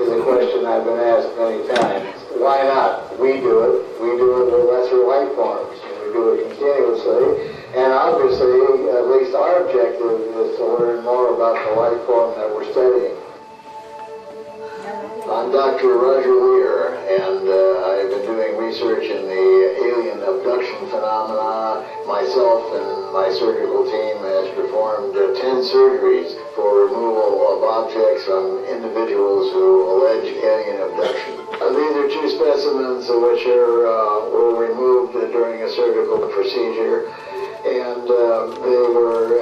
is a question I've been asked many times. Why not? We do it. We do it with lesser life forms. We do it continuously. And obviously, at least our objective is to learn more about the life form that we're studying. I'm Dr. Roger Leir, and I've been doing research in the alien abduction phenomena. Myself and my surgical team has performed 10 surgeries for removal of objects from individuals who allege alien abduction. These are two specimens which were removed during a surgical procedure, and they were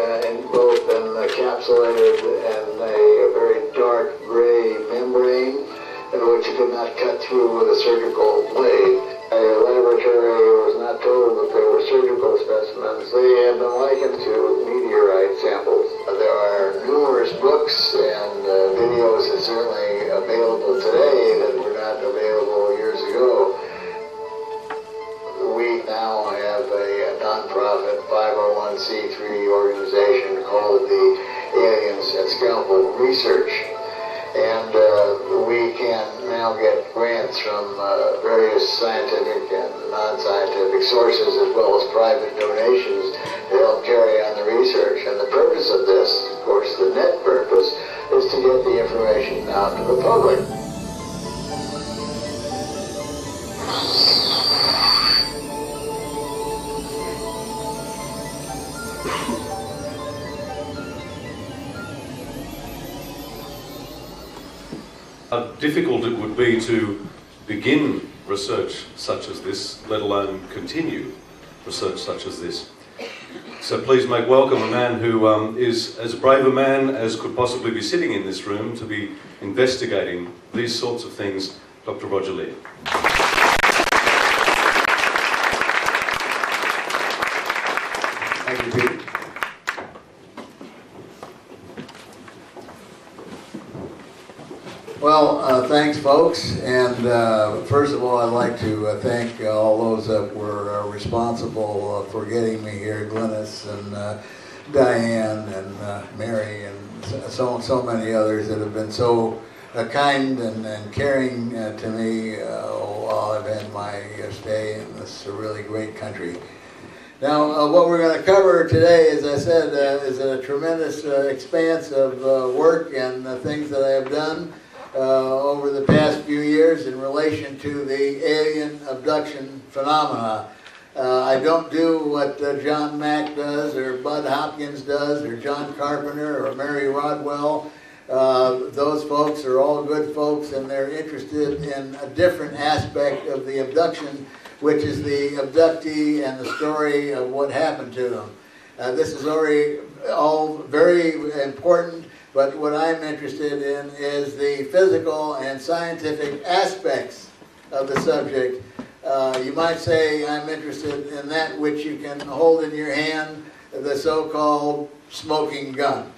both encapsulated in a very dark gray membrane, which you could not cut through with a surgical blade. A laboratory was not told that they were surgical specimens. They have been likened to meteorite samples. There are numerous books and videos that certainly available today that were not available years ago. We now have a non-profit 501c3 organization called the Aliens and Scalpel Research. And we can now get grants from various scientific and non-scientific sources, as well as private donations, to help carry on the research. And the purpose of this, of course, the net purpose, is to get the information out to the public. How difficult it would be to begin research such as this, let alone continue research such as this. So please make welcome a man who is as brave a man as could possibly be sitting in this room to be investigating these sorts of things, Dr. Roger Leir. Thank you, Peter. Well, thanks, folks. And first of all, I'd like to thank all those that were responsible for getting me here, Glynis and Diane and Mary and so many others that have been so kind and caring to me while I've had my stay in this really great country. Now, what we're going to cover today, as I said, is a tremendous expanse of work and things that I have done over the past few years in relation to the alien abduction phenomena. I don't do what John Mack does, or Bud Hopkins does, or John Carpenter, or Mary Rodwell. Those folks are all good folks, and they're interested in a different aspect of the abduction, which is the abductee and the story of what happened to them. This is all very important, but what I'm interested in is the physical and scientific aspects of the subject. You might say I'm interested in that which you can hold in your hand, the so-called smoking gun.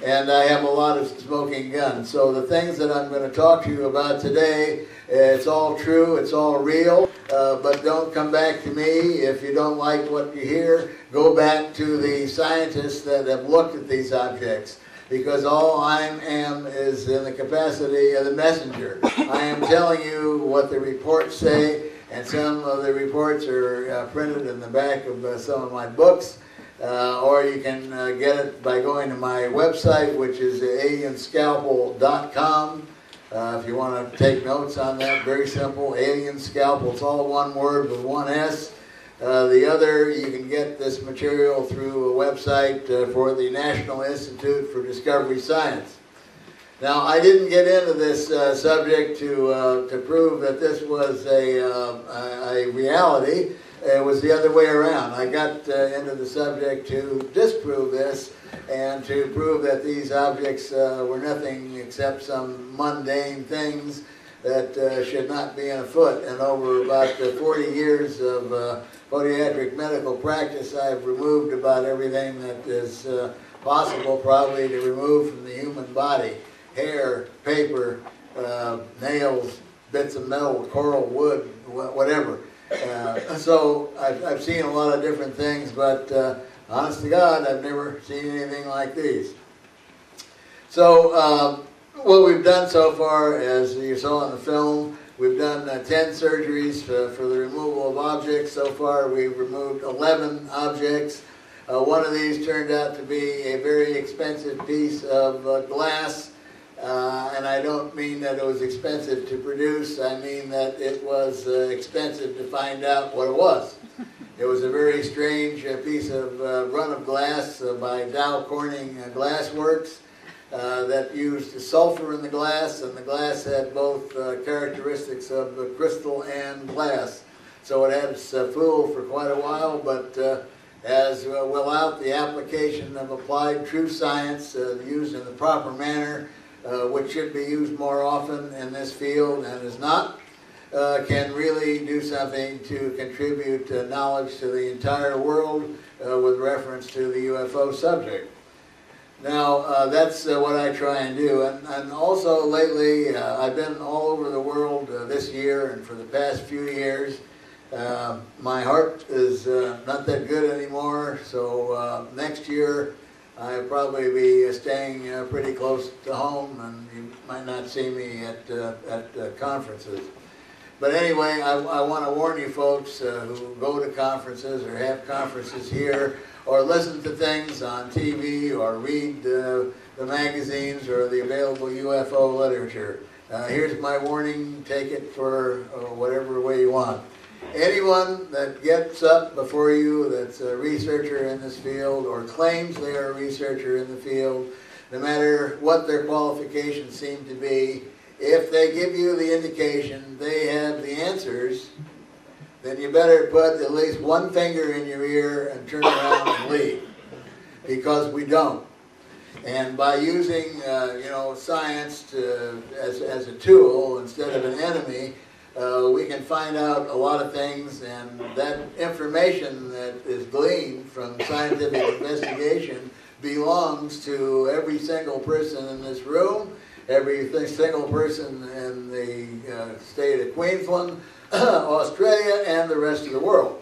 And I have a lot of smoking guns. So the things that I'm going to talk to you about today, it's all true, it's all real, but don't come back to me if you don't like what you hear. Go back to the scientists that have looked at these objects, because all I am is in the capacity of the messenger. I am telling you what the reports say, and some of the reports are printed in the back of some of my books. Or you can get it by going to my website, which is alienscalpel.com. If you want to take notes on that, very simple, Alien Scalpel. It's all one word with one S. The other, you can get this material through a website for the National Institute for Discovery Science. Now, I didn't get into this subject to prove that this was a reality. It was the other way around. I got into the subject to disprove this and to prove that these objects were nothing except some mundane things that should not be afoot. And over about 40 years of podiatric medical practice, I've removed about everything that is possible probably to remove from the human body. Hair, paper, nails, bits of metal, coral, wood, whatever. So I've seen a lot of different things, but honest to God, I've never seen anything like these. So what we've done so far, as you saw in the film, we've done 10 surgeries for the removal of objects. So far we've removed 11 objects. One of these turned out to be a very expensive piece of glass. And I don't mean that it was expensive to produce, I mean that it was expensive to find out what it was. It was a very strange piece of run of glass by Dow Corning Glass Works that used sulfur in the glass, and the glass had both characteristics of crystal and glass. So it had its fool for quite a while, but as without the application of applied true science used in the proper manner, which should be used more often in this field and is not, can really do something to contribute knowledge to the entire world with reference to the UFO subject. Now, that's what I try and do. And also lately, I've been all over the world this year and for the past few years. My heart is not that good anymore, so next year I'll probably be staying pretty close to home, and you might not see me at conferences. But anyway, I want to warn you folks who go to conferences or have conferences here or listen to things on TV or read the magazines or the available UFO literature. Here's my warning, take it for whatever way you want. Anyone that gets up before you that's a researcher in this field or claims they are a researcher in the field, no matter what their qualifications seem to be, if they give you the indication they have the answers, then you better put at least one finger in your ear and turn around and leave, because we don't. And by using science as a tool instead of an enemy, we can find out a lot of things, and that information that is gleaned from scientific investigation belongs to every single person in this room, every single person in the state of Queensland, Australia, and the rest of the world.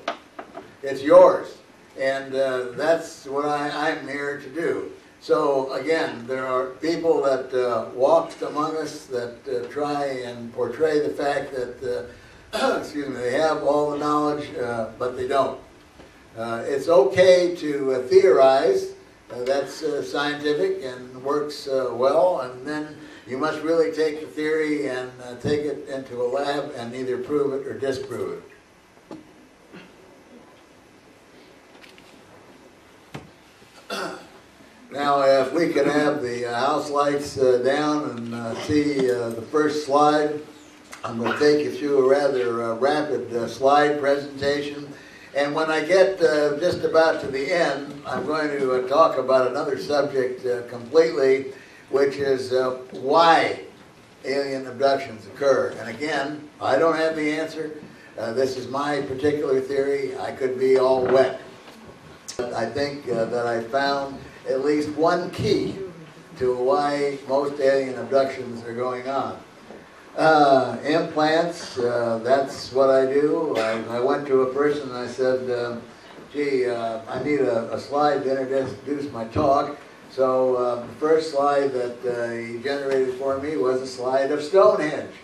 It's yours, and that's what I'm here to do. So again, there are people that walk among us that try and portray the fact that excuse me, they have all the knowledge, but they don't. It's okay to theorize. That's scientific and works well, and then you must really take the theory and take it into a lab and either prove it or disprove it. Now, if we could have the house lights down and see the first slide, I'm going to take you through a rather rapid slide presentation. And when I get just about to the end, I'm going to talk about another subject completely, which is why alien abductions occur. And again, I don't have the answer. This is my particular theory. I could be all wet. But I think that I found at least one key to why most alien abductions are going on. Implants, that's what I do. I went to a person and I said, gee, I need a slide to introduce my talk. So the first slide that he generated for me was a slide of Stonehenge.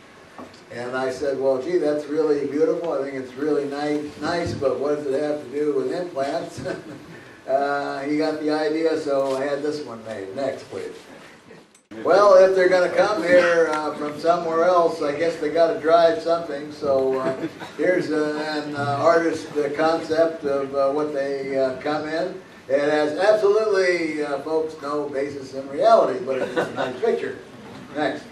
And I said, well, gee, that's really beautiful. I think it's really nice, but what does it have to do with implants? He got the idea, so I had this one made. Next, please. Well, if they're going to come here from somewhere else, I guess they got to drive something. So here's an artist concept of what they come in. It has absolutely, folks, no basis in reality, but it's a nice picture. Next.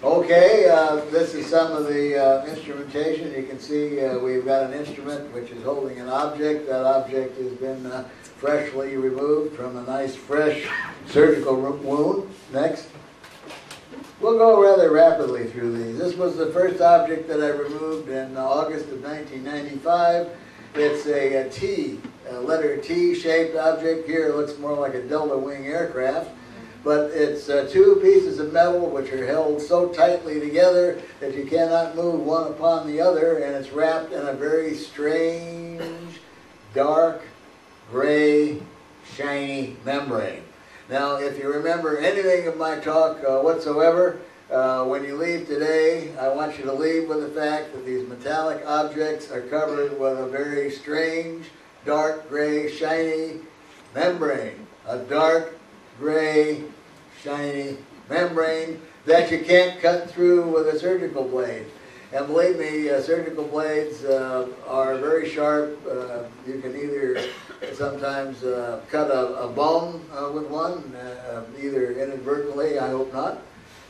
Okay, this is some of the instrumentation. You can see we've got an instrument which is holding an object. That object has been freshly removed from a nice, fresh surgical wound. Next. We'll go rather rapidly through these. This was the first object that I removed in August of 1995. It's a T, a letter T shaped object. Here it looks more like a Delta Wing aircraft. But it's two pieces of metal which are held so tightly together that you cannot move one upon the other, and it's wrapped in a very strange, dark, gray, shiny membrane. Now, if you remember anything of my talk whatsoever, when you leave today, I want you to leave with the fact that these metallic objects are covered with a very strange, dark gray, shiny membrane. A dark gray, shiny membrane that you can't cut through with a surgical blade. And believe me, surgical blades are very sharp. You can either sometimes cut a bone with one, either inadvertently, I hope not,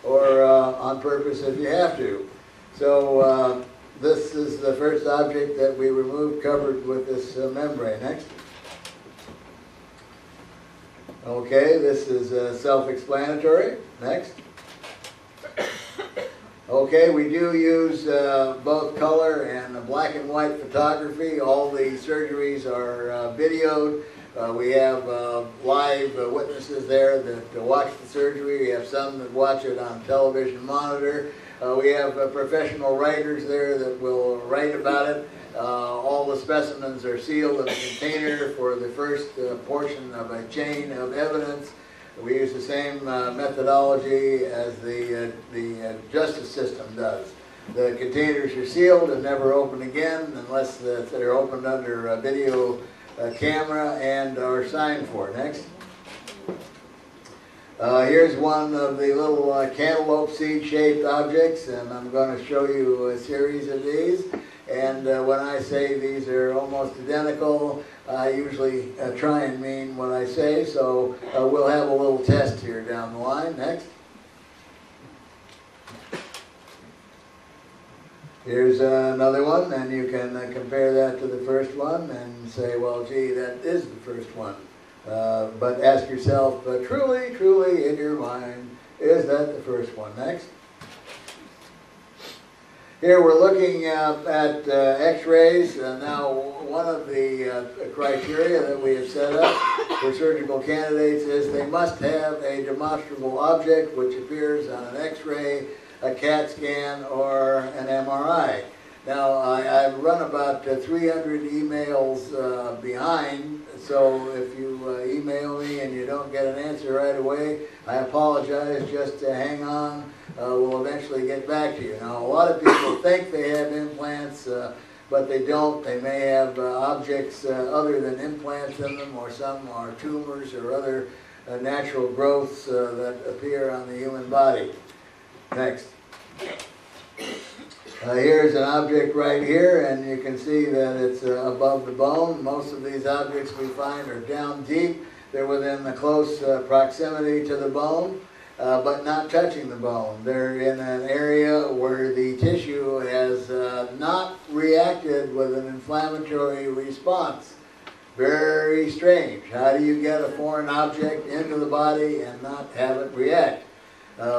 or on purpose if you have to. So this is the first object that we removed covered with this membrane. Next. Okay, this is self-explanatory. Next. Okay, we do use both color and black and white photography. All the surgeries are videoed. We have live witnesses there that watch the surgery. We have some that watch it on television monitor. We have professional writers there that will write about it. All the specimens are sealed in a container for the first portion of a chain of evidence. We use the same methodology as the justice system does. The containers are sealed and never opened again unless they're opened under a video camera and are signed for. Next. Here's one of the little cantaloupe seed-shaped objects, and I'm going to show you a series of these. And when I say these are almost identical, I usually try and mean what I say, so we'll have a little test here down the line. Next. Here's another one, and you can compare that to the first one and say, well, gee, that is the first one. But ask yourself, truly, truly in your mind, is that the first one? Next. Here we're looking at x-rays. Now, one of the criteria that we have set up for surgical candidates is they must have a demonstrable object which appears on an x-ray, a CAT scan, or an MRI. Now, I've run about 300 emails behind, so if you email me and you don't get an answer right away, I apologize. Just hang on. We'll eventually get back to you. Now, a lot of people think they have implants, but they don't. They may have objects other than implants in them, or some are tumors or other natural growths that appear on the human body. Next. Here's an object right here, and you can see that it's above the bone. Most of these objects we find are down deep. They're within the close proximity to the bone, but not touching the bone. They're in an area where the tissue has not reacted with an inflammatory response. Very strange. How do you get a foreign object into the body and not have it react?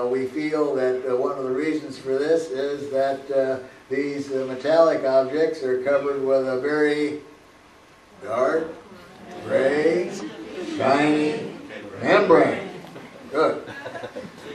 We feel that one of the reasons for this is that these metallic objects are covered with a very dark, gray, shiny membrane. Good.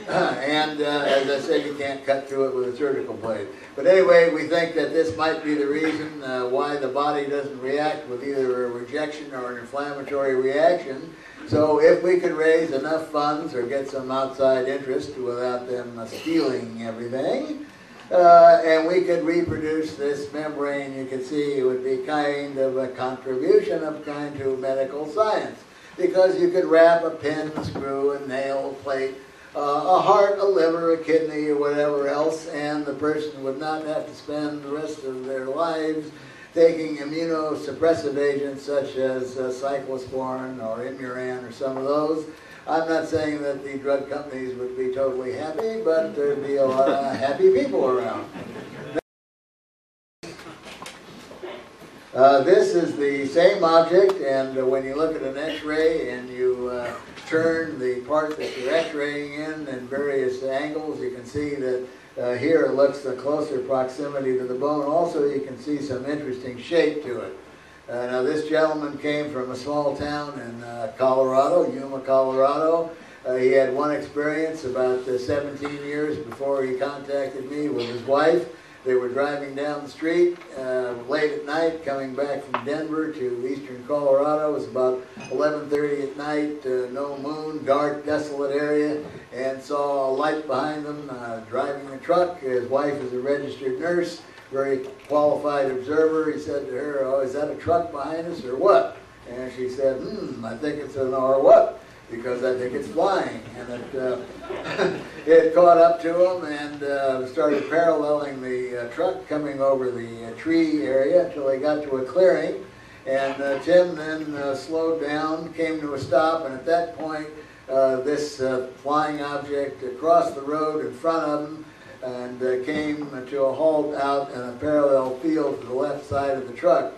And as I said, you can't cut through it with a surgical blade. But anyway, we think that this might be the reason why the body doesn't react with either a rejection or an inflammatory reaction. So if we could raise enough funds or get some outside interest without them stealing everything, and we could reproduce this membrane, you can see it would be kind of a contribution of kind to medical science. Because you could wrap a pin, a screw, a nail, a plate, a heart, a liver, a kidney, or whatever else, and the person would not have to spend the rest of their lives taking immunosuppressive agents such as cyclosporin or Imuran or some of those. I'm not saying that the drug companies would be totally happy, but there'd be a lot of happy people around. This is the same object, and when you look at an x-ray and you turn the part that you're x-raying in various angles, you can see that here it looks the closer proximity to the bone. Also, you can see some interesting shape to it. Now, this gentleman came from a small town in Colorado, Yuma, Colorado. He had one experience about 17 years before he contacted me with his wife. They were driving down the street late at night, coming back from Denver to eastern Colorado. It was about 11:30 at night, no moon, dark, desolate area, and saw a light behind them driving a truck. His wife is a registered nurse, very qualified observer. He said to her, "Oh, is that a truck behind us or what?" And she said, I think it's an or what, because I think it's flying. And it caught up to him and started paralleling the truck coming over the tree area until they got to a clearing. And Tim then slowed down, came to a stop, and at that point this flying object crossed the road in front of him and came to a halt out in a parallel field to the left side of the truck.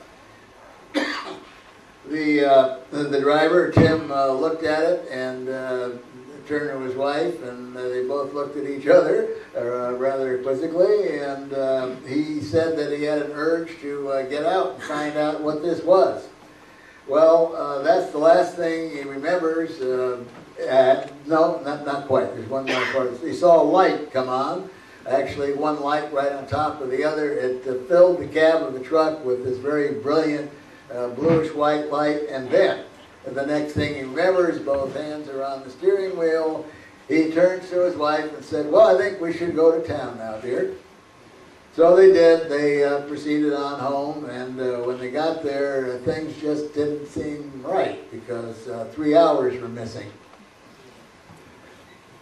The driver, Tim, looked at it and turned to his wife, and they both looked at each other rather quizzically, and he said that he had an urge to get out and find out what this was. Well, that's the last thing he remembers. No, not quite. There's one more part. He saw a light come on. Actually, one light right on top of the other. It filled the cab of the truck with this very brilliant bluish-white light, and then the next thing he remembers, both hands are on the steering wheel. He turns to his wife and said, "Well, I think we should go to town now, dear." So they did. They proceeded on home, and when they got there, things just didn't seem right because 3 hours were missing.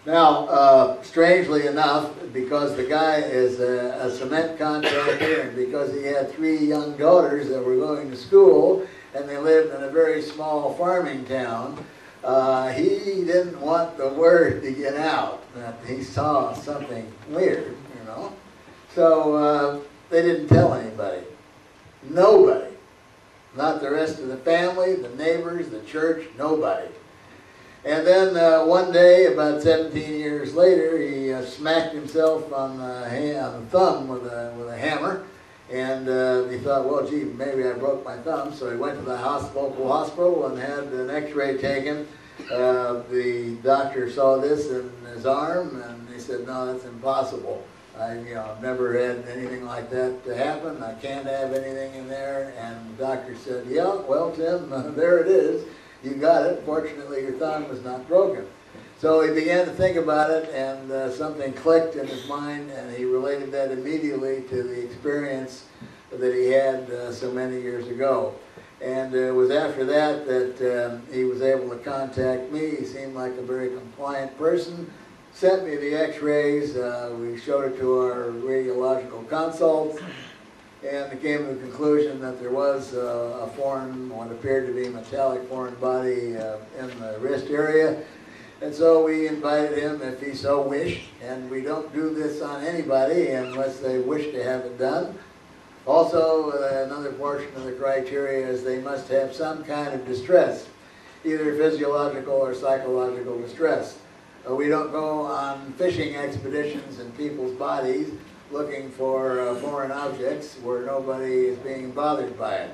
Now, strangely enough, because the guy is a cement contractor and because he had 3 young daughters that were going to school and they lived in a very small farming town, he didn't want the word to get out that he saw something weird, you know. So they didn't tell anybody. Nobody. Not the rest of the family, the neighbors, the church, nobody. And then one day, about 17 years later, he smacked himself on the thumb with a hammer, and he thought, well, gee, maybe I broke my thumb. So he went to the local hospital and had an x-ray taken. The doctor saw this in his arm, and he said, no, that's impossible. I've never had anything like that to happen. I can't have anything in there. And the doctor said, yeah, well, Tim, there it is. You got it. Fortunately, your thumb was not broken. So he began to think about it, and something clicked in his mind, and he related that immediately to the experience that he had so many years ago. And it was after that that he was able to contact me. He seemed like a very compliant person. Sent me the x-rays. We showed it to our radiological consults, and came to the conclusion that there was a foreign, what appeared to be a metallic foreign body in the wrist area. And so we invited him if he so wished, and we don't do this on anybody unless they wish to have it done. Also, another portion of the criteria is they must have some kind of distress, either physiological or psychological distress. We don't go on fishing expeditions in people's bodies looking for foreign objects where nobody is being bothered by it.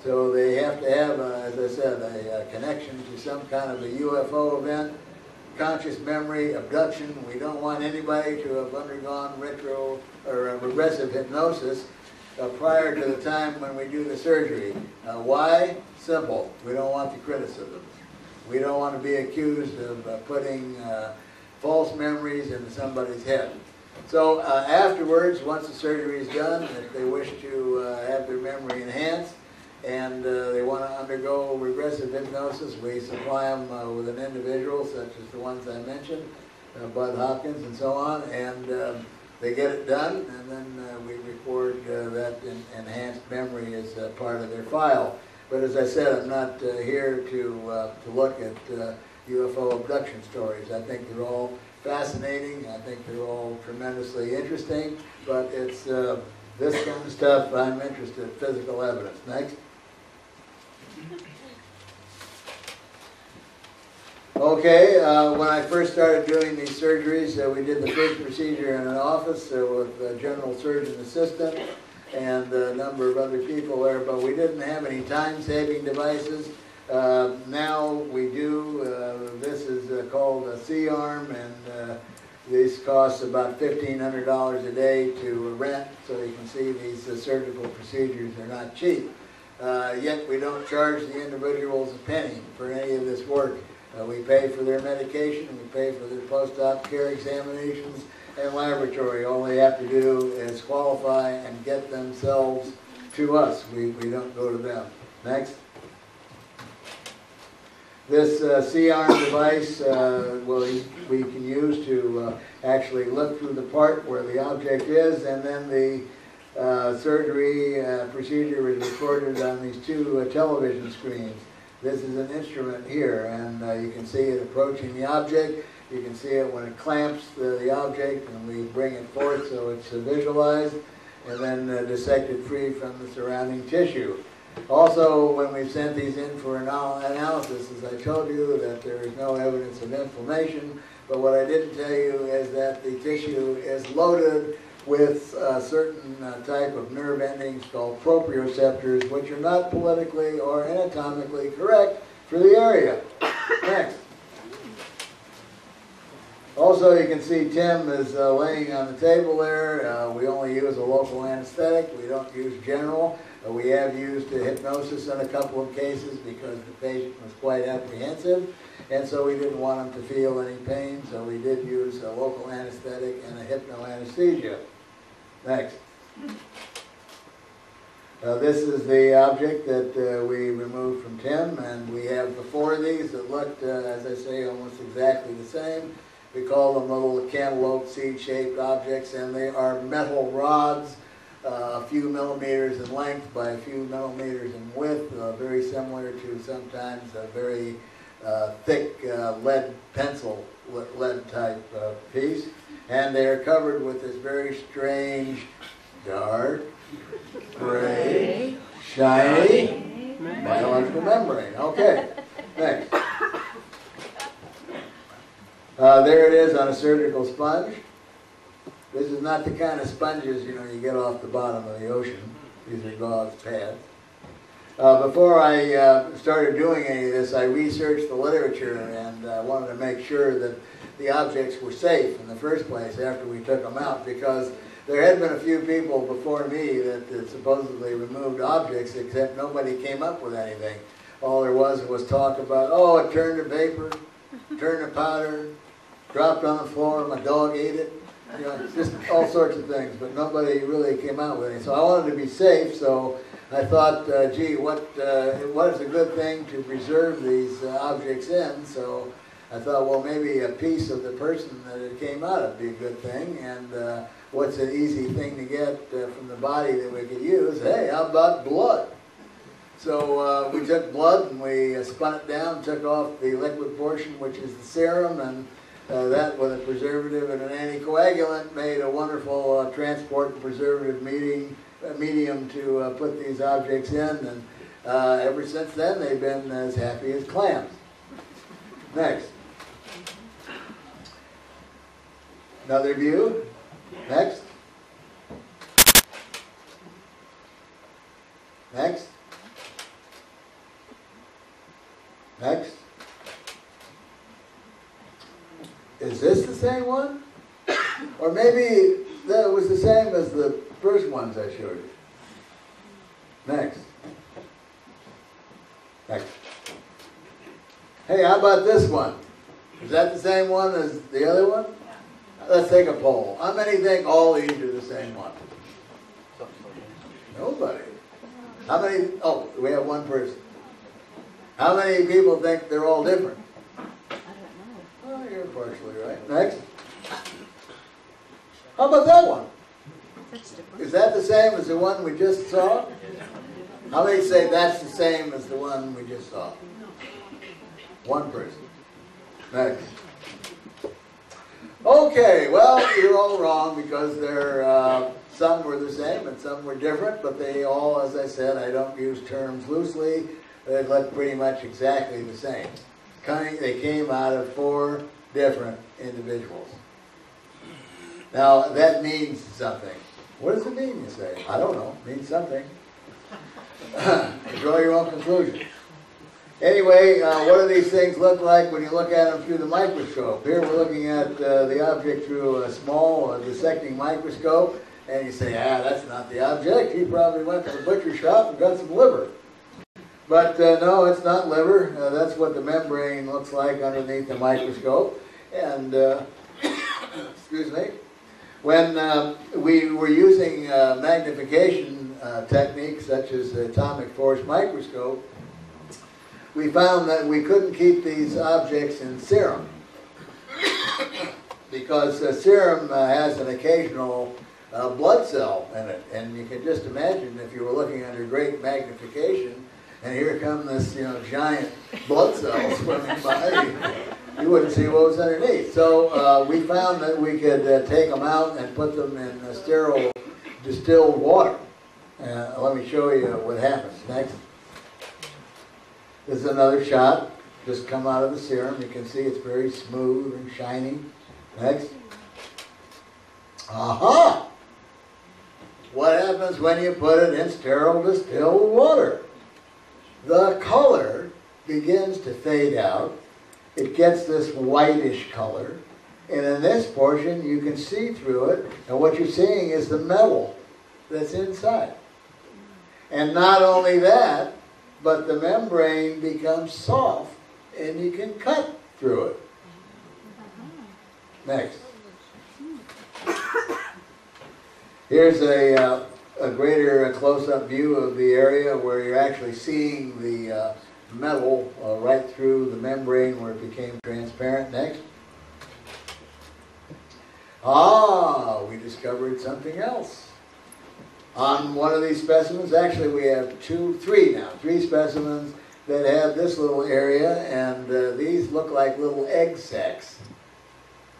So they have to have, as I said, a connection to some kind of a UFO event, conscious memory, abduction. We don't want anybody to have undergone regressive hypnosis prior to the time when we do the surgery. Why? Simple. We don't want the criticism. We don't want to be accused of putting false memories into somebody's head. So afterwards, once the surgery is done, if they wish to have their memory enhanced and they want to undergo regressive hypnosis, we supply them with an individual such as the ones I mentioned, Bud Hopkins and so on, and they get it done, and then we record that enhanced memory as part of their file. But as I said, I'm not here to look at UFO abduction stories. I think they're all fascinating. I think they're all tremendously interesting. But it's this kind of stuff I'm interested in, physical evidence. Next. Okay, when I first started doing these surgeries, we did the first procedure in an office with a general surgeon assistant and a number of other people there, but we didn't have any time-saving devices. Now we do. This is called a C-arm, and This costs about $1,500 a day to rent, so you can see these surgical procedures are not cheap. Yet we don't charge the individuals a penny for any of this work. We pay for their medication, and we pay for their post-op care examinations and laboratory. All they have to do is qualify and get themselves to us. We don't go to them. Next. This C-arm device we can use to actually look through the part where the object is, and then the surgery procedure is recorded on these two television screens. This is an instrument here, and you can see it approaching the object. You can see it when it clamps the object, and we bring it forth so it's visualized, and then dissected free from the surrounding tissue. Also, when we've sent these in for analysis, as I told you, that there is no evidence of inflammation, but what I didn't tell you is that the tissue is loaded with a certain type of nerve endings called proprioceptors, which are not politically or anatomically correct for the area. Next. Also, you can see Tim is laying on the table there. We only use a local anesthetic. We don't use general. We have used hypnosis in a couple of cases because the patient was quite apprehensive, and so we didn't want him to feel any pain, so we did use a local anesthetic and a hypnoanesthesia. Next. This is the object that we removed from Tim, and we have 4 of these that looked, as I say, almost exactly the same. We call them little cantaloupe seed-shaped objects, and they are metal rods, a few millimeters in length by a few millimeters in width, very similar to sometimes a very thick lead pencil, lead type piece. And they are covered with this very strange, dark, gray, shiny biological membrane. Okay, next. There it is on a surgical sponge. This is not the kind of sponges, you know, you get off the bottom of the ocean. These are gauze pads. Before I started doing any of this, I researched the literature and wanted to make sure that the objects were safe in the first place after we took them out, because there had been a few people before me that supposedly removed objects, except nobody came up with anything. All there was talk about, oh, it turned to vapor, turned to powder, dropped on the floor, my dog ate it. You know, just all sorts of things, but nobody really came out with any. So I wanted to be safe, so I thought, gee, what is a good thing to preserve these objects in? So I thought, well, maybe a piece of the person that it came out of would be a good thing, and what's an easy thing to get from the body that we could use? Hey, how about blood? So we took blood and we spun it down, took off the liquid portion, which is the serum, and that with a preservative and an anticoagulant made a wonderful transport and preservative medium to put these objects in, and ever since then they've been as happy as clams. Next. Another view. Next. Next. Next. Is this the same one? Or maybe that was the same as the first ones I showed you. Next. Next. Hey, how about this one? Is that the same one as the other one? Let's take a poll. How many think all these are the same one? Nobody. How many? Oh, we have one person. How many people think they're all different? Well, you're partially right. Next. How about that one? Is that the same as the one we just saw? How many say that's the same as the one we just saw? One person. Next. Okay, well, you're all wrong because some were the same and some were different, but they all, as I said, I don't use terms loosely. They look pretty much exactly the same. They came out of 4 different individuals. Now, that means something. What does it mean, you say? I don't know. It means something. Draw your own conclusion. Anyway, what do these things look like when you look at them through the microscope? Here we're looking at the object through a small dissecting microscope, and you say, that's not the object. He probably went to the butcher shop and got some liver. But no, it's not liver. That's what the membrane looks like underneath the microscope. And, excuse me, when we were using magnification techniques such as the atomic force microscope, we found that we couldn't keep these objects in serum because serum has an occasional blood cell in it. And you can just imagine if you were looking under great magnification and here come this giant blood cell swimming by, you wouldn't see what was underneath. So we found that we could take them out and put them in sterile distilled water. Let me show you what happens. Next. This is another shot, just come out of the serum. You can see it's very smooth and shiny. Next. Aha! What happens when you put it in sterile distilled water? The color begins to fade out. It gets this whitish color. And in this portion, you can see through it. And what you're seeing is the metal that's inside. And not only that, but the membrane becomes soft and you can cut through it. Next. Here's a greater close-up view of the area where you're actually seeing the metal right through the membrane where it became transparent. Next. We discovered something else. On one of these specimens, actually we have three specimens that have this little area, and these look like little egg sacs.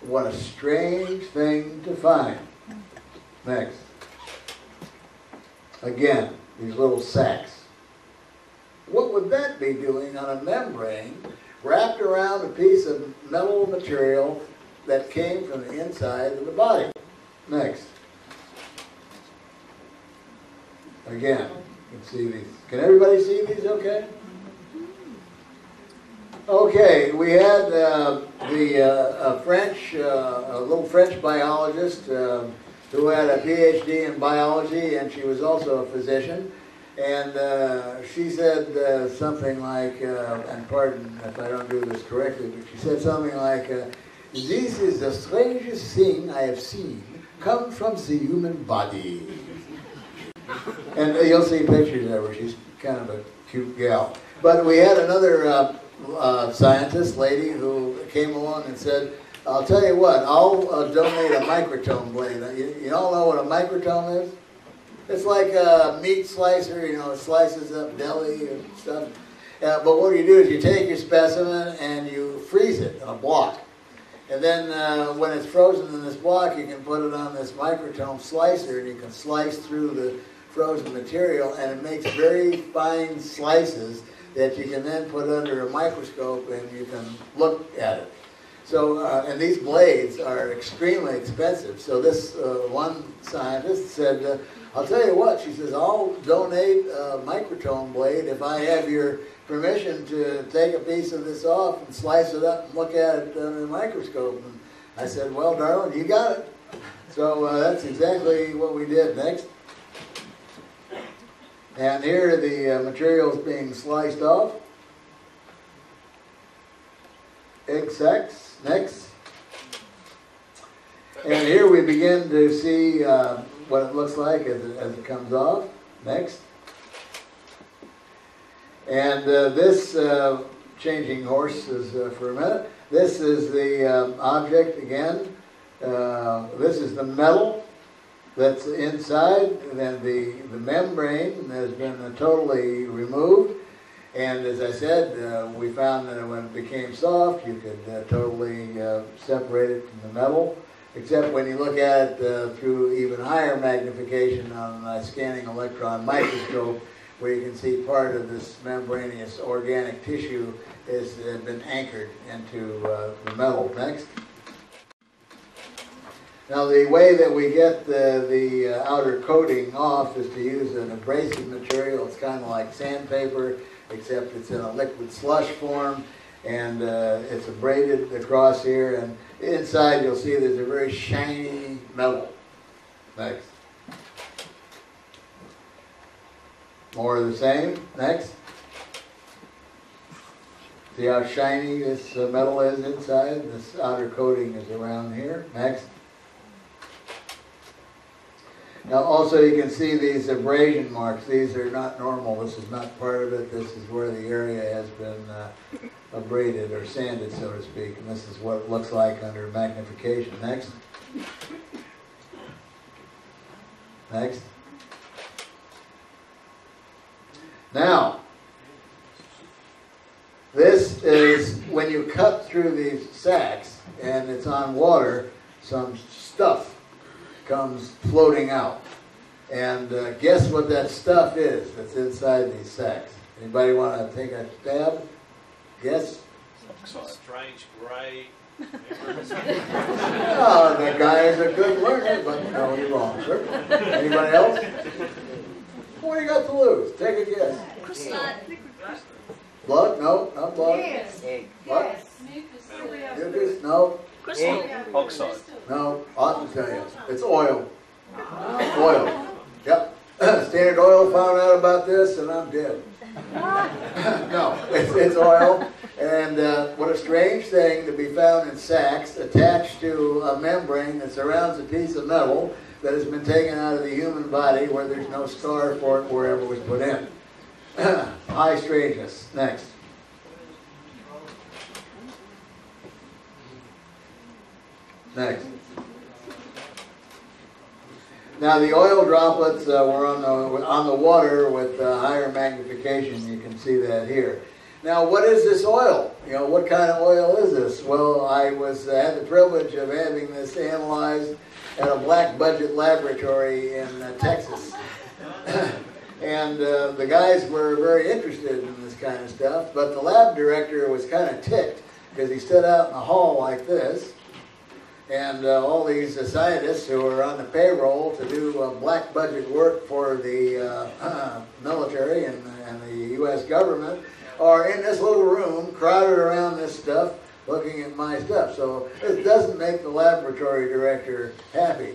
What a strange thing to find. Next. Again, these little sacs. What would that be doing on a membrane wrapped around a piece of metal material that came from the inside of the body? Next. Again, you can see these. Can everybody see these okay? Okay, we had a little French biologist who had a PhD in biology, and she was also a physician. And she said something like, and pardon if I don't do this correctly, but she said something like, "This is the strangest thing I have seen come from the human body." And you'll see pictures of her. She's kind of a cute gal. But we had another scientist lady who came along and said, "I'll tell you what, I'll donate a microtome blade." You all know what a microtome is? It's like a meat slicer, it slices up deli and stuff. But what you do is you take your specimen and you freeze it in a block. And then when it's frozen in this block, you can put it on this microtome slicer and you can slice through the frozen material, and it makes very fine slices that you can then put under a microscope and you can look at it. So, and these blades are extremely expensive. So this one scientist said, "I'll tell you what," she says, "I'll donate a microtome blade if I have your permission to take a piece of this off and slice it up and look at it under a microscope." And I said, "Well, darling, you got it." So that's exactly what we did. Next. And here the material is being sliced off. Egg sacs. Next. And here we begin to see what it looks like as it comes off. Next. And this, changing horses for a minute, this is the object again. This is the metal that's inside, and then the membrane has been totally removed. And as I said, we found that when it became soft, you could totally separate it from the metal, except when you look at it through even higher magnification on a scanning electron microscope, where you can see part of this membranous organic tissue has been anchored into the metal. Next. Now the way that we get the outer coating off is to use an abrasive material. It's kind of like sandpaper. except it's in a liquid slush form, and it's abraded across here, and inside you'll see there's a very shiny metal. Next. More of the same. Next. See how shiny this metal is inside? This outer coating is around here. Next. Now also you can see these abrasion marks. These are not normal. This is not part of it. This is where the area has been abraded or sanded, so to speak. And this is what it looks like under magnification. Next. Next. Now, this is when you cut through these sacks and it's on water, some stuff comes floating out. And guess what that stuff is that's inside these sacks? Anybody want to take a stab? Guess? Strange grey. Oh, that guy is a good learner, but no, you're wrong, sir. Anybody else? What do you got to lose? Take a guess. Blood? No, not blood. Yes. What? Yes. Mucus? No. Egg. Oxide. No. I'll tell you. It's oil. Oil. Yep. Standard Oil found out about this, and I'm dead. No, it's oil. And what a strange thing to be found in sacks attached to a membrane that surrounds a piece of metal that has been taken out of the human body where there's no scar for it wherever it was put in. High strangeness. Next. Next. Now the oil droplets were on the water with higher magnification. You can see that here. Now, what is this oil? You know, what kind of oil is this? Well, I had the privilege of having this analyzed at a black budget laboratory in Texas. And the guys were very interested in this kind of stuff, but the lab director was kind of ticked because he stood out in the hall like this, and all these scientists who are on the payroll to do black budget work for the military and the U.S. government are in this little room crowded around this stuff looking at my stuff. So it doesn't make the laboratory director happy.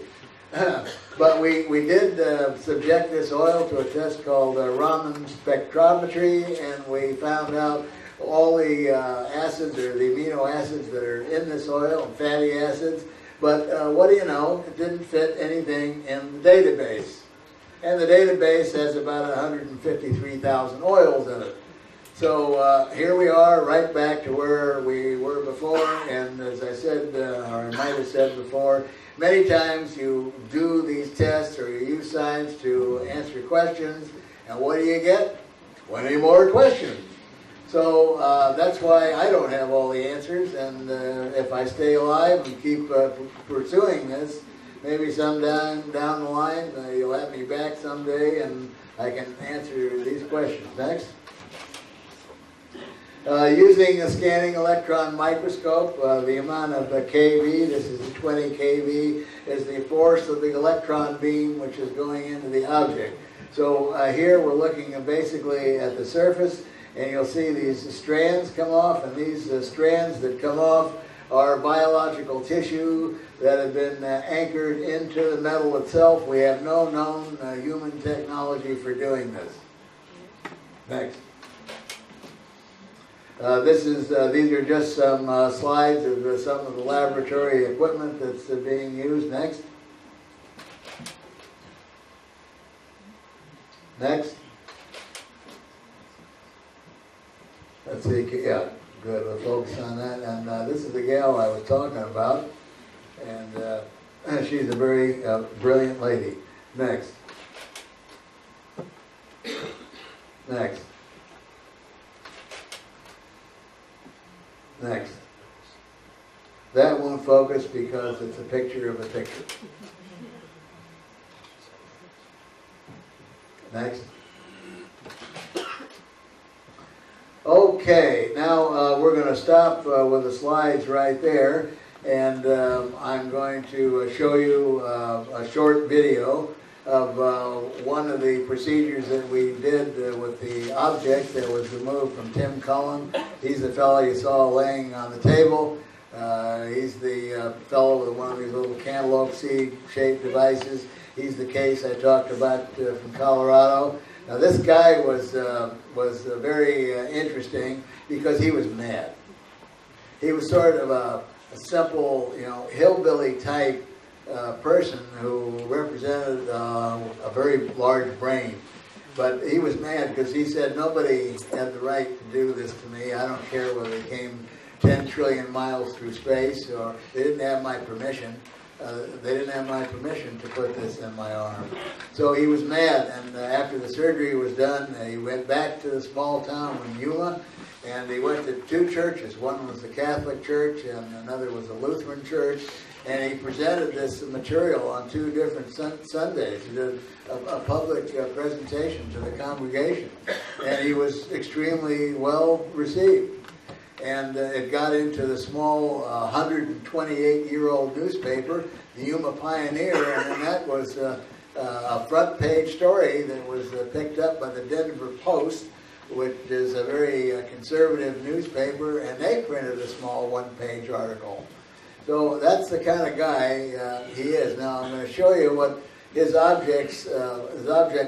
But we did subject this oil to a test called Raman spectrometry, and we found out all the acids or the amino acids that are in this oil, and fatty acids. But what do you know? It didn't fit anything in the database. And the database has about 153,000 oils in it. So here we are, right back to where we were before, and as I said, or I might have said before, many times you do these tests or you use science to answer questions, and what do you get? 20 more questions. So that's why I don't have all the answers, and if I stay alive and keep pursuing this, maybe down the line you'll have me back someday and I can answer these questions. Next. Using a scanning electron microscope, the amount of kV, this is 20 kV, is the force of the electron beam which is going into the object. So here we're looking basically at the surface, and you'll see these strands come off, and these strands that come off are biological tissue that have been anchored into the metal itself. We have no known human technology for doing this. Next. These are just some slides of some of the laboratory equipment that's being used. Next. Next. Let's see, yeah, good. We'll focus on that. And this is the gal I was talking about, and she's a very brilliant lady. Next. Next. Next. That won't focus because it's a picture of a picture. Next. Okay, now we're going to stop with the slides right there, and I'm going to show you a short video of one of the procedures that we did with the object that was removed from Tim Cullen. He's the fellow you saw laying on the table. He's the fellow with one of these little cantaloupe seed-shaped devices. He's the case I talked about from Colorado. Now this guy was very interesting because he was mad. He was sort of a simple, hillbilly type person who represented a very large brain. But he was mad because he said nobody had the right to do this to me. I don't care whether they came 10 trillion miles through space or they didn't have my permission. They didn't have my permission to put this in my arm. So he was mad, and after the surgery was done, he went back to the small town in Yuma, and he went to two churches. One was the Catholic Church, and another was the Lutheran Church, and he presented this material on two different Sundays. He did a public presentation to the congregation, and he was extremely well received. And it got into the small 128-year-old newspaper, the Yuma Pioneer, and then that was a front page story that was picked up by the Denver Post, which is a very conservative newspaper, and they printed a small one-page article. So that's the kind of guy he is. Now I'm going to show you what his object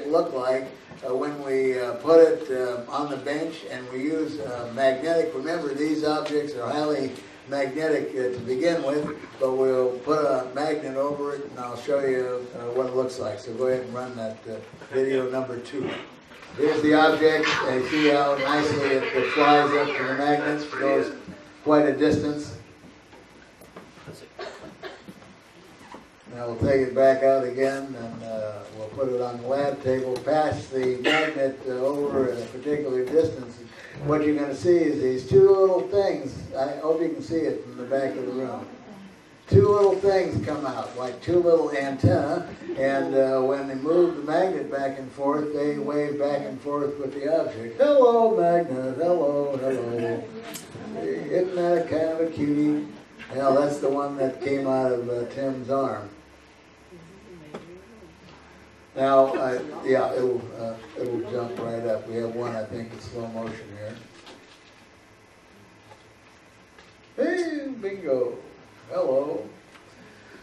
looked like when we put it on the bench, and we use magnetic. Remember, these objects are highly magnetic to begin with, but we'll put a magnet over it, and I'll show you what it looks like. So go ahead and run that video number 2. Here's the object, and you see how nicely it flies up to the magnets, goes quite a distance. Now we'll take it back out again, and we'll put it on the lab table, pass the magnet over at a particular distance. What you're going to see is these two little things. I hope you can see it from the back of the room. Two little things come out, like two little antennae, and when they move the magnet back and forth, they wave back and forth with the object. Hello, magnet, hello, hello. Isn't that kind of a cutie? Well, that's the one that came out of Tim's arm. Now, yeah, it'll jump right up. We have one, I think, in slow motion here. Hey, bingo. Hello.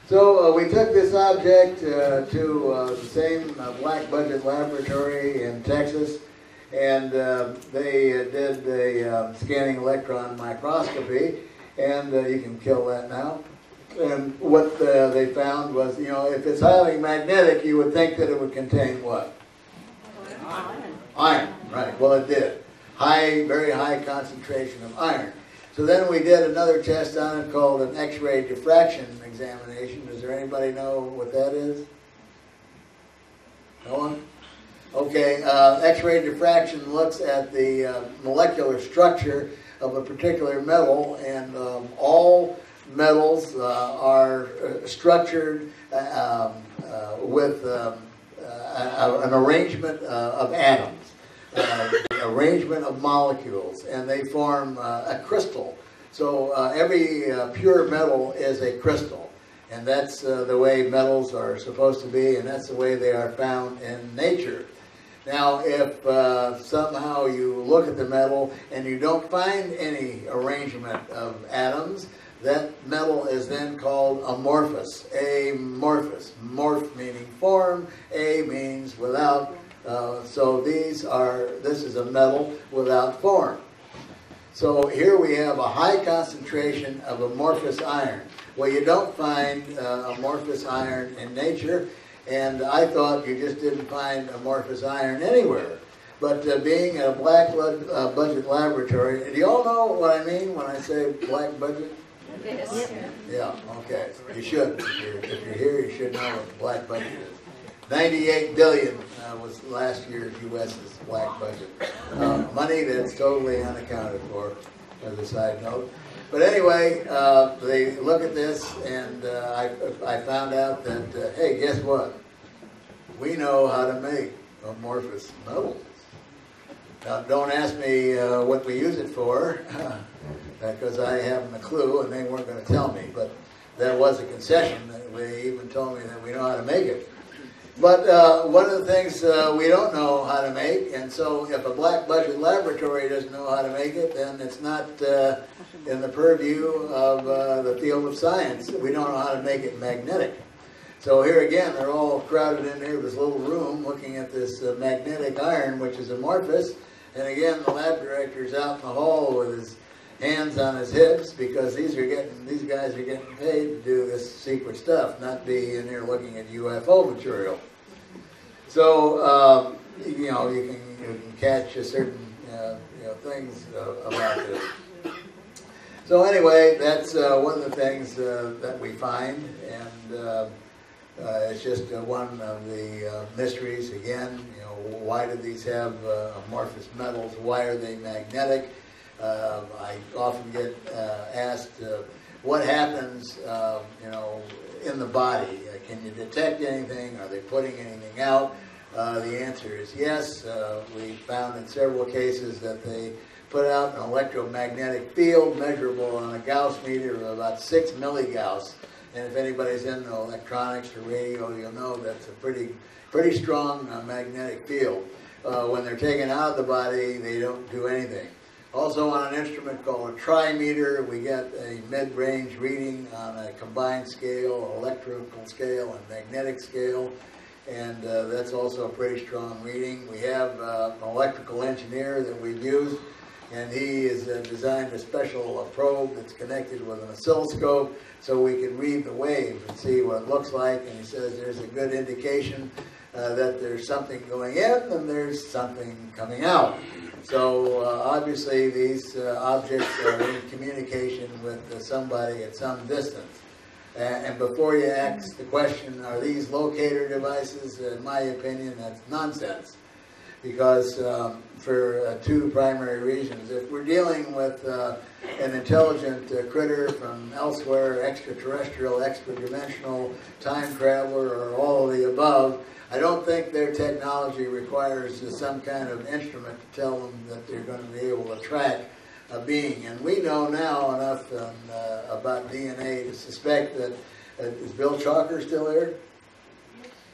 So we took this object to the same Black Budget laboratory in Texas, and they did a scanning electron microscopy, and you can kill that now. And what they found was, if it's highly magnetic, you would think that it would contain what? Iron, right. Well, it did. Very high concentration of iron. So then we did another test on it called an X-ray diffraction examination. Does there anybody know what that is? No one? Okay, X-ray diffraction looks at the molecular structure of a particular metal, and all metals are structured with an arrangement of atoms, arrangement of molecules, and they form a crystal. So every pure metal is a crystal, and that's the way metals are supposed to be, and that's the way they are found in nature. Now, if somehow you look at the metal and you don't find any arrangement of atoms, that metal is then called amorphous. Amorphous. Morph meaning form, a means without. So this is a metal without form. So here we have a high concentration of amorphous iron. Well, you don't find amorphous iron in nature, and I thought you just didn't find amorphous iron anywhere. But being at a Black Budget laboratory, do you all know what I mean when I say Black Budget? Yes. Yeah, okay. You should. If you're here, you should know what the Black Budget is. 98 billion was last year's U.S.'s Black Budget. Money that's totally unaccounted for, as a side note. But anyway, they look at this, and I found out that, hey, guess what? We know how to make amorphous metals. Now, don't ask me what we use it for, because I haven't a clue, and they weren't going to tell me. But that was a concession. They even told me that we know how to make it. But one of the things we don't know how to make, and so if a black budget laboratory doesn't know how to make it, then it's not in the purview of the field of science. We don't know how to make it magnetic. So here again, they're all crowded in here, this little room, looking at this magnetic iron, which is amorphous. And again, the lab director's out in the hall with his hands on his hips, because these guys are getting paid to do this secret stuff, not be in here looking at UFO material. So you know, you can catch a certain things about this. So anyway, that's one of the things that we find, and it's just one of the mysteries. Again, why do these have amorphous metals? Why are they magnetic? I often get asked, what happens, in the body? Can you detect anything? Are they putting anything out? The answer is yes. We found in several cases that they put out an electromagnetic field measurable on a Gauss meter of about 6 milligauss. And if anybody's into electronics or radio, you'll know that's a pretty strong magnetic field. When they're taken out of the body, they don't do anything. Also on an instrument called a trimeter, we get a mid-range reading on a combined scale, electrical scale, and magnetic scale. And that's also a pretty strong reading. We have an electrical engineer that we've used, and he has designed a special probe that's connected with an oscilloscope so we can read the wave and see what it looks like. And he says there's a good indication that there's something going in and there's something coming out. So obviously these objects are in communication with somebody at some distance. And before you ask the question, are these locator devices? In my opinion, that's nonsense. Because for two primary reasons. If we're dealing with an intelligent critter from elsewhere, extraterrestrial, extra-dimensional, time traveler, or all of the above, I don't think their technology requires some kind of instrument to tell them that they're going to be able to track a being. And we know now enough about DNA to suspect that, is Bill Chalker still here?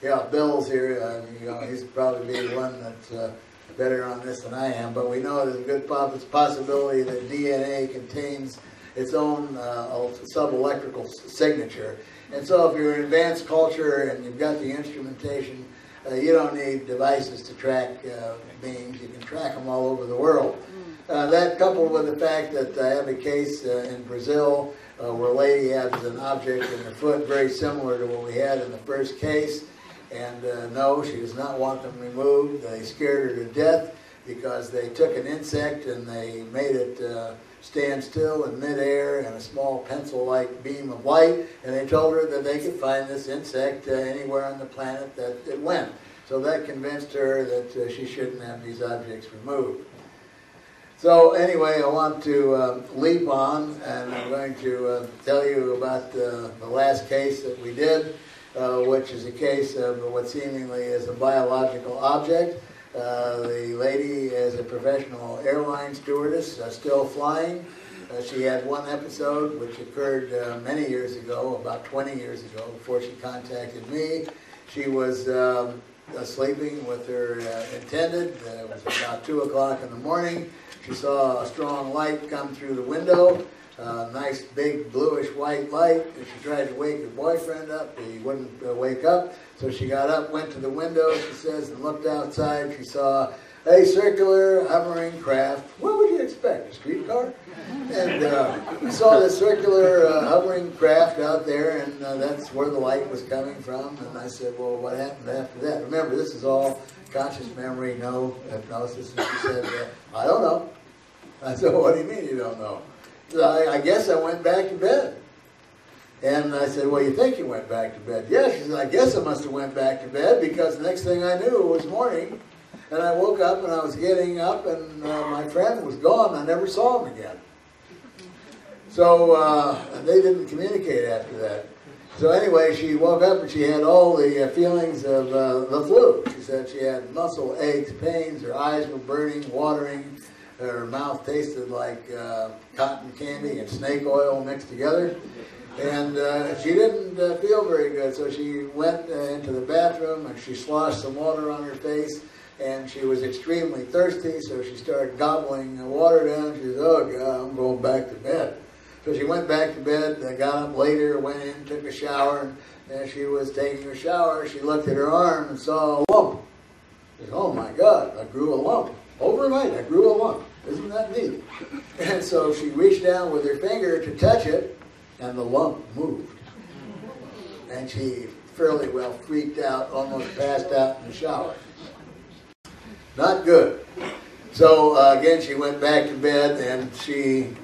Yeah, Bill's here. He's probably the one that's better on this than I am. But we know there's a good possibility that DNA contains its own sub-electrical signature. And so if you're in advanced culture and you've got the instrumentation, you don't need devices to track beings. You can track them all over the world. That coupled with the fact that I have a case in Brazil where a lady has an object in her foot very similar to what we had in the first case. And no, she does not want them removed. They scared her to death because they took an insect and they made it stand still in midair in a small pencil-like beam of light, and they told her that they could find this insect anywhere on the planet that it went. So that convinced her that she shouldn't have these objects removed. So anyway, I want to leap on, and I'm going to tell you about the last case that we did, which is a case of what seemingly is a biological object. The lady is a professional airline stewardess, still flying. She had one episode which occurred many years ago, about 20 years ago, before she contacted me. She was sleeping with her intended. It was about 2 o'clock in the morning. She saw a strong light come through the window. Nice big bluish white light, and she tried to wake her boyfriend up. He wouldn't wake up, so she got up, went to the window, she says, and looked outside. She saw a circular hovering craft. What would you expect, a streetcar? And we saw this circular hovering craft out there, and that's where the light was coming from. And I said, well, what happened after that? Remember, this is all conscious memory, no hypnosis. And she said, I don't know. I said, well, what do you mean you don't know? I guess I went back to bed. And I said, well, you think you went back to bed? Yeah, she said, I guess I must have went back to bed, because the next thing I knew it was morning. And I woke up and I was getting up, and my friend was gone. I never saw him again. So they didn't communicate after that. So anyway, she woke up and she had all the feelings of the flu. She said she had muscle aches, pains, her eyes were burning, watering. Her mouth tasted like cotton candy and snake oil mixed together. And she didn't feel very good, so she went into the bathroom and she sloshed some water on her face, and she was extremely thirsty, so she started gobbling the water down. She said, "Oh God, I'm going back to bed." So she went back to bed, got up later, went in, took a shower, and as she was taking her shower, she looked at her arm and saw a lump. She said, "Oh my God, I grew a lump. Overnight, I grew a lump. Isn't that neat?" And so she reached down with her finger to touch it, and the lump moved. And she fairly well freaked out, almost passed out in the shower. Not good. So again, she went back to bed, and she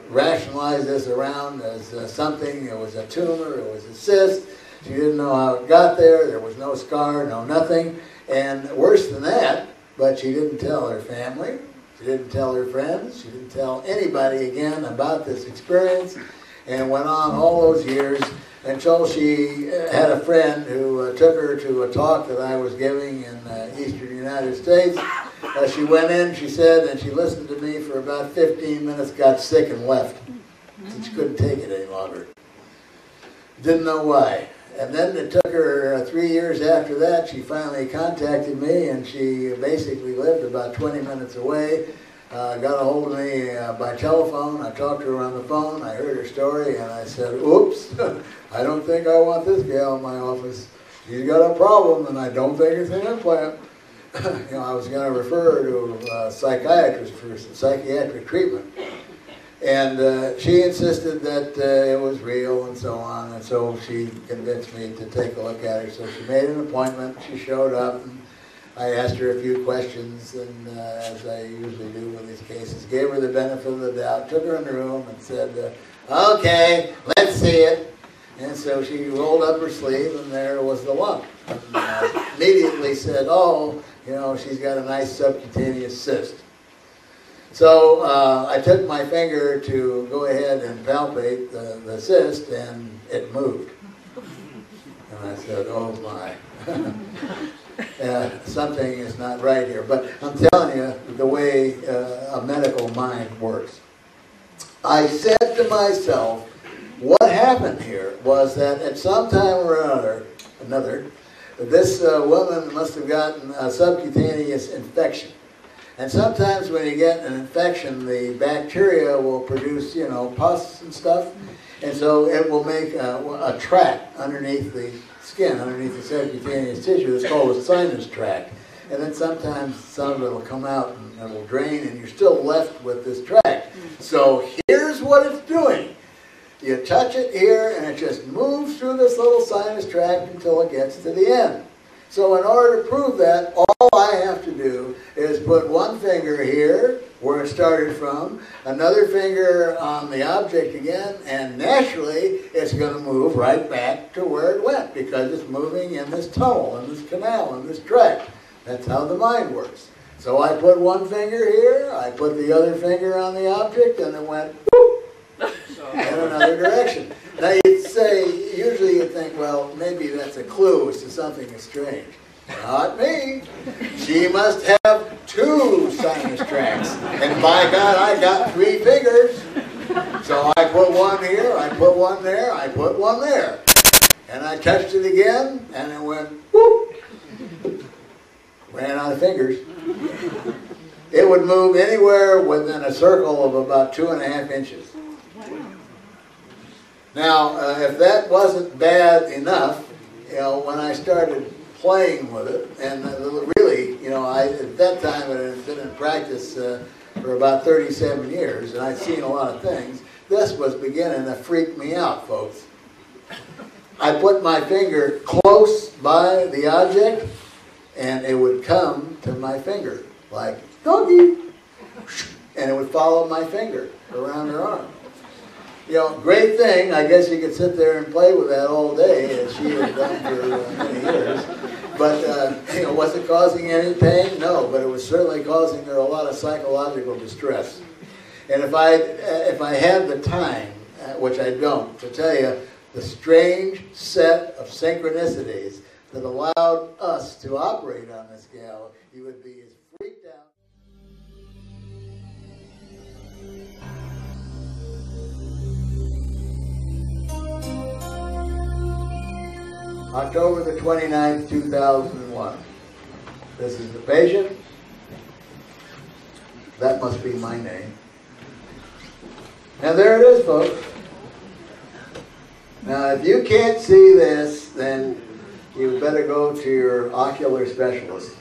rationalized this around as something. It was a tumor, it was a cyst. She didn't know how it got there. There was no scar, no nothing. And worse than that, but she didn't tell her family. She didn't tell her friends. She didn't tell anybody again about this experience. And it went on all those years until she had a friend who took her to a talk that I was giving in eastern United States. She went in, she said, and she listened to me for about 15 minutes, got sick and left. She couldn't take it any longer. Didn't know why. And then it took her 3 years after that, she finally contacted me, and she basically lived about 20 minutes away. Got a hold of me by telephone. I talked to her on the phone. I heard her story, and I said, "Oops, I don't think I want this gal in my office. She's got a problem, and I don't think it's an implant." I was going to refer her to a psychiatrist for some psychiatric treatment. And she insisted that it was real and so on, and so she convinced me to take a look at her. So she made an appointment. She showed up, and I asked her a few questions, and as I usually do with these cases, gave her the benefit of the doubt, took her in the room and said, "Okay, let's see it." And so she rolled up her sleeve, and there was the lump. And immediately said, "Oh, she's got a nice subcutaneous cyst." So I took my finger to go ahead and palpate the cyst, and it moved. And I said, "Oh my, something is not right here." But I'm telling you the way a medical mind works. I said to myself, what happened here was that at some time or another, this woman must have gotten a subcutaneous infection. And sometimes when you get an infection, the bacteria will produce, pus and stuff. And so it will make a tract underneath the skin, underneath the subcutaneous tissue. That's called a sinus tract. And then sometimes some of it will come out and it will drain, and you're still left with this tract. So here's what it's doing. You touch it here, and it just moves through this little sinus tract until it gets to the end. So in order to prove that, all I have to do is put one finger here, where it started from, another finger on the object again, and naturally it's going to move right back to where it went, because it's moving in this tunnel, in this canal, in this tract. That's how the mind works. So I put one finger here, I put the other finger on the object, and it went whoop, in another direction. Now you'd say, usually you think, well, maybe that's a clue as to something is strange. Not me. She must have two sinus tracts. And by God, I got 3 fingers. So I put one here, I put one there, I put one there. And I touched it again, and it went whoop. Ran out of fingers. It would move anywhere within a circle of about 2.5 inches. Now, if that wasn't bad enough, when I started playing with it, and really, at that time I had been in practice for about 37 years, and I'd seen a lot of things, this was beginning to freak me out, folks. I put my finger close by the object, and it would come to my finger, like, doggy, and it would follow my finger around her arm. Great thing. I guess you could sit there and play with that all day, as she had done for many years. But, was it causing any pain? No, but it was certainly causing her a lot of psychological distress. And if I had the time, which I don't, to tell you the strange set of synchronicities that allowed us to operate on this gal, you would be as freaked out. October the 29th, 2001. This is the patient. That must be my name. And there it is, folks. Now, if you can't see this, then you better go to your ocular specialist.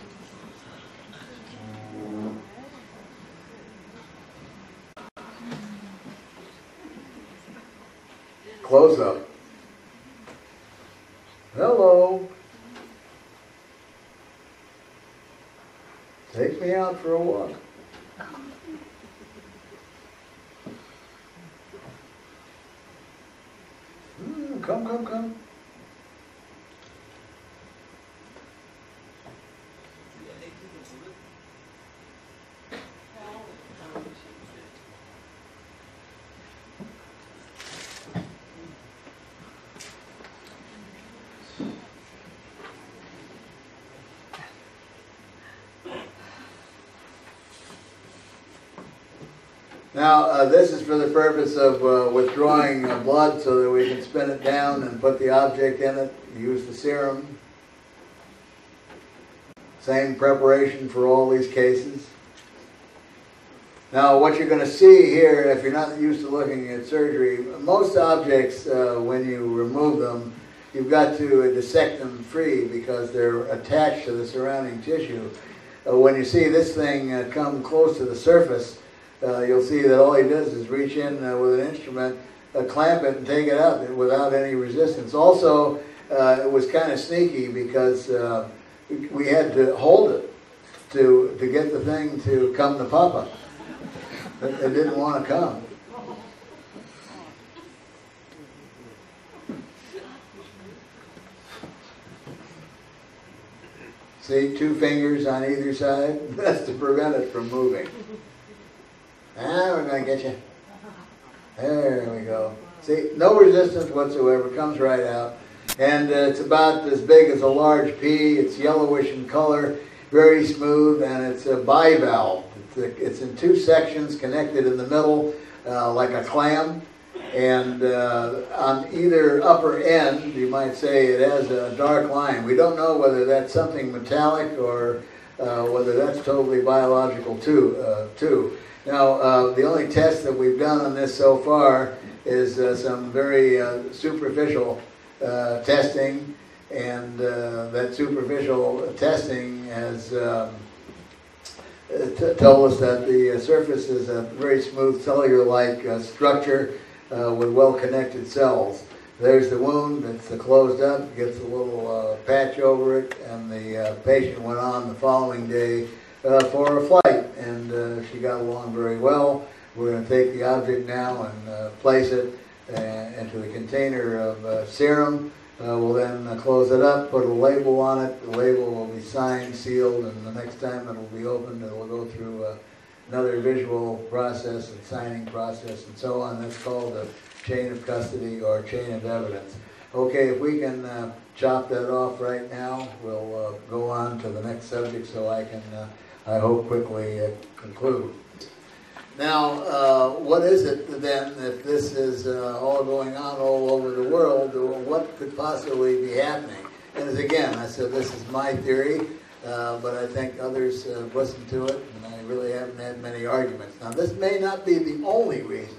Close up. Hello. Take me out for a walk. Come. Now, this is for the purpose of withdrawing blood so that we can spin it down and put the object in it. Use the serum. Same preparation for all these cases. Now, what you're going to see here, if you're not used to looking at surgery, most objects, when you remove them, you've got to dissect them free because they're attached to the surrounding tissue. When you see this thing come close to the surface, you'll see that all he does is reach in with an instrument, clamp it, and take it out without any resistance. Also, it was kind of sneaky because we had to hold it to get the thing to come to Papa. It didn't want to come. See, 2 fingers on either side. That's to prevent it from moving. We're going to get you. There we go. See, no resistance whatsoever. Comes right out. And it's about as big as a large pea. It's yellowish in color, very smooth, and it's a bivalve. It's in 2 sections connected in the middle like a clam. And on either upper end, you might say it has a dark line. We don't know whether that's something metallic or whether that's totally biological too. Now, the only test that we've done on this so far is some very superficial testing, and that superficial testing has told us that the surface is a very smooth cellular-like structure with well-connected cells. There's the wound, it's closed up, gets a little patch over it, and the patient went on the following day for a flight, and she got along very well. We're going to take the object now and place it into the container of serum. We'll then close it up, put a label on it. The label will be signed, sealed, and the next time it will be opened, it will go through another visual process and signing process and so on. That's called a chain of custody or chain of evidence. Okay, if we can chop that off right now, we'll go on to the next subject so I can, I hope, quickly conclude. Now, what is it then, if this is all going on all over the world, what could possibly be happening? And as again, I said this is my theory, but I think others have listened to it, and I really haven't had many arguments. Now, this may not be the only reason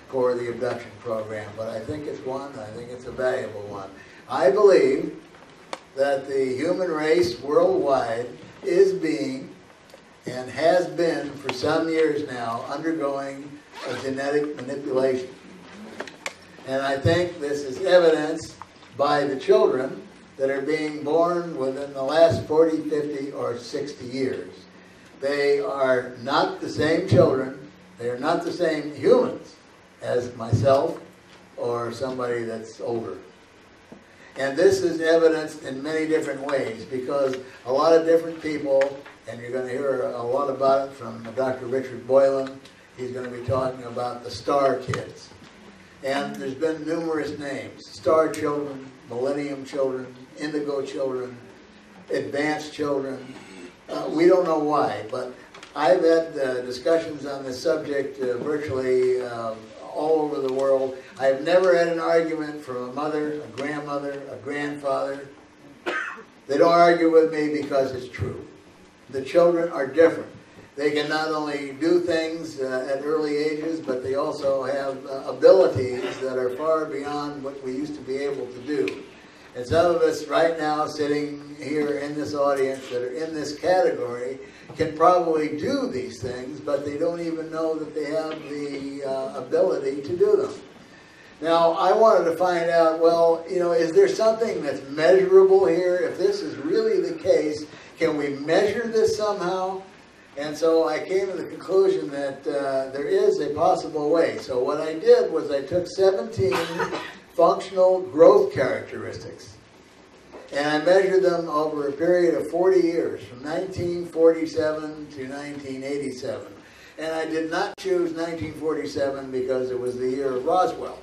for the abduction program, but I think it's one, and I think it's a valuable one. I believe that the human race worldwide is being, and has been for some years now, undergoing a genetic manipulation. And I think this is evidenced by the children that are being born within the last 40, 50, or 60 years. They are not the same children, they are not the same humans as myself or somebody that's older. And this is evidenced in many different ways because a lot of different people, and you're going to hear a lot about it from Dr. Richard Boylan. He's going to be talking about the star kids. And there's been numerous names: star children, millennium children, indigo children, advanced children. We don't know why, but I've had discussions on this subject virtually all over the world. I've never had an argument from a mother, a grandmother, a grandfather, They don't argue with me because it's true. The children are different. They can not only do things at early ages, but they also have abilities that are far beyond what we used to be able to do. And some of us right now sitting here in this audience that are in this category can probably do these things, but they don't even know that they have the ability to do them. Now, I wanted to find out, well, you know, is there something that's measurable here? If this is really the case, can we measure this somehow? And so I came to the conclusion that there is a possible way. So what I did was I took 17 functional growth characteristics, and I measured them over a period of 40 years, from 1947 to 1987. And I did not choose 1947 because it was the year of Roswell.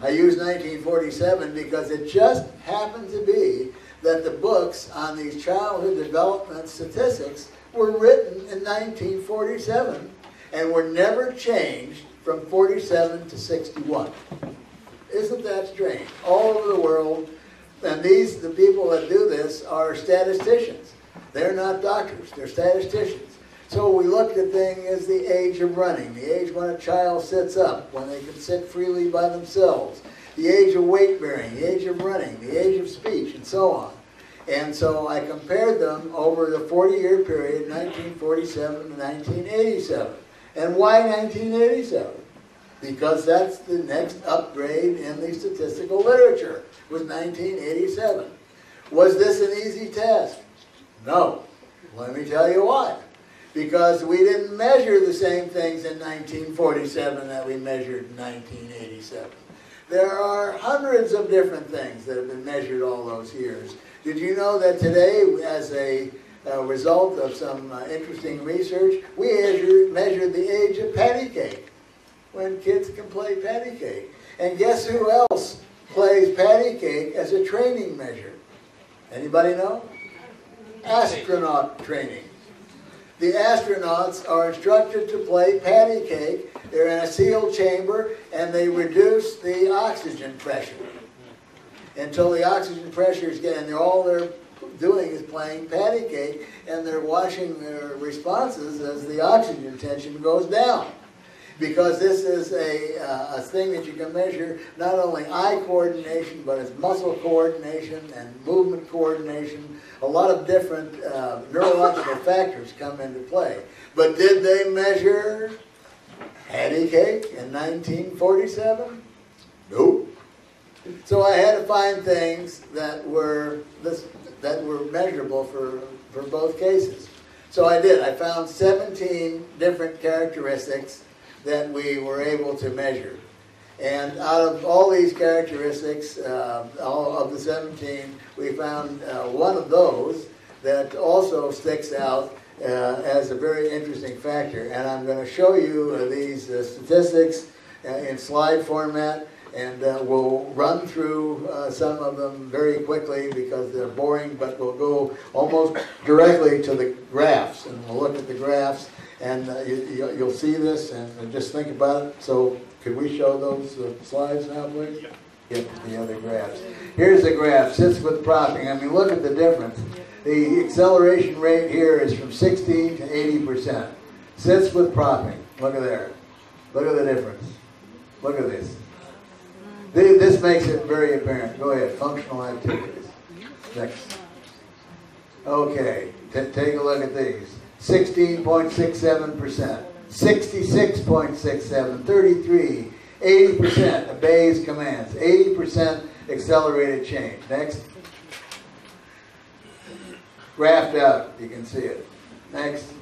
I used 1947 because it just happened to be that the books on these childhood development statistics were written in 1947 and were never changed from 47 to 61. Isn't that strange? All over the world, and the people that do this are statisticians. They're not doctors, they're statisticians. So we looked at things as the age of running, the age when a child sits up, when they can sit freely by themselves, the age of weight bearing, the age of running, the age of speech, and so on. And so I compared them over the 40-year period, 1947 to 1987. And why 1987? Because that's the next upgrade in the statistical literature, was 1987. Was this an easy task? No. Let me tell you why. Because we didn't measure the same things in 1947 that we measured in 1987. There are hundreds of different things that have been measured all those years. Did you know that today, as a result of some interesting research, we measured the age of patty cake, when kids can play patty cake. And guess who else plays patty cake as a training measure? Anybody know? Astronaut training. The astronauts are instructed to play patty cake. They're in a sealed chamber, and they reduce the oxygen pressure until the oxygen pressure is getting, and all they're doing is playing patty cake, and they're watching their responses as the oxygen tension goes down. Because this is a thing that you can measure not only eye coordination, but it's muscle coordination and movement coordination. A lot of different neurological factors come into play. But did they measure patty cake in 1947? Nope. So I had to find things that were measurable for both cases. So I did. I found 17 different characteristics that we were able to measure. And out of all these characteristics, all of the 17, we found one of those that also sticks out as a very interesting factor. And I'm going to show you these statistics in slide format, and we'll run through some of them very quickly because they're boring, but we'll go almost directly to the graphs, and we'll look at the graphs. And you'll see this, and just think about it. So, could we show those slides now, please? Yep, the other graphs. Here's the graph, sits with propping. I mean, look at the difference. The acceleration rate here is from 60 to 80%. Sits with propping. Look at there. Look at the difference. Look at this. This makes it very apparent. Go ahead, functional activities. Next. Okay, take a look at these. 16.67%, 66.67%, 33%, 80% obeys commands, 80% accelerated change. Next. Graphed out, you can see it. Next.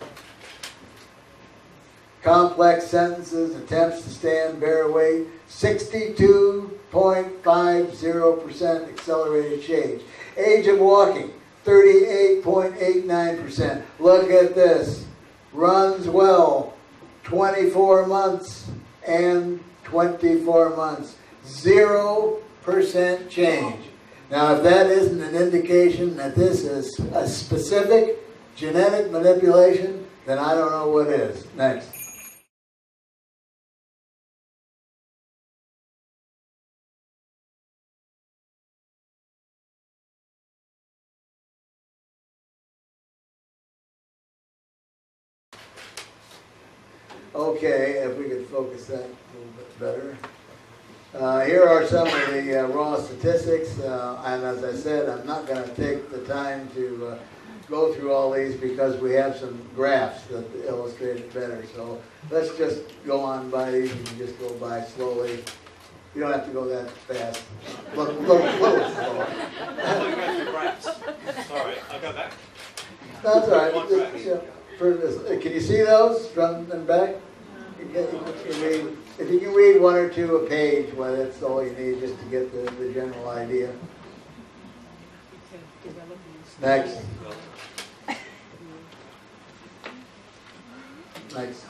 Complex sentences, attempts to stand, bear weight, 62.50% accelerated change. Age of walking, 38.89%. Look at this. Runs well, 24 months and 24 months. 0% change. Now, if that isn't an indication that this is a specific genetic manipulation, then I don't know what is. Next. Okay, if we could focus that a little bit better. Here are some of the raw statistics, and as I said, I'm not going to take the time to go through all these because we have some graphs that illustrate it better. So let's just go on by these. You can just go by slowly. You don't have to go that fast. Look slow. Sorry, I'll go back. That's all right. Can you see those front and back? If you can read one or two a page, well, that's all you need just to get the general idea. Next. Next.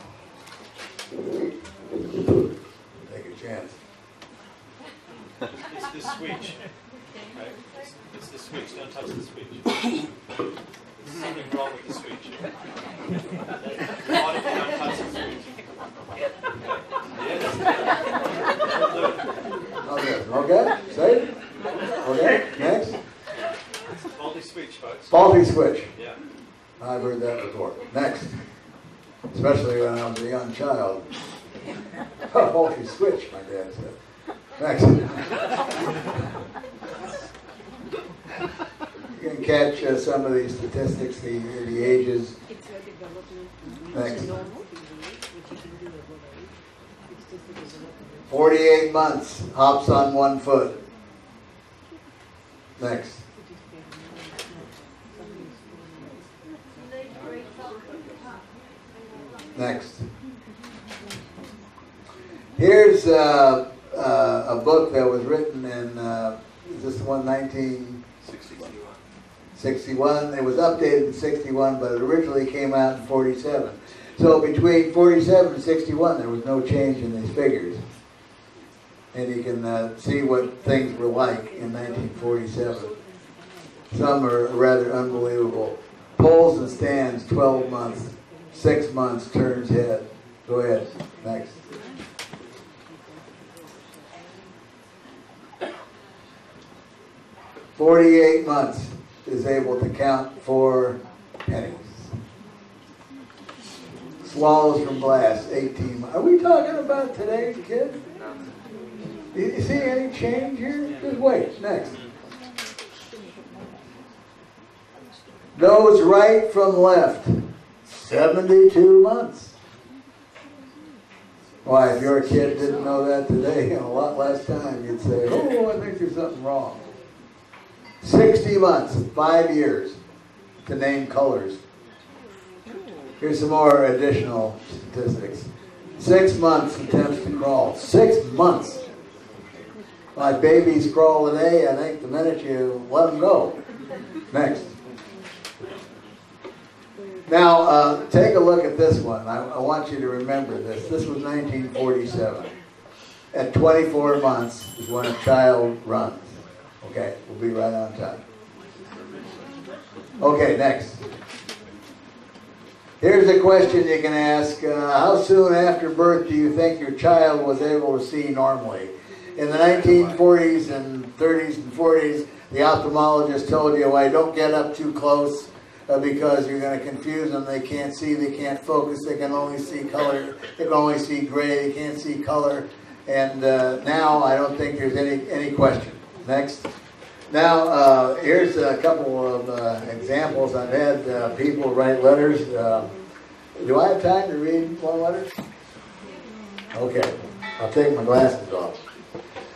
Take a chance. It's the switch. Okay? It's the switch. Don't touch the switch. There's something wrong with the switch. Why don't you don't touch the switch? Okay. Safe. Okay. Next. Faulty switch, folks. Faulty switch. Yeah. I've heard that before. Next. Especially when I was a young child. Faulty switch, my dad said. Next. You can catch some of these statistics, the ages. Next. 48 months, hops on 1 foot. Next. Next. Here's a book that was written in, is this the one, 1961? It was updated in 61, but it originally came out in 47. So between 47 and 61, there was no change in these figures. And you can see what things were like in 1947. Some are rather unbelievable. Poles and stands, 12 months. 6 months, turns head. Go ahead. Next. "48 months is able to count 4 pennies. Swallows from glass, 18 months. Are we talking about today's kids? Do you see any change here? Just wait. Next. Knows right from left. 72 months. Why, if your kid didn't know that today, in a lot less time, you'd say, oh, I think there's something wrong. 60 months, 5 years, to name colors. Here's some more additional statistics. 6 months attempts to crawl. 6 months. My babies crawl today, I think, the minute you let them go. Next. Now, take a look at this one. I want you to remember this. This was 1947. At 24 months is when a child runs. Okay, we'll be right on time. Okay, next. Here's a question you can ask. How soon after birth do you think your child was able to see normally? In the 1940s and 30s and 40s, the ophthalmologist told you, well, don't get up too close. Because you're going to confuse them. They can't see, they can't focus, they can only see color, they can only see gray, they can't see color. And now I don't think there's any question. Next. Now, here's a couple of examples. I've had people write letters. Do I have time to read one letter? Okay, I'll take my glasses off.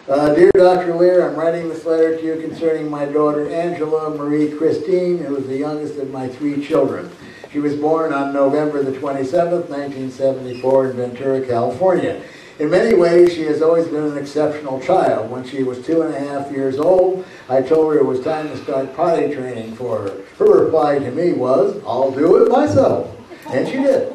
Dear Dr. Leir, I'm writing this letter to you concerning my daughter Angela Marie Christine, who is the youngest of my 3 children. She was born on November the 27th, 1974 in Ventura, California. In many ways, she has always been an exceptional child. When she was 2.5 years old, I told her it was time to start potty training for her. Her reply to me was, I'll do it myself. And she did.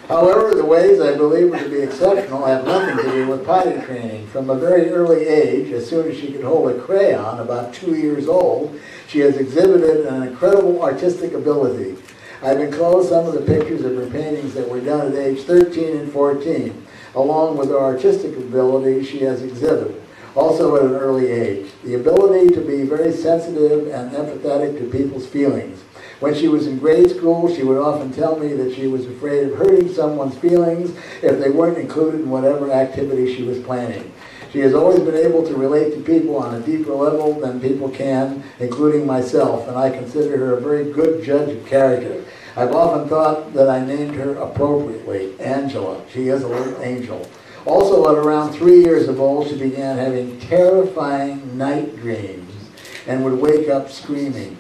However, the ways I believe her to be exceptional have nothing to do with potty training. From a very early age, as soon as she could hold a crayon, about 2 years old, she has exhibited an incredible artistic ability. I've enclosed some of the pictures of her paintings that were done at age 13 and 14, along with her artistic ability she has exhibited, also at an early age. The ability to be very sensitive and empathetic to people's feelings. When she was in grade school, she would often tell me that she was afraid of hurting someone's feelings if they weren't included in whatever activity she was planning. She has always been able to relate to people on a deeper level than people can, including myself, and I consider her a very good judge of character. I've often thought that I named her appropriately, Angela. She is a little angel. Also, at around 3 years of old, she began having terrifying night dreams and would wake up screaming.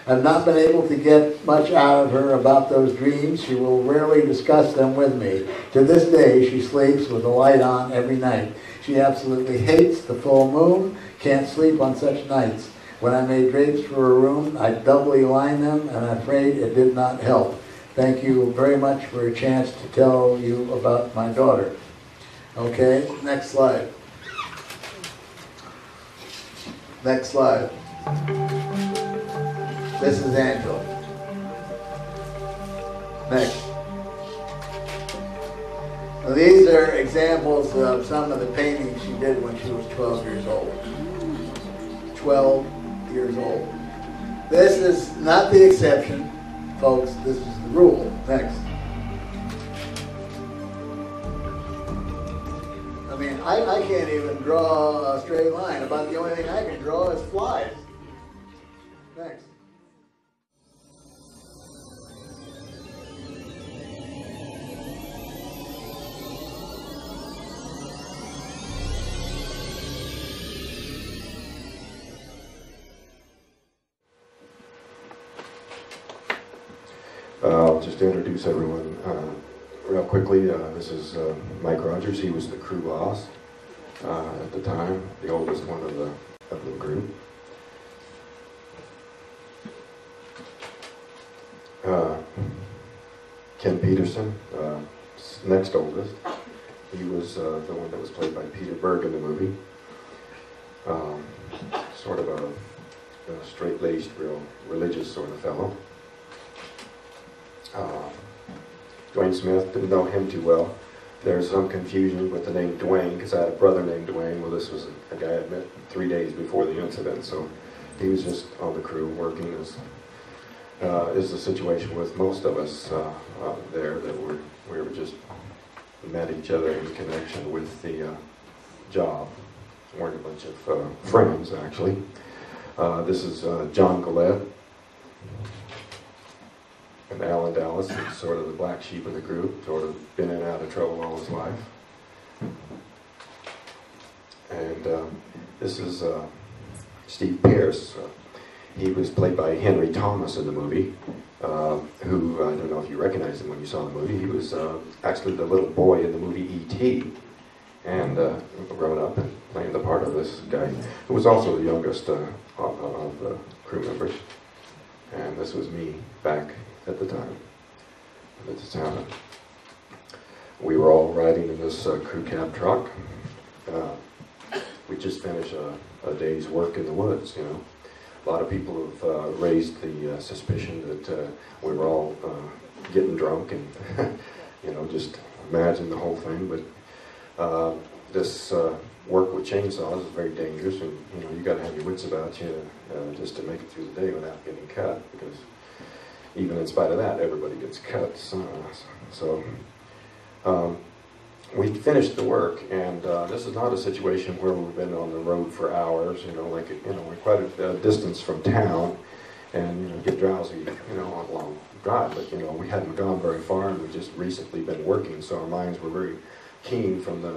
I've not been able to get much out of her about those dreams. She will rarely discuss them with me. To this day, she sleeps with the light on every night. She absolutely hates the full moon, can't sleep on such nights. When I made drapes for her room, I doubly lined them, and I'm afraid it did not help. Thank you very much for a chance to tell you about my daughter. Okay, next slide. Next slide. This is Angela. Next. Now, these are examples of some of the paintings she did when she was 12 years old. 12 years old. This is not the exception, folks. This is the rule. Next. I mean, I can't even draw a straight line. About the only thing I can draw is flies. Next. I'll just introduce everyone real quickly. This is Mike Rogers. He was the crew boss at the time, the oldest one of the group. Ken Peterson, next oldest. He was the one that was played by Peter Berg in the movie. Sort of a straight-laced, real religious sort of fellow. Dwayne Smith, didn't know him too well. There's some confusion with the name Dwayne, because I had a brother named Dwayne. Well, this was a guy I met 3 days before the incident, so he was just on the crew working. As is the situation with most of us there, that we were just met each other in connection with the job. We weren't a bunch of friends, actually. This is John Gillette. And Alan Dallas is sort of the black sheep of the group, sort of been in and out of trouble all his life. And this is Steve Pierce. He was played by Henry Thomas in the movie, who, I don't know if you recognize him when you saw the movie. He was actually the little boy in the movie E.T. and grown up and playing the part of this guy, who was also the youngest of the crew members. And this was me back at the time that this happened. We were all riding in this crew cab truck. We just finished a day's work in the woods, you know. A lot of people have raised the suspicion that we were all getting drunk and, you know, just imagine the whole thing. But this work with chainsaws is very dangerous, and, you know, you got to have your wits about you just to make it through the day without getting cut, because even in spite of that, everybody gets cut. So we finished the work, and this is not a situation where we've been on the road for hours. You know, like, you know, we're quite a distance from town, and, you know, get drowsy, you know, on a long drive. But, you know, we hadn't gone very far, and we've just recently been working, so our minds were very keen from the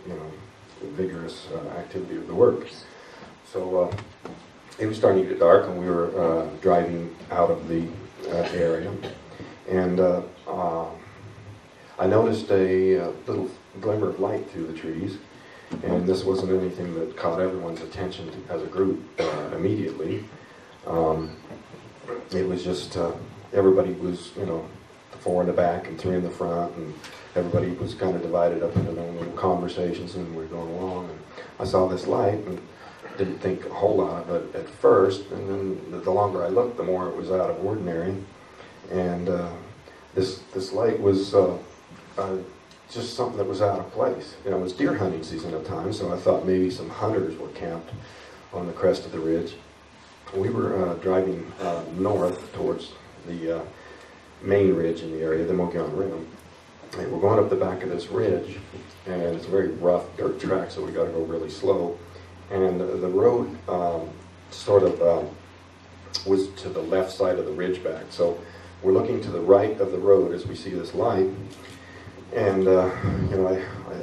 you know, vigorous activity of the work. So it was starting to get dark, and we were driving out of the area, and I noticed a little glimmer of light through the trees, and this wasn't anything that caught everyone's attention as a group immediately. It was just everybody was, you know, 4 in the back and 3 in the front, and everybody was kind of divided up into their own little conversations, and we were going along, and I saw this light and didn't think a whole lot of it at first, and then the longer I looked, the more it was out of ordinary. And this light was just something that was out of place. You know, it was deer hunting season at the time, so I thought maybe some hunters were camped on the crest of the ridge. we were driving north towards the main ridge in the area, the Mogyan Rim. And we're going up the back of this ridge, and it's a very rough dirt track, so we got to go really slow. And the road sort of was to the left side of the ridge back. So we're looking to the right of the road as we see this light. And you know,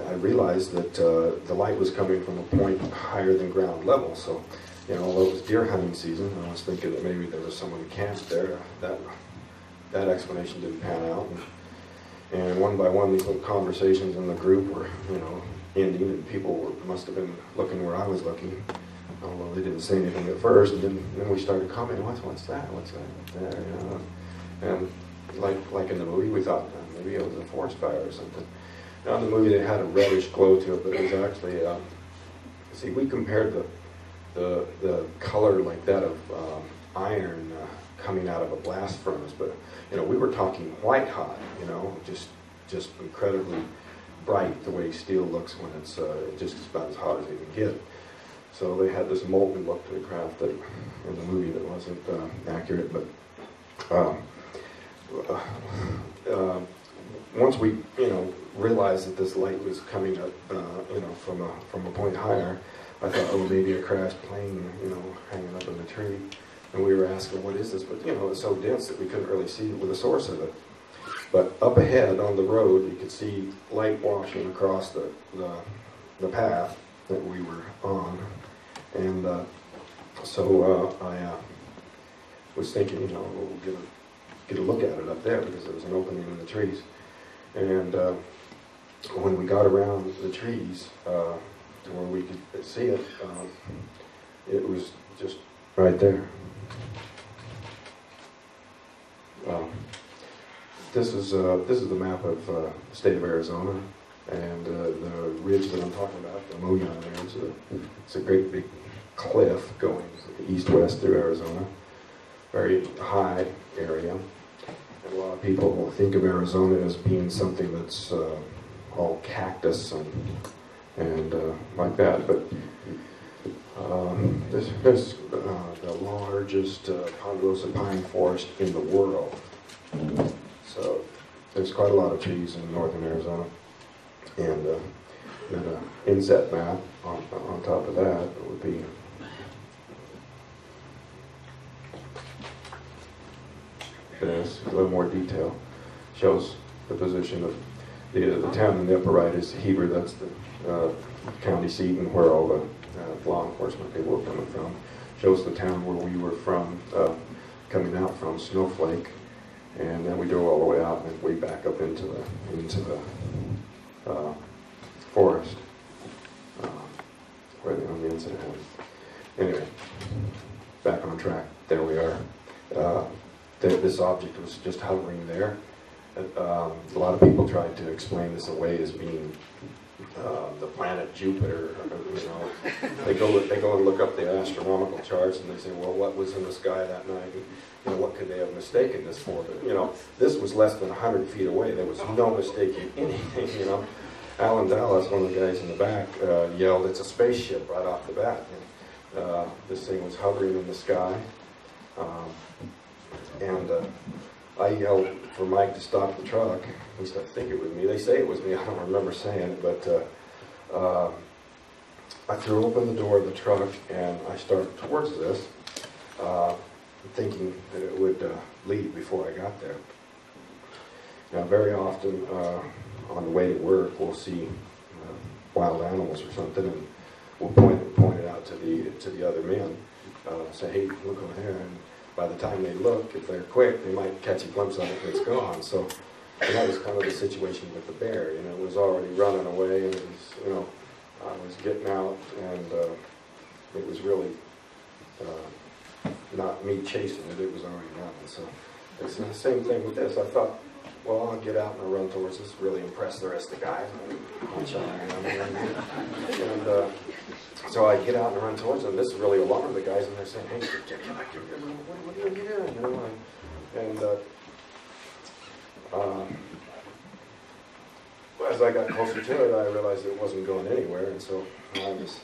I realized that the light was coming from a point higher than ground level. So, you know, although it was deer hunting season, I was thinking that maybe there was someone camped there. That explanation didn't pan out. And one by one, these little conversations in the group were, you know, ending, and people must have been looking where I was looking. Although they didn't say anything at first, and then we started commenting, what's that? What's that? There, you know? And like in the movie, we thought maybe it was a forest fire or something. Now in the movie, they had a reddish glow to it, but it was actually, see, we compared the color like that of iron coming out of a blast furnace, but you know, we were talking white hot, you know, just incredibly bright the way steel looks when it's just about as hot as it can get. So they had this molten look to the craft that in the movie that wasn't accurate, but once we, you know, realized that this light was coming up, you know, from a point higher, I thought, oh, maybe a crashed plane, you know, hanging up in the tree. And we were asking, what is this? But, you know, it was so dense that we couldn't really see the source of it. But up ahead on the road, you could see light washing across the path that we were on. And so I was thinking, you know, we'll get a look at it up there because there was an opening in the trees. And when we got around the trees to where we could see it, it was just right there. This is the map of the state of Arizona, and the ridge that I'm talking about, the Mogyan Ridge, it's a great big cliff going east-west through Arizona, very high area. And a lot of people will think of Arizona as being something that's all cactus and like that, but there's the largest ponderosa pine forest in the world. So there's quite a lot of trees in northern Arizona. And then an inset map on top of that would be this, a little more detail. Shows the position of the town in the upper right is Heber, that's the county seat and where all the law enforcement people were coming from. Shows the town where we were from, coming out from, Snowflake, and then we drove all the way out and way back up into the forest where the incident happened. Anyway, back on track. There we are. This object was just hovering there. A lot of people tried to explain this away as being the planet Jupiter. You know, they go and look up the astronomical charts and they say, well, what was in the sky that night? And, you know, what could they have mistaken this for? But, you know, this was less than 100 feet away. There was no mistaking anything. You know, Alan Dallas, one of the guys in the back, yelled, "It's a spaceship!" right off the bat. And, this thing was hovering in the sky, and I yelled for Mike to stop the truck. At least I think it was me. They say it was me. I don't remember saying it, but I threw open the door of the truck and I started towards this, thinking that it would leave before I got there. Now, very often on the way to work, we'll see wild animals or something, and we'll point it out to the other men. Say, "Hey, look over there." And by the time they look, if they're quick, they might catch a glimpse of it and it's gone. So, and that was kind of the situation with the bear. You know, it was already running away, and it was, you know, I was getting out, and it was really not me chasing it; it was already running. So, it's the same thing with this. I thought, well, I'll get out and I'll run towards this, really impress the rest of the guys. And so I get out and run towards them. This really alarmed the guys, and they're saying, "Hey, get back here! What are you doing?" You know, and as I got closer to it, I realized it wasn't going anywhere, and so I just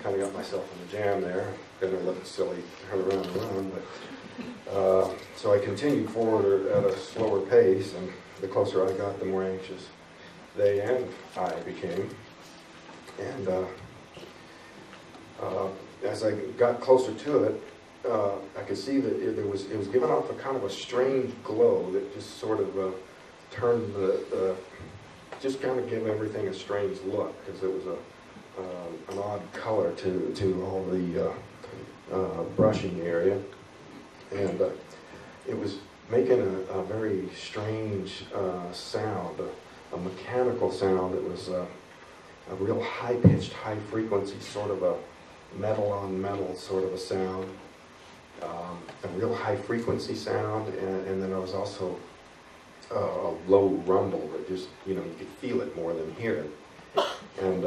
kind of got myself in a jam there. Gonna look silly, turn around and run, but so I continued forward at a slower pace, and the closer I got, the more anxious they and I became. And as I got closer to it, I could see that it was giving off a kind of a strange glow that just sort of turned just kind of gave everything a strange look, because it was an odd color to all the brushing area, and it was making a very strange sound, a mechanical sound. It was a real high-pitched, high-frequency sort of a metal-on-metal sort of a sound, a real high-frequency sound, and then there was also a low rumble that just, you could feel it more than hear it. And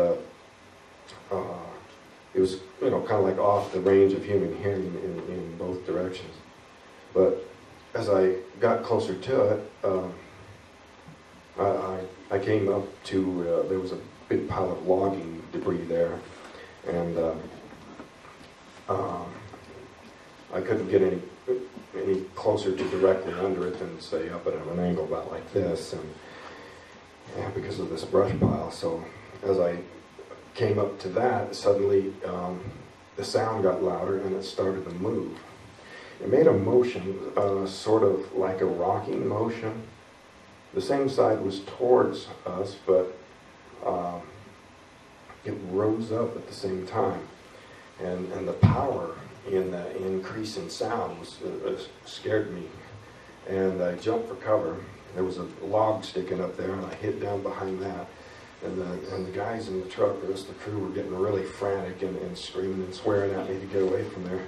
it was, kind of like off the range of human hearing in both directions. But as I got closer to it, I came up to, there was a big pile of logging debris there, and I couldn't get any closer to directly under it than, say, up at an angle about like this, and because of this brush pile. So as I came up to that, suddenly the sound got louder and it started to move. It made a motion, sort of like a rocking motion. The same side was towards us, but it rose up at the same time. And the power in the increase in sound scared me. And I jumped for cover. There was a log sticking up there, and I hid down behind that. And the guys in the truck, the rest of the crew, were getting really frantic and screaming and swearing at me to get away from there.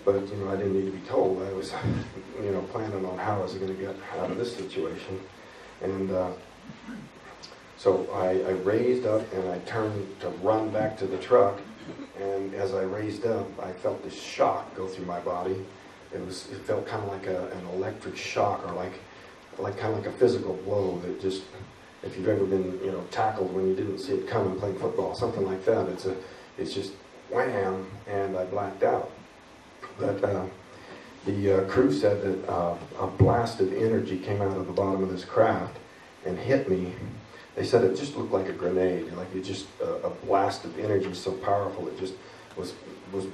But, I didn't need to be told. I was, planning on how I was going to get out of this situation. And so I raised up and I turned to run back to the truck. And as I raised up, I felt this shock go through my body. It felt kind of like an electric shock, or like kind of like a physical blow that just, if you've ever been, tackled when you didn't see it coming playing football, something like that. It's just wham, and I blacked out. But the crew said that a blast of energy came out of the bottom of this craft and hit me. They said it just looked like a grenade, like it just a blast of energy so powerful it just was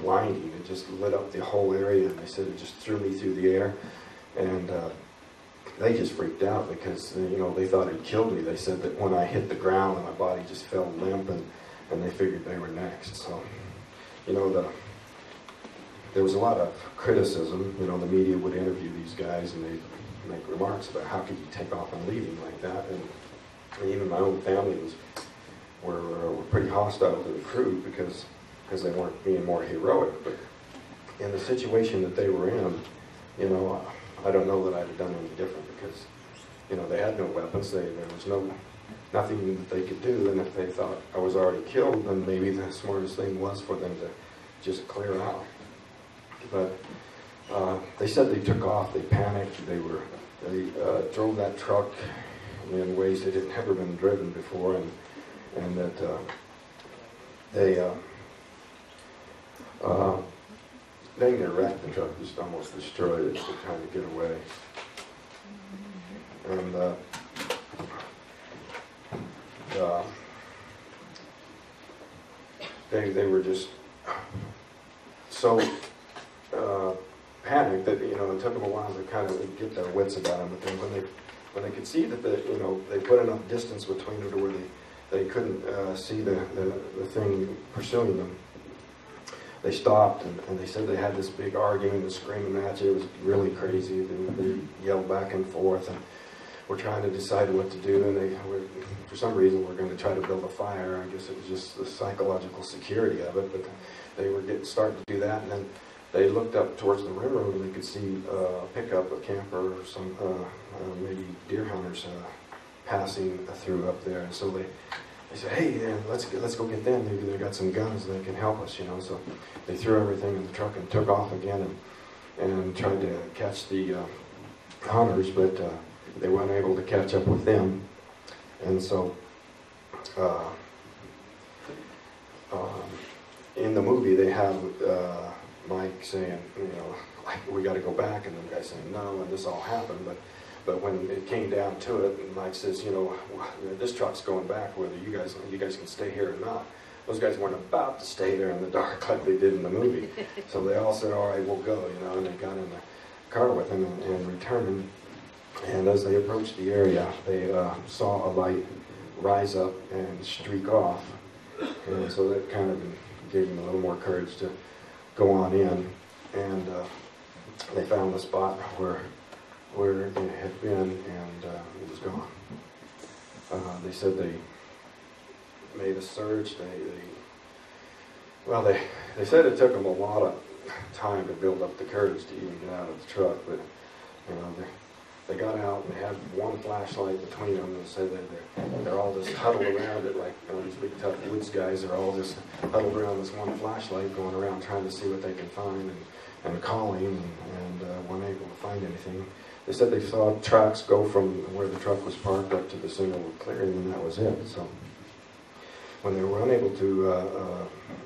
blinding. It just lit up the whole area, and they said it just threw me through the air, and they just freaked out because they thought it killed me. They said that when I hit the ground, my body just fell limp, and they figured they were next. So, there was a lot of criticism. The media would interview these guys, and they'd make remarks about how could you take off and leave him like that, and even my own family were pretty hostile to the crew because they weren't being more heroic. But in the situation that they were in, I don't know that I'd have done any different, because they had no weapons. There was nothing that they could do, and if they thought I was already killed, then maybe the smartest thing was for them to just clear out. But they said they took off. They panicked. They drove that truck in ways that had never been driven before, and that they didn't get wrecked. The truck just almost destroyed it, to trying to get away. And they were just so panicked that it took them a while to kind of get their wits about them. But then when they could see that they put enough distance between them to where they couldn't see the thing pursuing them, they stopped, and they said they had this big argument and screaming match. It was really crazy. They yelled back and forth, and were trying to decide what to do. And for some reason, we're going to try to build a fire. I guess it was just the psychological security of it. But they were starting to do that, and then they looked up towards the railroad, and they could see a pickup, a camper, or some maybe deer hunters passing through up there. And so they said, "Hey, let's go get them. Maybe they got some guns that can help us." So they threw everything in the truck and took off again, and tried to catch the hunters, but they weren't able to catch up with them. And so in the movie they have Mike saying, you know, like, we got to go back, and the guy saying no, and this all happened. But when it came down to it, and Mike says, you know, this truck's going back, whether you guys can stay here or not. Those guys weren't about to stay there in the dark like they did in the movie. So they all said, all right, we'll go, you know, and they got in the car with him and returned. And as they approached the area, they saw a light rise up and streak off. And so that kind of gave them a little more courage to go on in. And they found the spot where it had been, and it was gone. They said they made a search. They said it took them a lot of time to build up the courage to even get out of the truck, but you know, they got out and they had one flashlight between them, and said that they're all just huddled around it, like, you know, these big tough woods guys are all just huddled around this one flashlight, going around trying to see what they can find and calling, and weren't able to find anything. They said they saw tracks go from where the truck was parked up to the center of the clearing, and that was it. So when they were unable to,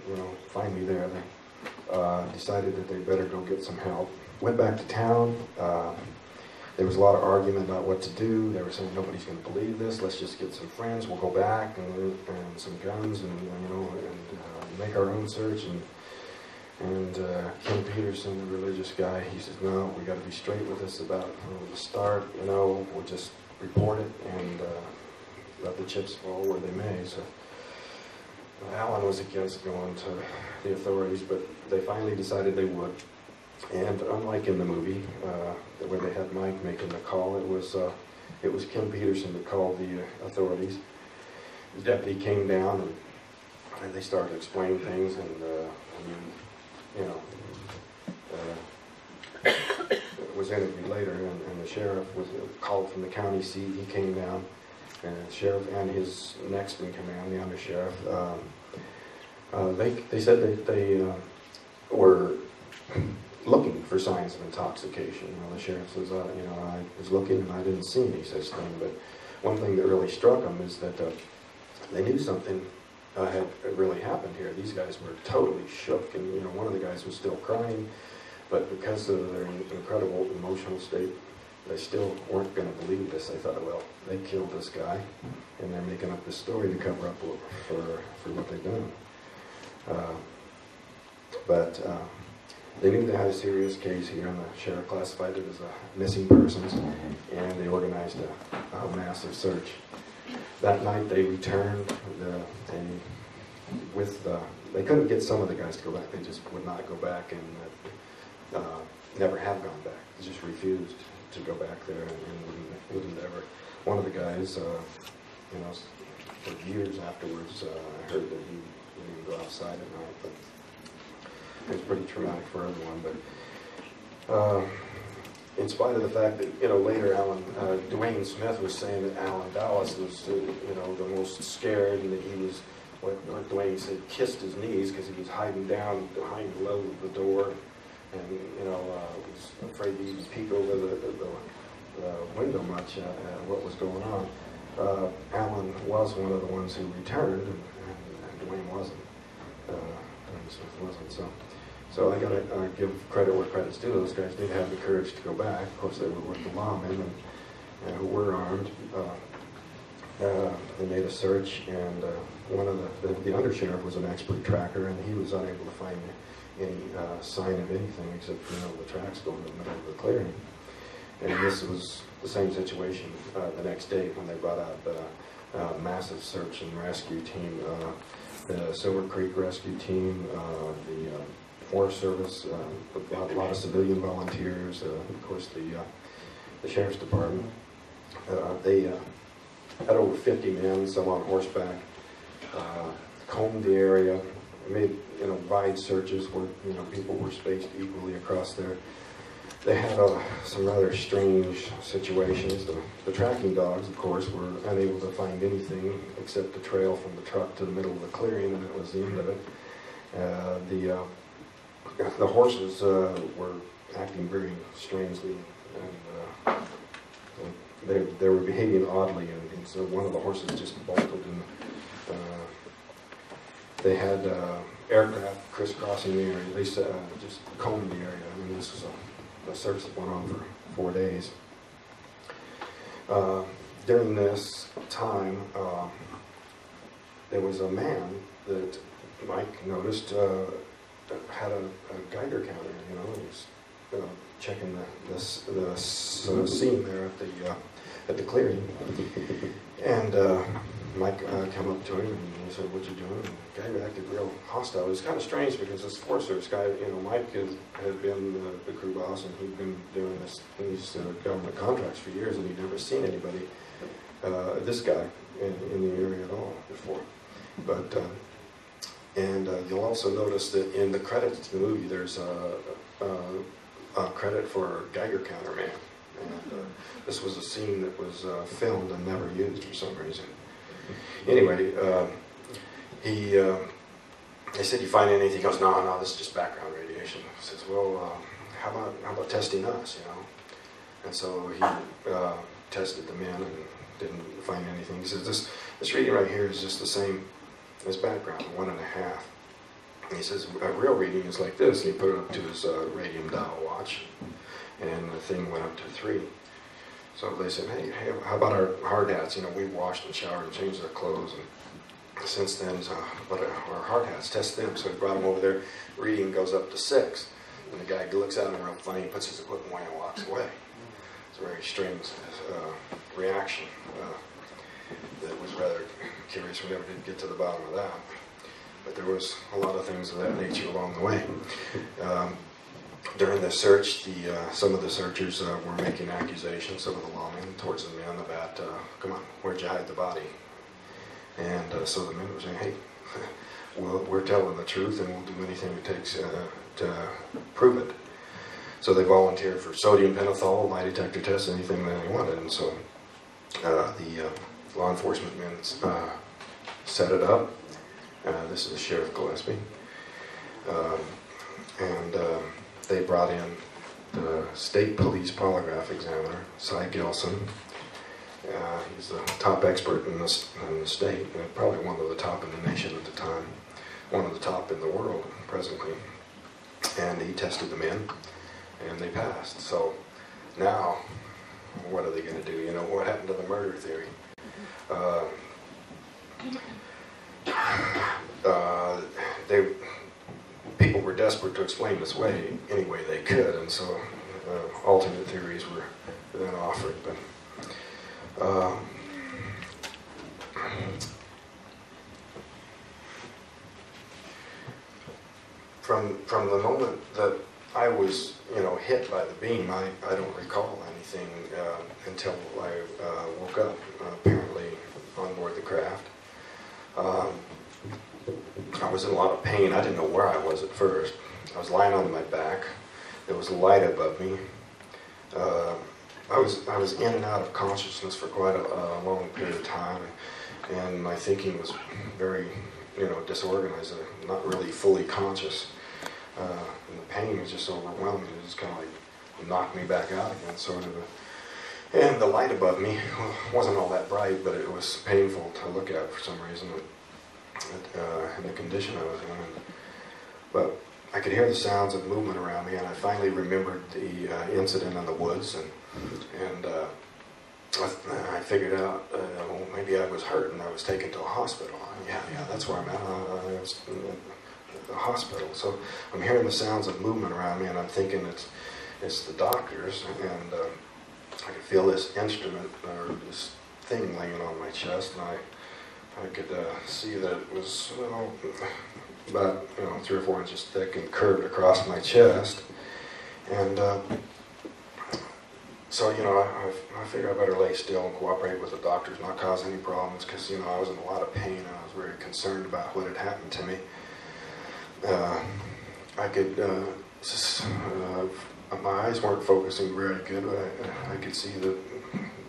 you know, find me there, they decided that they better go get some help. Went back to town. There was a lot of argument about what to do. They were saying, nobody's going to believe this. Let's just get some friends. We'll go back and some guns, and you know, and make our own search. And Kim Peterson, the religious guy, he says, no, we got to be straight with this about the start. You know, we'll just report it and let the chips fall where they may. So Alan was against going to the authorities, but they finally decided they would. And unlike in the movie, where they had Mike making the call, it was Kim Peterson that called the authorities. The deputy came down and they started explaining things, and you know, it was interviewed later, and the sheriff was called from the county seat. He came down, and the sheriff and his next in command, the undersheriff, they said that they were looking for signs of intoxication. You know, the sheriff says, you know, I was looking and I didn't see any such thing. But one thing that really struck them is that they knew something had really happened here. These guys were totally shook, and you know, one of the guys was still crying, but because of their incredible emotional state, they still weren't going to believe this. They thought, well, they killed this guy, and they're making up this story to cover up for what they've done. But they knew they had a serious case here, and the sheriff classified it as a missing persons, and they organized a massive search. That night they returned, they couldn't get some of the guys to go back. They just would not go back, and never have gone back. They just refused to go back there, and wouldn't ever. One of the guys, you know, for years afterwards, I heard that he didn't even go outside at night, but it was pretty traumatic for everyone. But in spite of the fact that, you know, later Dwayne Smith was saying that Alan Dallas was, you know, the most scared, and that he was, what Dwayne said, kissed his knees because he was hiding down behind the level of the door, and, you know, was afraid to even peek over the window much at what was going on. Alan was one of the ones who returned, and Dwayne wasn't. Dwayne Smith wasn't. So I got to give credit where credit's due. Those guys did have the courage to go back. Of course, they were with the lawmen and who were armed. They made a search, and one of the undersheriff was an expert tracker, and he was unable to find any sign of anything except, you know, the tracks going in the middle of the clearing. And this was the same situation the next day when they brought out the massive search and rescue team, the Silver Creek rescue team, the Forest Service, a lot of civilian volunteers, of course the Sheriff's Department. They had over 50 men, some on horseback, combed the area, made, you know, wide searches where, you know, people were spaced equally across there. They had some rather strange situations. The tracking dogs, of course, were unable to find anything except the trail from the truck to the middle of the clearing, and that was the end of it. The horses were acting very strangely, and they were behaving oddly, and so one of the horses just bolted, and they had aircraft crisscrossing the area. They just combed the area. I mean, this was a search that went on for 4 days. During this time, there was a man that Mike noticed had a Geiger counter. You know, he was checking the scene there at the clearing, and Mike came up to him and he said, "What you doing?" And the guy acted real hostile. It was kind of strange because this Forest Service guy, you know, Mike had been the crew boss, and he'd been doing these government contracts for years, and he'd never seen anybody, this guy, in the area at all before. But and you'll also notice that in the credits to the movie, there's a credit for Geiger counter man, and this was a scene that was filmed and never used for some reason. Anyway, they said, "You find anything?" He goes, no, this is just background radiation. He says, "Well, how about testing us, you know?" And so he tested the men and didn't find anything. He says, this reading right here is just the same as background, 1.5. And he says, a real reading is like this. And he put it up to his radium dial watch, and the thing went up to 3. So they said, hey, how about our hard hats? You know, we washed and showered and changed our clothes. And since then, but our hard hats, test them. So he brought them over there. Reading goes up to 6. And the guy looks at him real funny, puts his equipment away and walks away. It's a very strange reaction that was rather curious. We never did get to the bottom of that. But there was a lot of things of that nature along the way. During the search, some of the searchers were making accusations, some of the lawmen, towards the men about, come on, where'd you hide the body? And so the men were saying, hey, we're telling the truth and we'll do anything it takes to prove it. So they volunteered for sodium pentothal, lie detector tests, anything that they wanted. And so the law enforcement men set it up. This is Sheriff Gillespie. And they brought in the state police polygraph examiner, Cy Gilson. He's the top expert in the state, and probably one of the top in the nation at the time, one of the top in the world presently. And he tested them in, and they passed. So now, what are they going to do? You know, what happened to the murder theory? People were desperate to explain this way any way they could, and so alternate theories were then offered. But from the moment that I was, you know, hit by the beam, I don't recall anything until I woke up, apparently on board the craft. I was in a lot of pain. I didn't know where I was at first. I was lying on my back. There was a light above me. I was in and out of consciousness for quite a long period of time, and my thinking was very, you know, disorganized. Not really fully conscious. And the pain was just overwhelming. It just kind of like knocked me back out again, sort of. And the light above me wasn't all that bright, but it was painful to look at for some reason. In the condition I was in. But I could hear the sounds of movement around me, and I finally remembered the incident in the woods, and I figured out, well, maybe I was hurt and I was taken to a hospital. Yeah, that's where I'm at. I was in the hospital. So I'm hearing the sounds of movement around me, and I'm thinking it's the doctors, and I could feel this instrument or this thing laying on my chest, and I could see that it was, well, about 3 or 4 inches thick and curved across my chest. And so, I figured I better lay still and cooperate with the doctors, not cause any problems, because, I was in a lot of pain and I was very concerned about what had happened to me. I could, my eyes weren't focusing very good, but I could see the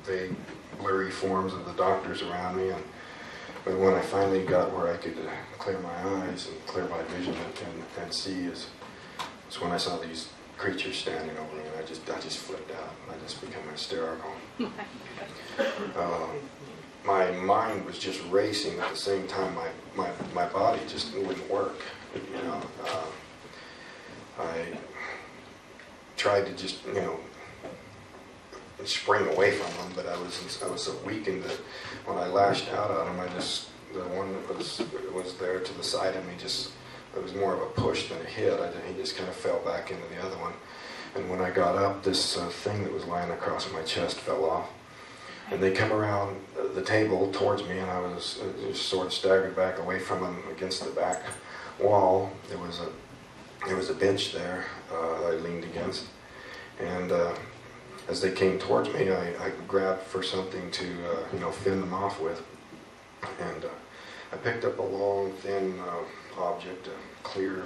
vague, blurry forms of the doctors around me. But when I finally got where I could clear my eyes and clear my vision and see is when I saw these creatures standing over me, and I just flipped out. I just became hysterical. My mind was just racing at the same time. My body just wouldn't work. You know, I tried to just, you know, spring away from them, but I was so weakened that when I lashed out at him, the one that was there to the side of me, it was more of a push than a hit. He just kind of fell back into the other one. And when I got up, this thing that was lying across my chest fell off. And they come around the table towards me, and I was just sort of staggered back away from them against the back wall. There was a bench there I leaned against. And as they came towards me, I grabbed for something to, you know, fend them off with. And I picked up a long, thin object, a clear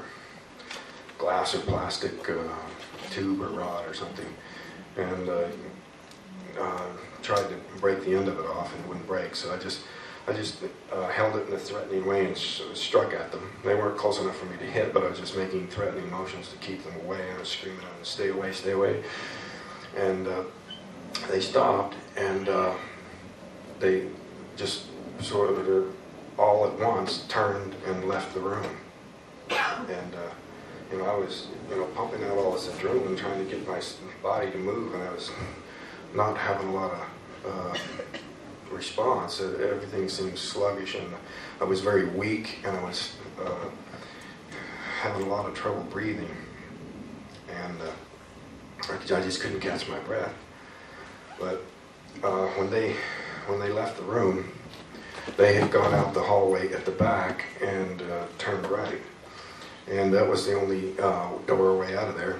glass or plastic tube or rod or something, and tried to break the end of it off, and it wouldn't break. So I just held it in a threatening way and struck at them. They weren't close enough for me to hit, but I was just making threatening motions to keep them away. I was screaming at them, "Stay away, stay away!" And they stopped, and they just sort of all at once turned and left the room. And you know, I was, you know, pumping out all this adrenaline, trying to get my body to move, and I was not having a lot of response. Everything seemed sluggish, and I was very weak, and I was having a lot of trouble breathing, and I just couldn't catch my breath. But when they left the room, they had gone out the hallway at the back and turned right. And that was the only doorway out of there.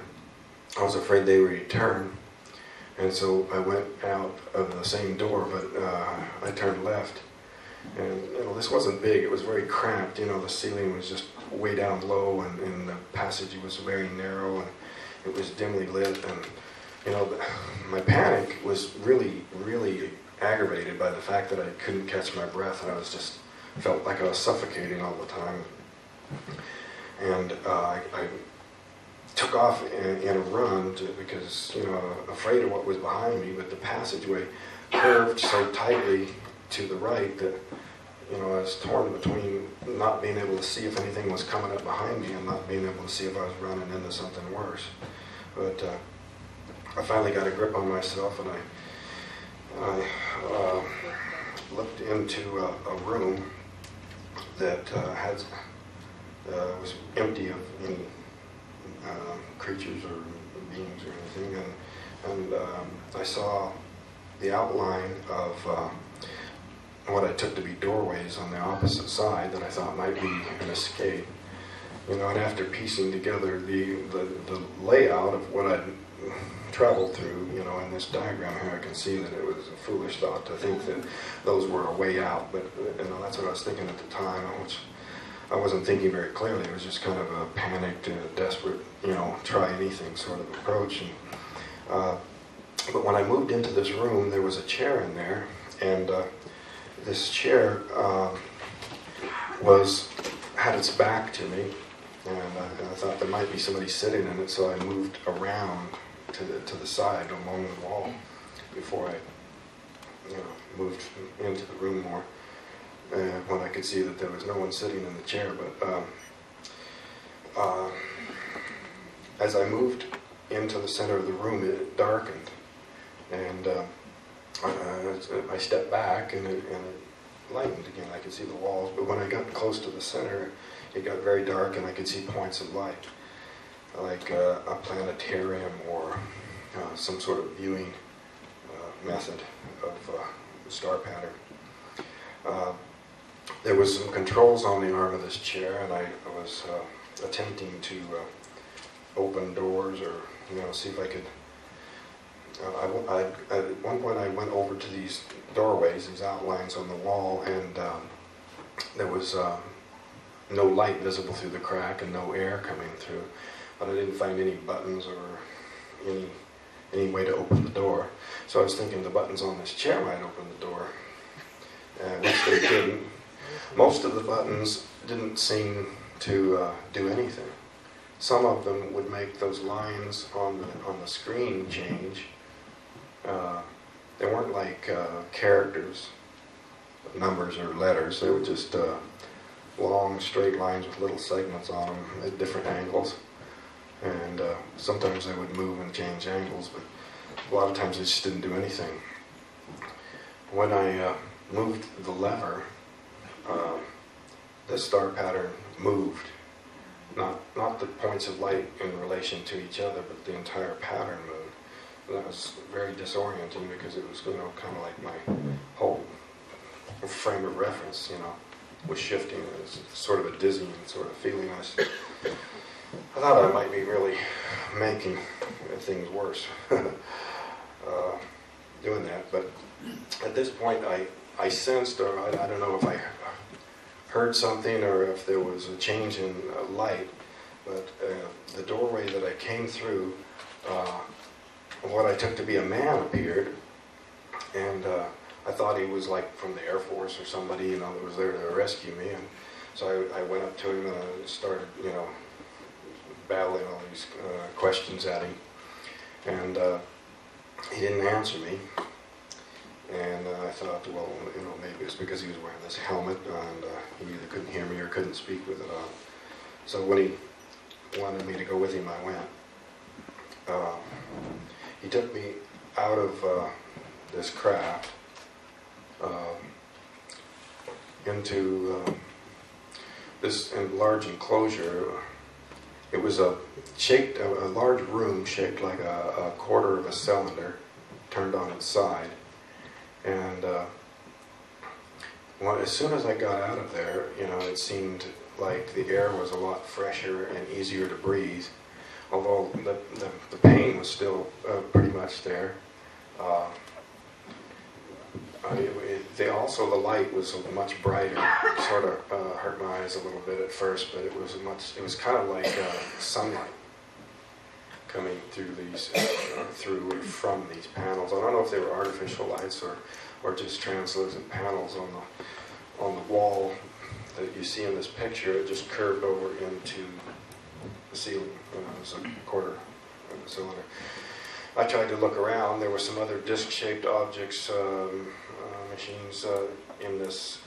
I was afraid they would return. And so I went out of the same door, but I turned left. And you know, this wasn't big, it was very cramped. You know, the ceiling was just way down low, and the passage was very narrow, and it was dimly lit. And you know, my panic was really, really aggravated by the fact that I couldn't catch my breath, and I was just felt like I was suffocating all the time. And I took off in a run because, you know, afraid of what was behind me, but the passageway curved so tightly to the right that, you know, I was torn between not being able to see if anything was coming up behind me and not being able to see if I was running into something worse. But I finally got a grip on myself, and I looked into a room that was empty of any creatures or beings or anything, and I saw the outline of what I took to be doorways on the opposite side that I thought might be an escape. You know, and after piecing together the layout of what I'd traveled through, you know, in this diagram here, I can see that it was a foolish thought to think that those were a way out, but you know, that's what I was thinking at the time, which I wasn't thinking very clearly. It was just kind of a panicked, desperate, you know, try anything sort of approach. And, but when I moved into this room, there was a chair in there, and this chair had its back to me, and I thought there might be somebody sitting in it, so I moved around to the side along the wall before I, you know, moved into the room more. When I could see that there was no one sitting in the chair, but as I moved into the center of the room, it darkened, and I stepped back, and it lightened again. I could see the walls, but when I got close to the center, it got very dark, and I could see points of light, like a planetarium or some sort of viewing method of star pattern. There was some controls on the arm of this chair, and I was attempting to open doors, or, you know, see if I could. At one point I went over to these doorways, these outlines on the wall, and there was no light visible through the crack and no air coming through, but I didn't find any buttons or any way to open the door. So I was thinking the buttons on this chair might open the door, which they didn't. Most of the buttons didn't seem to do anything. Some of them would make those lines on the screen change. They weren't like characters, numbers, or letters. They were just long straight lines with little segments on them at different angles. And sometimes they would move and change angles, but a lot of times they just didn't do anything. When I moved the lever, the star pattern moved. Not the points of light in relation to each other, but the entire pattern moved. And that was very disorienting because it was, kind of like my whole frame of reference, was shifting. It was sort of a dizzying sort of feeling. I thought I might be really making things worse doing that. But at this point, I sensed, or I don't know if I heard something or if there was a change in light, but the doorway that I came through, what I took to be a man appeared, and I thought he was like from the Air Force or somebody, that was there to rescue me. And so I went up to him and started, battling all these questions at him, and he didn't answer me. And I thought, well, maybe it's because he was wearing this helmet and he either couldn't hear me or couldn't speak with it on. So when he wanted me to go with him, I went. He took me out of this craft into this large enclosure. It was a large room shaped like a quarter of a cylinder, turned on its side. And as soon as I got out of there, it seemed like the air was a lot fresher and easier to breathe, although the pain was still pretty much there. The light was much brighter. It sort of hurt my eyes a little bit at first, but it was kind of like sunlight coming through from these panels. I don't know if they were artificial lights or just translucent panels on the wall that you see in this picture. It just curved over into the ceiling. It was a quarter of a cylinder. I tried to look around. There were some other disc-shaped objects, machines in this,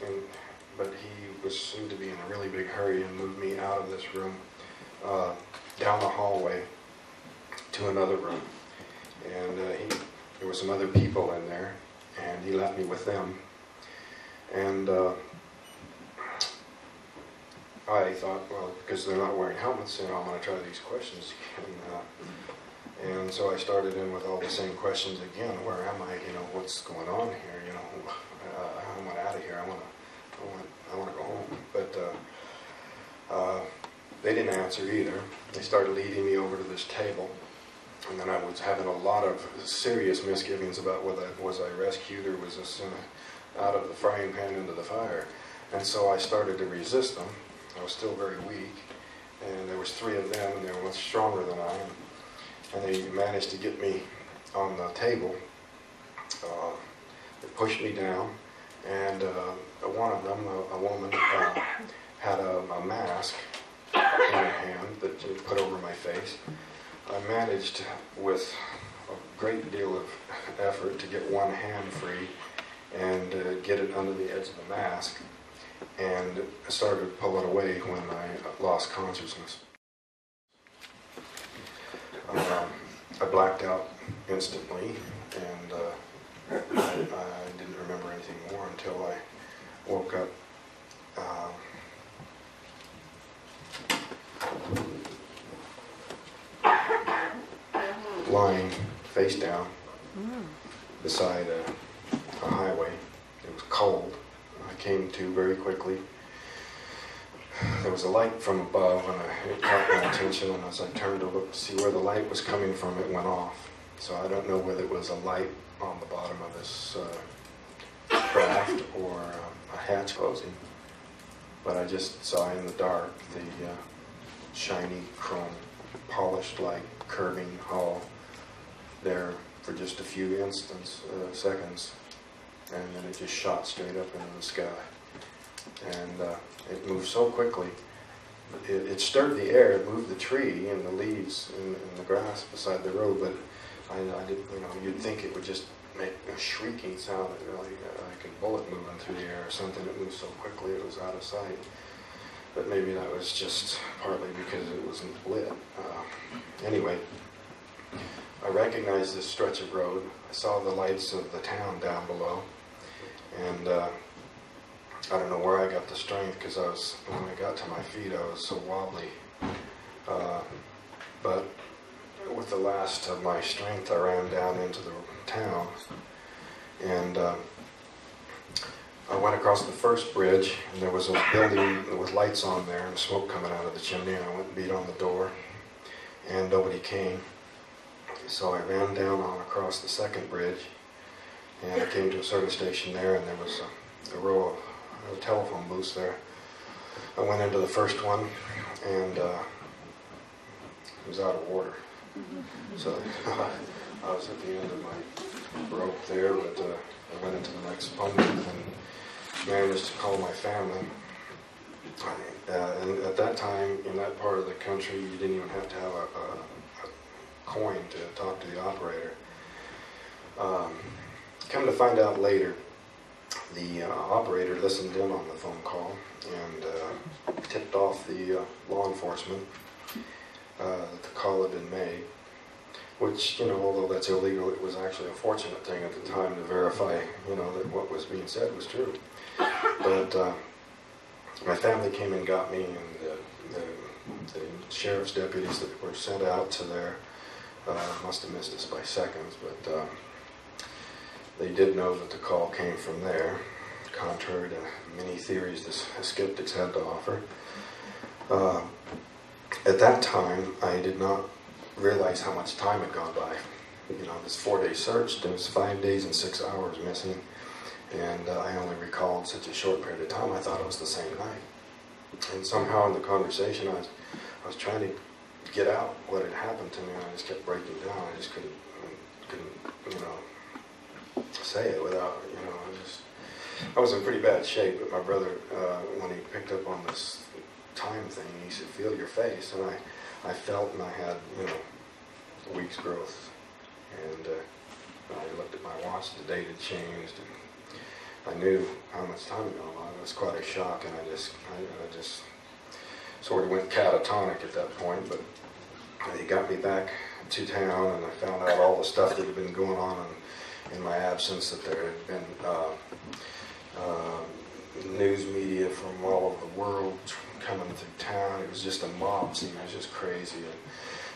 but he seemed to be in a really big hurry and moved me out of this room, down the hallway to another room. And there were some other people in there, and he left me with them. And I thought, well, because they're not wearing helmets, I'm going to try these questions again. And so I started in with all the same questions again. Where am I? What's going on here? I want out of here. I want to go home. But they didn't answer either. They started leading me over to this table, and then I was having a lot of serious misgivings about whether was I rescued or was this out of the frying pan into the fire. And so I started to resist them. I was still very weak, and there was 3 of them, and they were much stronger than I am. And they managed to get me on the table. They pushed me down, and one of them, a woman, had a mask in her hand that she put over my face. I managed, with a great deal of effort, to get one hand free and get it under the edge of the mask, and I started to pull it away when I lost consciousness. I blacked out instantly, and I didn't remember anything more until I woke up. Lying face down beside a highway. It was cold. I came to very quickly. There was a light from above, and it caught my attention, and as I turned to look to see where the light was coming from, it went off. So I don't know whether it was a light on the bottom of this craft or a hatch closing, but I just saw in the dark the shiny chrome, polished like curving hull there for just a few seconds, and then it just shot straight up into the sky. And it moved so quickly. It stirred the air, it moved the tree and the leaves and the grass beside the road, but I didn't, you'd think it would just make a shrieking sound, like a bullet moving through the air or something. It moved so quickly it was out of sight. but maybe that was just partly because it wasn't lit. Anyway, I recognized this stretch of road. I saw the lights of the town down below, and I don't know where I got the strength, because when I got to my feet, I was so wobbly. But with the last of my strength, I ran down into the town, and I went across the first bridge, and there was a building with lights on there and smoke coming out of the chimney, and I went and beat on the door, and nobody came. So I ran down on across the second bridge, and I came to a service station there, and there was a row of telephone booths there. I went into the first one, and it was out of order. So I was at the end of my rope there, but I went into the next phone booth and managed to call my family. And at that time, in that part of the country, you didn't even have to have a coin to talk to the operator. Come to find out later, the operator listened in on the phone call and tipped off the law enforcement that the call had been made, which, although that's illegal, it was actually a fortunate thing at the time to verify, that what was being said was true. But my family came and got me, and the sheriff's deputies that were sent out to there must have missed us by seconds, but they did know that the call came from there, contrary to many theories the skeptics had to offer. At that time, I did not realize how much time had gone by. This 4-day search, there was 5 days and 6 hours missing, and I only recalled such a short period of time. I thought it was the same night. And somehow in the conversation, I was trying to get out what had happened to me, and I just kept breaking down. I just couldn't say it without, I was in pretty bad shape, but my brother, when he picked up on this time thing, he said, "Feel your face," and I felt, and I had, a week's growth, and I looked at my watch, the date had changed, and I knew how much time had gone on. It was quite a shock, and I just sort of went catatonic at that point, but he got me back to town, and I found out all the stuff that had been going on in my absence, that there had been news media from all over the world coming through town. It was just a mob scene. It was just crazy.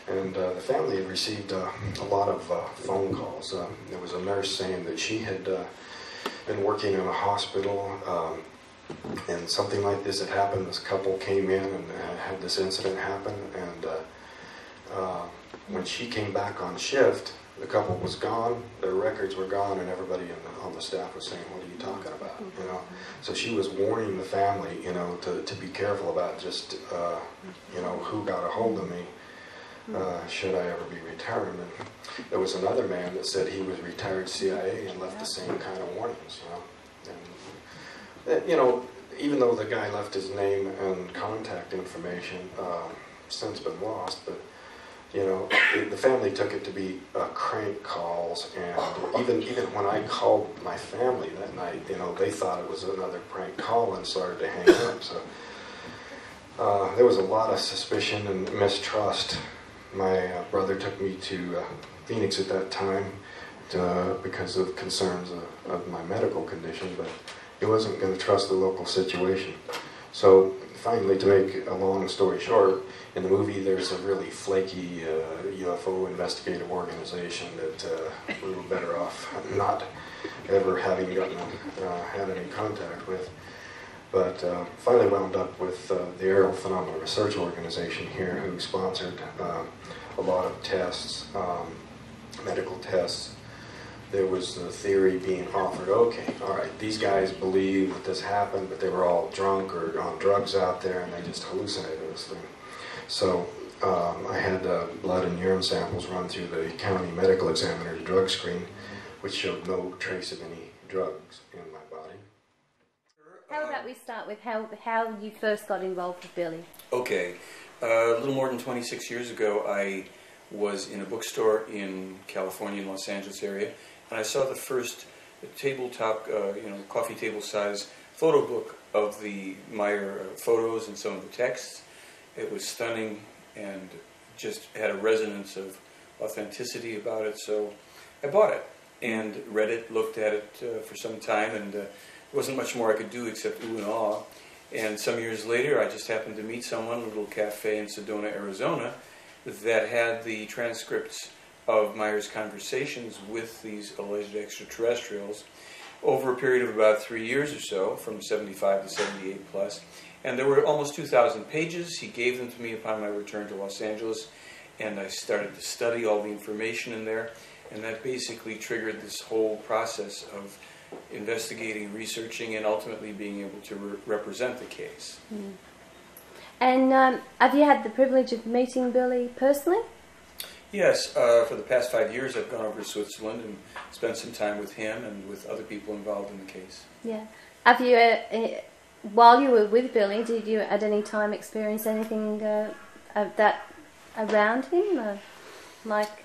And the family had received a lot of phone calls. There was a nurse saying that she had been working in a hospital, and something like this had happened. This couple came in and had this incident happen, and when she came back on shift, the couple was gone, their records were gone, and everybody on the staff was saying, "What are you talking about?" So she was warning the family, to be careful about just, who got a hold of me, should I ever be returned. And there was another man that said he was retired CIA and left the same kind of warnings, And, even though the guy left his name and contact information, since been lost, but the family took it to be crank calls, and even when I called my family that night, they thought it was another prank call and started to hang up. So there was a lot of suspicion and mistrust. My brother took me to Phoenix at that time because of concerns of my medical condition, but he wasn't going to trust the local situation. So finally, to make a long story short, in the movie there's a really flaky UFO investigative organization that we were better off not ever having had any contact with. But finally wound up with the Aerial Phenomena Research Organization here, who sponsored a lot of tests, medical tests. There was the theory being offered, okay, all right, these guys believe that this happened, but they were all drunk or on drugs out there, and they just hallucinated this thing. So I had blood and urine samples run through the county medical examiner's drug screen, which showed no trace of any drugs in my body. How about we start with how you first got involved with Billy? Okay. A little more than 26 years ago, I was in a bookstore in California, in Los Angeles area, and I saw the first tabletop, coffee table size photo book of the Meyer photos and some of the texts. It was stunning and just had a resonance of authenticity about it, so I bought it and read it, looked at it for some time, and there wasn't much more I could do except ooh and awe. And some years later, I just happened to meet someone in a little cafe in Sedona, Arizona, that had the transcripts of Meyer's conversations with these alleged extraterrestrials over a period of about 3 years or so, from 75 to 78 plus. And there were almost 2,000 pages. He gave them to me upon my return to Los Angeles, and I started to study all the information in there. And that basically triggered this whole process of investigating, researching, and ultimately being able to represent the case. Mm. And have you had the privilege of meeting Billy personally? Yes, for the past 5 years I've gone over to Switzerland and spent some time with him and with other people involved in the case. Yeah. Have you, while you were with Billy, did you at any time experience anything of that around him? Like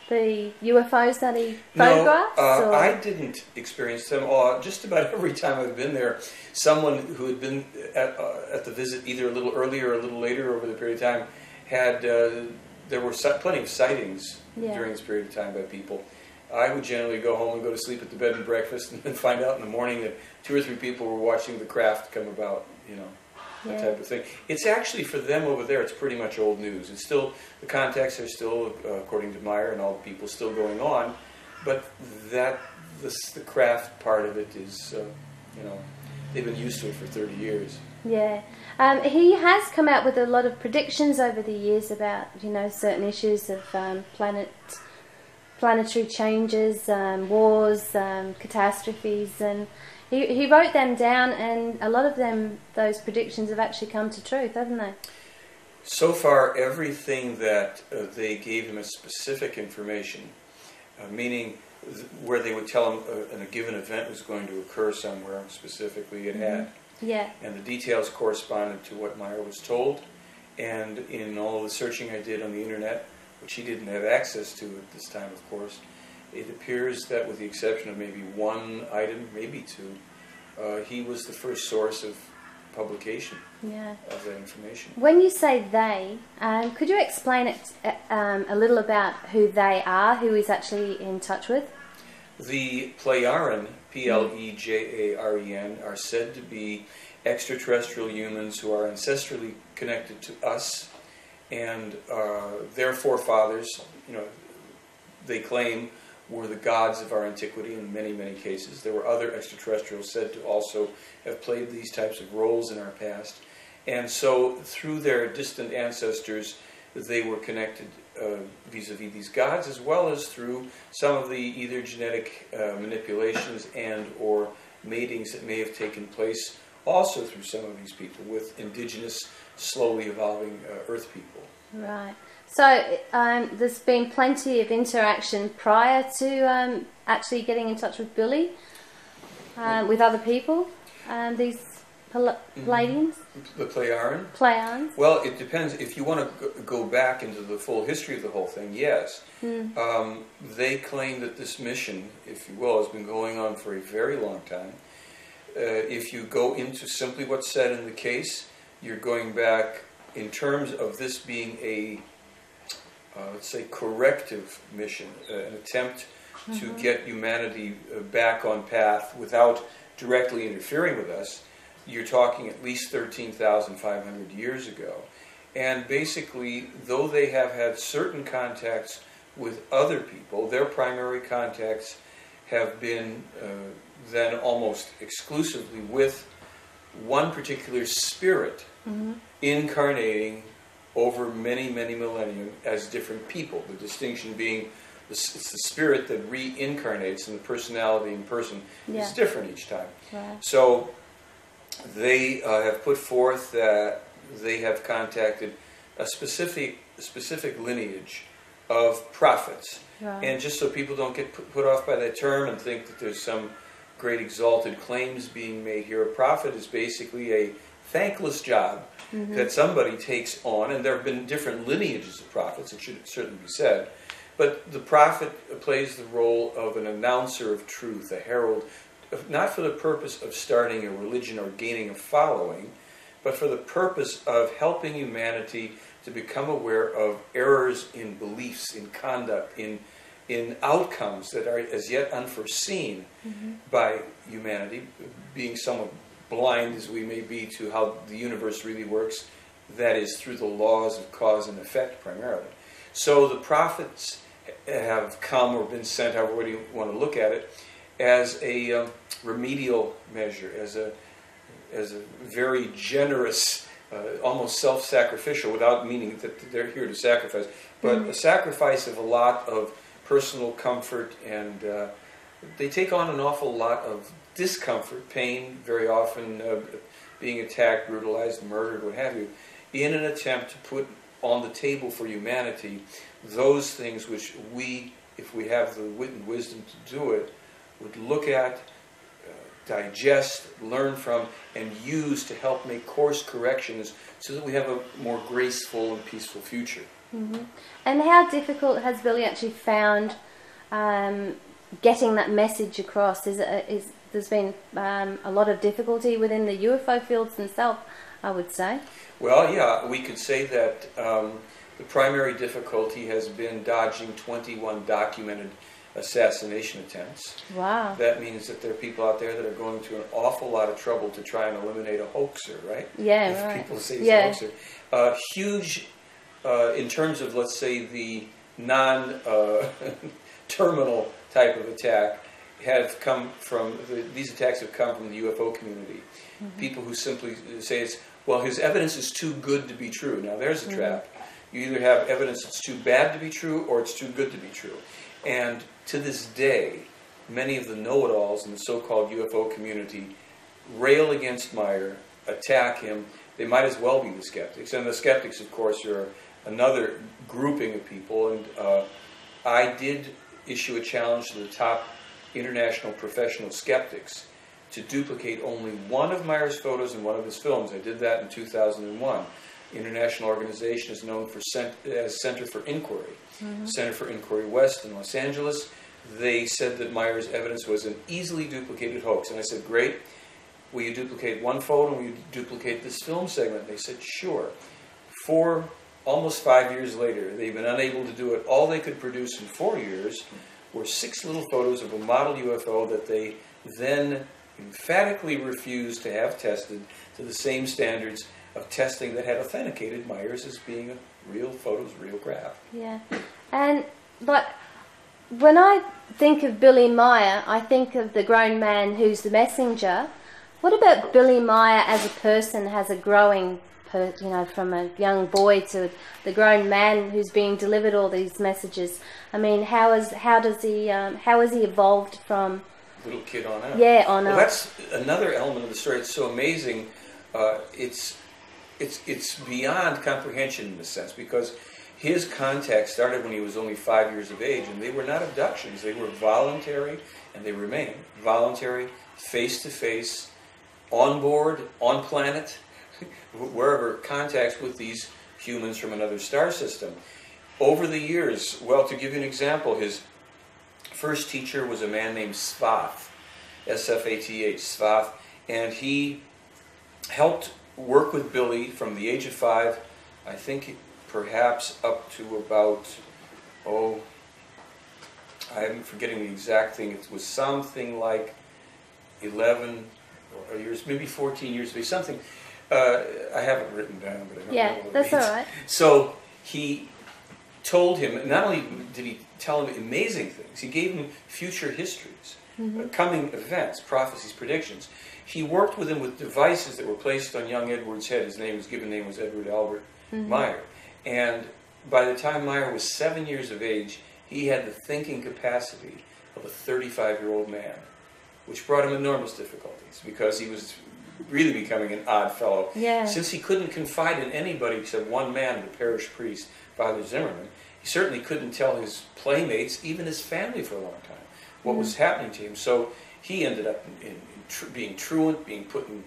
the UFOs that he photographs? No, I didn't experience them. Just about every time I've been there, someone who had been at the visit either a little earlier or a little later over the period of time had... there were plenty of sightings during this period of time by people. I would generally go home and go to sleep at the bed and breakfast and then find out in the morning that 2 or 3 people were watching the craft come about, you know, that type of thing. It's actually, for them over there, it's pretty much old news. It's still, the contacts are still, according to Meyer and all the people, still going on, but the craft part of it is, you know, they've been used to it for 30 years. Yeah. He has come out with a lot of predictions over the years about, you know, certain issues of planetary changes, wars, catastrophes, and he wrote them down, and a lot of them, those predictions have actually come to truth, haven't they? So far, everything that they gave him as specific information, meaning where they would tell him a given event was going to occur somewhere specifically, it had. Yeah. And the details corresponded to what Meyer was told. And in all the searching I did on the internet, which he didn't have access to at this time, of course, it appears that with the exception of maybe one item, maybe 2, he was the first source of publication of that information. When you say they, could you explain it a little about who they are, who he's actually in touch with? The Plejaren, Plejaren, are said to be extraterrestrial humans who are ancestrally connected to us, and their forefathers, you know, they claim were the gods of our antiquity in many, many cases. There were other extraterrestrials said to also have played these types of roles in our past, and so through their distant ancestors, they were connected vis-a-vis these gods, as well as through some of the either genetic manipulations and or matings that may have taken place also through some of these people with indigenous, slowly evolving Earth people. Right. So there's been plenty of interaction prior to actually getting in touch with Billy, with other people, these Pleiadians? The Plejaren? Plejaren? Well, it depends. If you want to go back into the full history of the whole thing, yes. They claim that this mission, if you will, has been going on for a very long time. If you go into simply what's said in the case, you're going back in terms of this being a, let's say, corrective mission, an attempt to get humanity back on path without directly interfering with us. You're talking at least 13,500 years ago. And basically, though they have had certain contacts with other people, their primary contacts have been then almost exclusively with one particular spirit incarnating over many, many millennia as different people. The distinction being it's the spirit that reincarnates, and the personality in person is different each time. Right. So they have put forth that they have contacted a specific lineage of prophets. Right. And just so people don't get put off by that term and think that there's some great exalted claims being made here, a prophet is basically a thankless job that somebody takes on, and there have been different lineages of prophets, it should certainly be said, but the prophet plays the role of an announcer of truth, a herald not for the purpose of starting a religion or gaining a following, but for the purpose of helping humanity to become aware of errors in beliefs, in conduct, in outcomes that are as yet unforeseen by humanity, being somewhat blind as we may be to how the universe really works, that is through the laws of cause and effect primarily. So the prophets have come or been sent, however you want to look at it, as a remedial measure, as a very generous, almost self-sacrificial, without meaning that they're here to sacrifice, but a sacrifice of a lot of personal comfort, and they take on an awful lot of discomfort, pain, very often being attacked, brutalized, murdered, what have you, in an attempt to put on the table for humanity those things which we, if we have the wit and wisdom to do it, would look at, digest, learn from, and use to help make course corrections so that we have a more graceful and peaceful future. And how difficult has Billy actually found getting that message across? There's been a lot of difficulty within the UFO fields themselves, I would say. Well, yeah, we could say that the primary difficulty has been dodging 21 documented assassination attempts. Wow. That means that there are people out there that are going to an awful lot of trouble to try and eliminate a hoaxer, right? Yeah, if right. people say it's a hoaxer. Huge, in terms of, let's say, the non-terminal type of attack, have come from, these attacks have come from the UFO community. People who simply say his evidence is too good to be true. Now there's a trap. You either have evidence that's too bad to be true or it's too good to be true. And to this day, many of the know-it-alls in the so-called UFO community rail against Meyer, attack him. They might as well be the skeptics. And the skeptics, of course, are another grouping of people. And I did issue a challenge to the top international professional skeptics to duplicate only one of Meyer's photos and one of his films. I did that in 2001. International organization is known as Center for Inquiry. Center for Inquiry West in Los Angeles. They said that Meyer's evidence was an easily duplicated hoax. And I said, great, will you duplicate one photo? Will you duplicate this film segment? They said, sure. Almost 5 years later, they've been unable to do it. All they could produce in 4 years were 6 little photos of a model UFO that they then emphatically refused to have tested to the same standards of testing that had authenticated Myers as being a real photos, real graph. Yeah. But when I think of Billy Meyer, I think of the grown man who's the messenger. What about Billy Meyer as a person, has a growing, from a young boy to the grown man who's being delivered all these messages? I mean, how has he evolved from little kid on out? Yeah, on well, out. That's another element of the story. It's so amazing. It's beyond comprehension in a sense, because his contact started when he was only 5 years of age, and they were not abductions. They were voluntary, and they remain voluntary, face-to-face, on board, on planet, wherever, contacts with these humans from another star system. Over the years, well, to give you an example, his first teacher was a man named Svath, S-F-A-T-H, Svath, and he helped work with Billy from the age of 5, I think perhaps up to about, I'm forgetting the exact thing. It was something like 11 years, maybe 14 years, maybe something. I have it written down, but I don't know what that's it means. all right. So he told him, not only did he tell him amazing things, he gave him future histories, coming events, prophecies, predictions. He worked with him with devices that were placed on young Edward's head. His given name was Edward Albert Meyer. And by the time Meyer was 7 years of age, he had the thinking capacity of a 35-year-old man, which brought him enormous difficulties because he was really becoming an odd fellow. Yeah. Since he couldn't confide in anybody except one man, the parish priest, Father Zimmerman, he certainly couldn't tell his playmates, even his family for a long time, what was happening to him. So he ended up being truant, being put in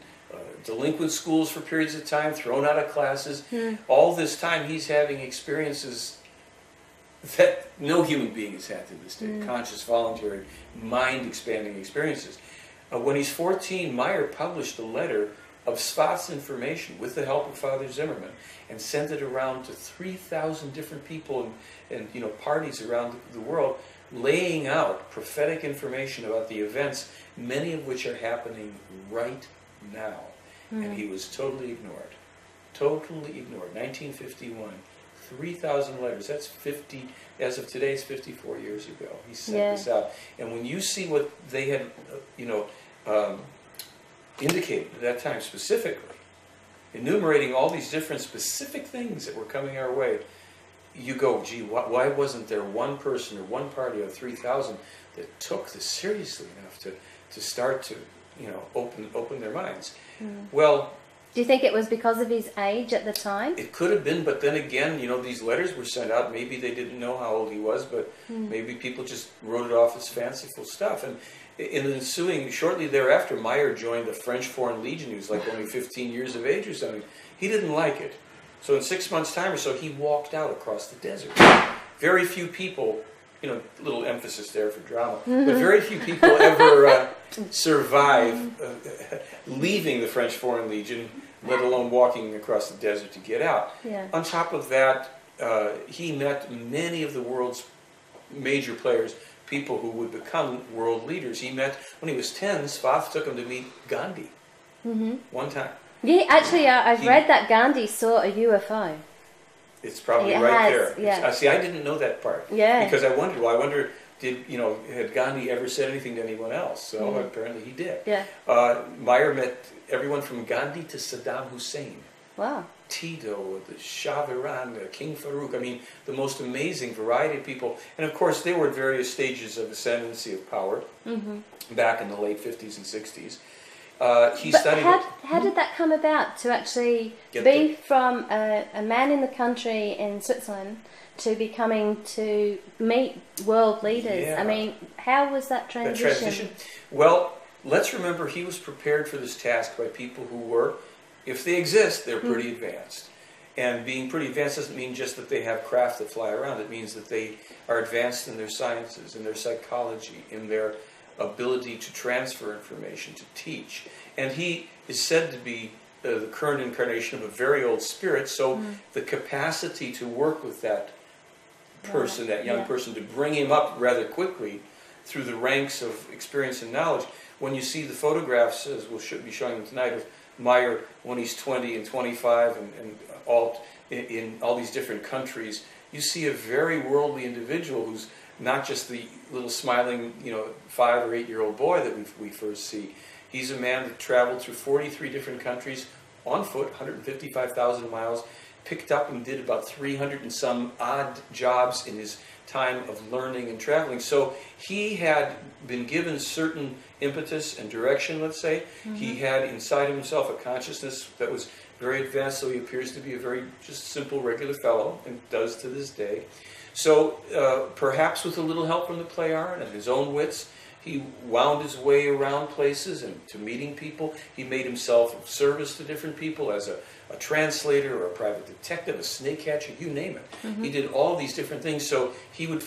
delinquent schools for periods of time, thrown out of classes. All this time he's having experiences that no human being has had to this day, conscious, voluntary, mind-expanding experiences. When he's 14, Meyer published a letter of Svath's information with the help of Father Zimmerman and sent it around to 3,000 different people and parties around the world, laying out prophetic information about the events, many of which are happening right now. And he was totally ignored. Totally ignored. 1951. 3,000 letters. That's 50, as of today, it's 54 years ago. He sent this out. And when you see what they had, indicated at that time specifically, enumerating all these different specific things that were coming our way, you go, gee, why wasn't there one person or one party of 3,000 that took this seriously enough to start to, open their minds? Well, do you think it was because of his age at the time? it could have been, but then again, these letters were sent out. Maybe they didn't know how old he was, but maybe people just wrote it off as fanciful stuff. And in the ensuing, shortly thereafter, Meyer joined the French Foreign Legion. He was like only 15 years of age or something. He didn't like it. So in 6 months' time or so, he walked out across the desert. Very few people, little emphasis there for drama, but very few people ever survive leaving the French Foreign Legion, let alone walking across the desert to get out. Yeah. On top of that, he met many of the world's major players, people who would become world leaders. He met, when he was 10, Svath took him to meet Gandhi one time. Yeah, actually, I've read that Gandhi saw a UFO. It's probably right there. See, I didn't know that part. Yeah. Because I wondered, had Gandhi ever said anything to anyone else? So apparently he did. Yeah. Meyer met everyone from Gandhi to Saddam Hussein. Wow. Tito, the Shah of Iran, King Farouk. I mean, the most amazing variety of people. And of course, they were at various stages of ascendancy of power back in the late 50s and 60s. He studied. How did that come about to actually be from a man in the country in Switzerland to meet world leaders? Yeah. I mean, how was that transition? Well, let's remember he was prepared for this task by people who were, if they exist, they're pretty advanced. And being pretty advanced doesn't mean just that they have craft that fly around. It means that they are advanced in their sciences, in their psychology, in their ability to transfer information, to teach. And he is said to be the current incarnation of a very old spirit, so the capacity to work with that person, that young person, to bring him up rather quickly through the ranks of experience and knowledge. When you see the photographs, as we'll be showing them tonight, of Meyer when he's 20 and 25 and all in all these different countries, you see a very worldly individual who's not just the little smiling, 5 or 8 year old boy that we first see. He's a man that traveled through 43 different countries on foot, 155,000 miles, picked up and did about 300 and some odd jobs in his time of learning and traveling. So he had been given certain impetus and direction, let's say. He had inside himself a consciousness that was very advanced, so he appears to be a very just simple, regular fellow, and does to this day. So perhaps with a little help from the Pleiaren and his own wits, he wound his way around places and to meeting people. He made himself of service to different people as a translator or a private detective, a snake catcher, you name it. He did all these different things. So he would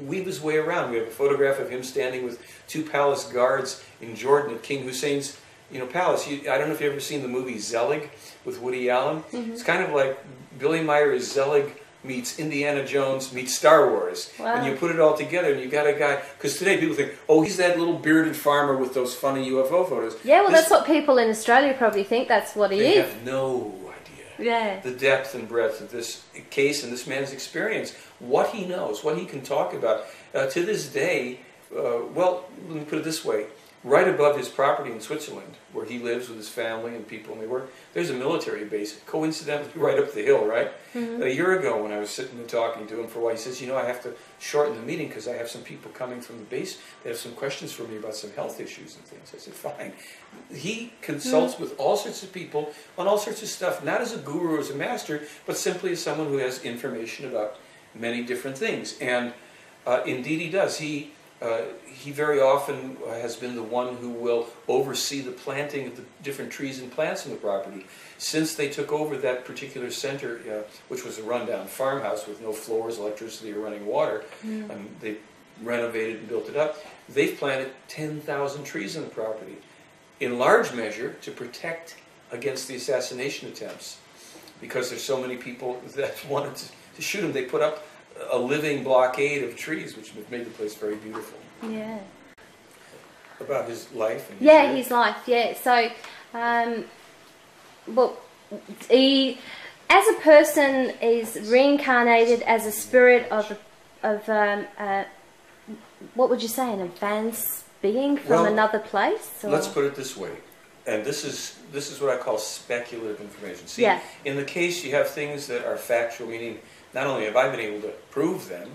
weave his way around. We have a photograph of him standing with 2 palace guards in Jordan at King Hussein's palace. I don't know if you've ever seen the movie Zelig with Woody Allen. It's kind of like Billy Meyer is Zelig meets Indiana Jones meets Star Wars. Wow. And you put it all together and you got a guy, because today people think, oh, he's that little bearded farmer with those funny UFO photos. Yeah, well, that's what people in Australia probably think that's what he is. They have no idea. Yeah. The depth and breadth of this case and this man's experience, what he knows, what he can talk about. To this day, well, let me put it this way. Right above his property in Switzerland, where he lives with his family and people and they work, there's a military base, coincidentally right up the hill, right? A year ago when I was sitting and talking to him for a while, he says, I have to shorten the meeting because I have some people coming from the base. They have some questions for me about some health issues and things. I said, fine. He consults with all sorts of people on all sorts of stuff, not as a guru or as a master, but simply as someone who has information about many different things. And indeed he does. He very often has been the one who will oversee the planting of the different trees and plants on the property. Since they took over that particular center, which was a rundown farmhouse with no floors, electricity, or running water, they renovated and built it up. They've planted 10,000 trees on the property, in large measure to protect against the assassination attempts. Because there's so many people that wanted to shoot him, they put up a living blockade of trees, which made the place very beautiful. Yeah. About his life? And his life, yeah. So, well, he, as a person, is reincarnated as a spirit of what would you say, an advanced being from another place? Or? Let's put it this way. And this is what I call speculative information. See, in the case you have things that are factual, meaning not only have I been able to prove them,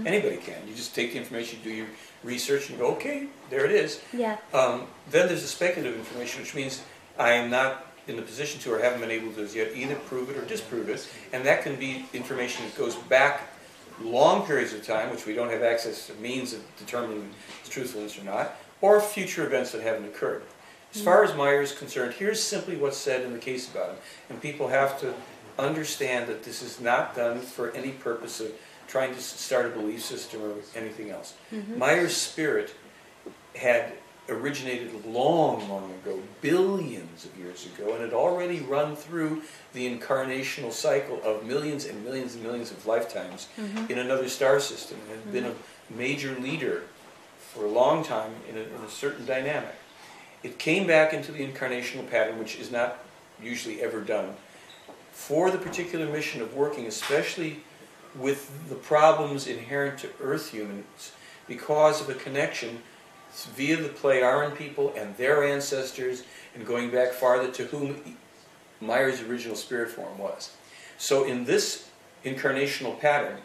anybody can. You just take the information, do your research, and go, okay, there it is. Yeah. Then there's the speculative information, which means I am not in the position to, or haven't been able to as yet, either prove it or disprove it. And that can be information that goes back long periods of time, which we don't have access to means of determining its truthfulness or not, or future events that haven't occurred. As far as Meyer is concerned, here's simply what's said in the case about him. And people have to understand that this is not done for any purpose of trying to start a belief system or anything else. Meyer's spirit had originated long, long ago, billions of years ago, and had already run through the incarnational cycle of millions and millions and millions of lifetimes in another star system, and had been a major leader for a long time in a certain dynamic. It came back into the incarnational pattern, which is not usually ever done, for the particular mission of working, especially with the problems inherent to Earth humans, because of a connection via the Pleiadian people and their ancestors, and going back farther to whom Meyer's original spirit form was. So in this incarnational pattern,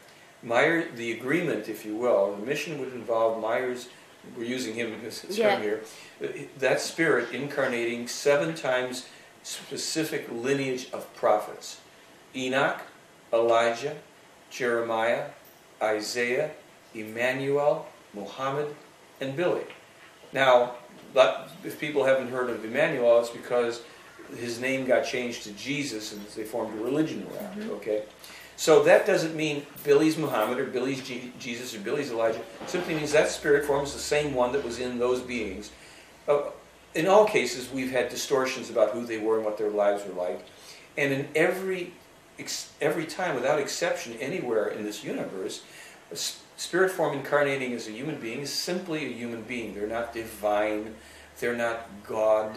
Meyer, the agreement, if you will, the mission would involve Meyer's, we're using him in this term here, that spirit incarnating 7 times specific lineage of prophets. Enoch, Elijah, Jeremiah, Isaiah, Emmanuel, Muhammad, and Billy. Now, if people haven't heard of Emmanuel, it's because his name got changed to Jesus and they formed a religion around it, okay? So that doesn't mean Billy's Muhammad or Billy's Jesus or Billy's Elijah. It simply means that spirit form is the same one that was in those beings. In all cases, we've had distortions about who they were and what their lives were like. And in every time, without exception, anywhere in this universe, a spirit form incarnating as a human being is simply a human being. They're not divine. They're not God,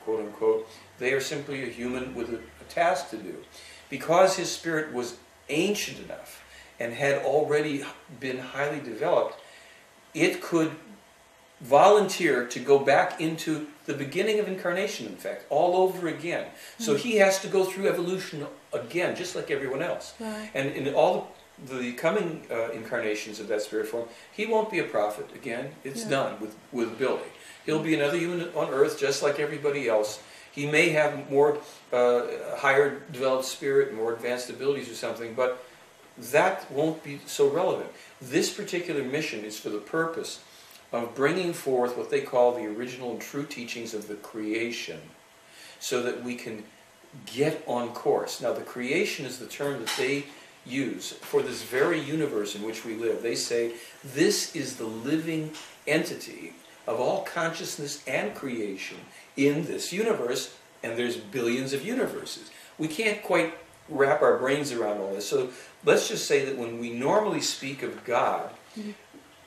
quote unquote. They are simply a human with a task to do. Because his spirit was ancient enough and had already been highly developed, it could volunteer to go back into the beginning of incarnation, in fact, all over again. So he has to go through evolution again, just like everyone else. Right. And in all the coming incarnations of that spirit form, he won't be a prophet again. It's done with Billy. He'll be another human on earth, just like everybody else. He may have more higher developed spirit, more advanced abilities or something, but that won't be so relevant. This particular mission is for the purpose of bringing forth what they call the original and true teachings of the creation, so that we can get on course. Now, the creation is the term that they use for this very universe in which we live. They say this is the living entity of all consciousness and creation in this universe, and there's billions of universes. We can't quite wrap our brains around all this. So let's just say that when we normally speak of God,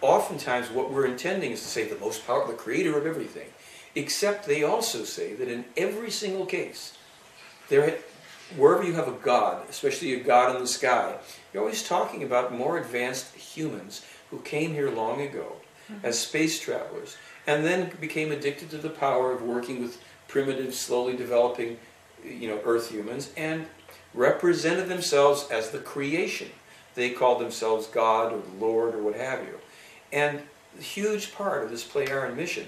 oftentimes what we're intending is to say the most powerful, the creator of everything. Except they also say that in every single case, wherever you have a God, especially a God in the sky, you're always talking about more advanced humans who came here long ago as space travelers, and then became addicted to the power of working with primitive, slowly developing, Earth humans, and represented themselves as the creation. They called themselves God or the Lord or what have you. And a huge part of this Pleiadian mission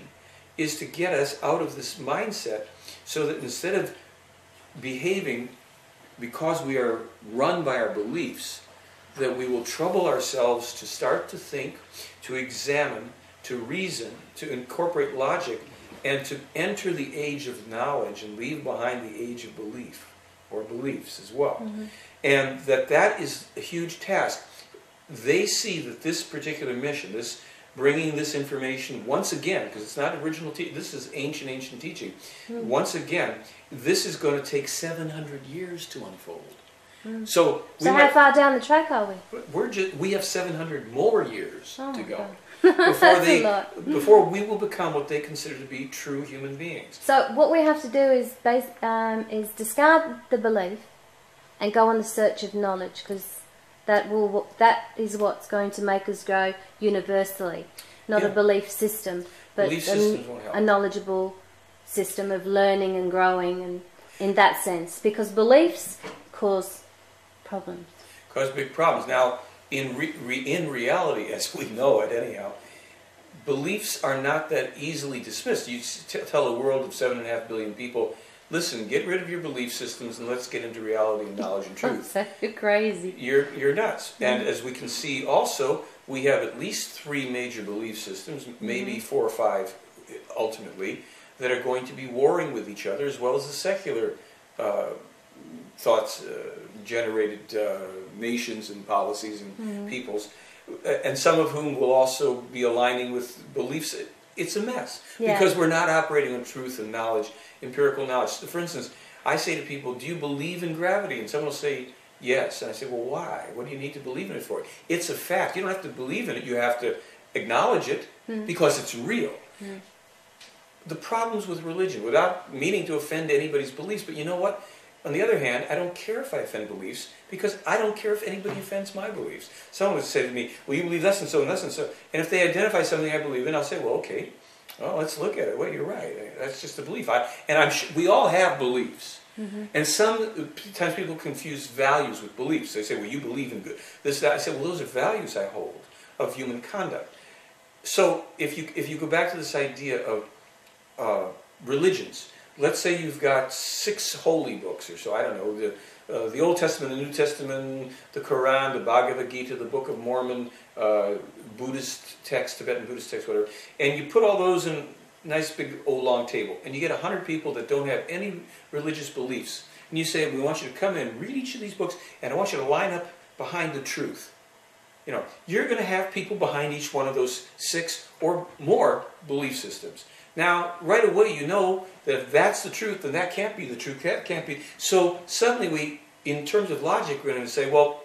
is to get us out of this mindset, so that instead of behaving because we are run by our beliefs, that we will trouble ourselves to start to think, to examine, to reason, to incorporate logic, and to enter the age of knowledge and leave behind the age of belief, or beliefs as well. And that is a huge task. They see that this particular mission, this bringing this information once again, because it's not original this is ancient teaching. Once again, this is going to take 700 years to unfold. So how far down the track are we? We have 700 more years to go God. before we will become what they consider to be true human beings. So what we have to do is discard the belief and go on the search of knowledge, because that is what's going to make us grow universally, not a belief system, but a knowledgeable system of learning and growing, and in that sense, because beliefs cause problems. Cause big problems. Now, in reality, as we know it anyhow, beliefs are not that easily dismissed. You tell a world of 7.5 billion people, listen, get rid of your belief systems and let's get into reality and knowledge and truth. You're crazy. You're nuts. And as we can see also, we have at least 3 major belief systems, maybe 4 or 5 ultimately, that are going to be warring with each other, as well as the secular thoughts generated nations and policies and peoples, and some of whom will also be aligning with beliefs. It's a mess because we're not operating on truth and knowledge, empirical knowledge. For instance, I say to people, do you believe in gravity? And someone will say, yes. And I say, well, why? What do you need to believe in it for? It's a fact. You don't have to believe in it. You have to acknowledge it because it's real. The problems with religion, without meaning to offend anybody's beliefs, but you know what? On the other hand, I don't care if I offend beliefs, because I don't care if anybody offends my beliefs. Someone would say to me, well, you believe thus and so and thus and so. And if they identify something I believe in, I'll say, well, okay, well, let's look at it. Well, you're right. That's just a belief. We all have beliefs. And sometimes people confuse values with beliefs. They say, well, you believe in good, this, that. I say, well, those are values I hold of human conduct. So if you go back to this idea of religions, let's say you've got 6 holy books or so, I don't know, the Old Testament, the New Testament, the Quran, the Bhagavad Gita, the Book of Mormon, Buddhist text, Tibetan Buddhist text, whatever, and you put all those in a nice big old long table, and you get 100 people that don't have any religious beliefs, and you say, we want you to come in, read each of these books, and I want you to line up behind the truth. You know, you're going to have people behind each one of those 6 or more belief systems. Now, right away, you know that if that's the truth, then that can't be the truth. That can't be. So suddenly in terms of logic, we're going to say, well,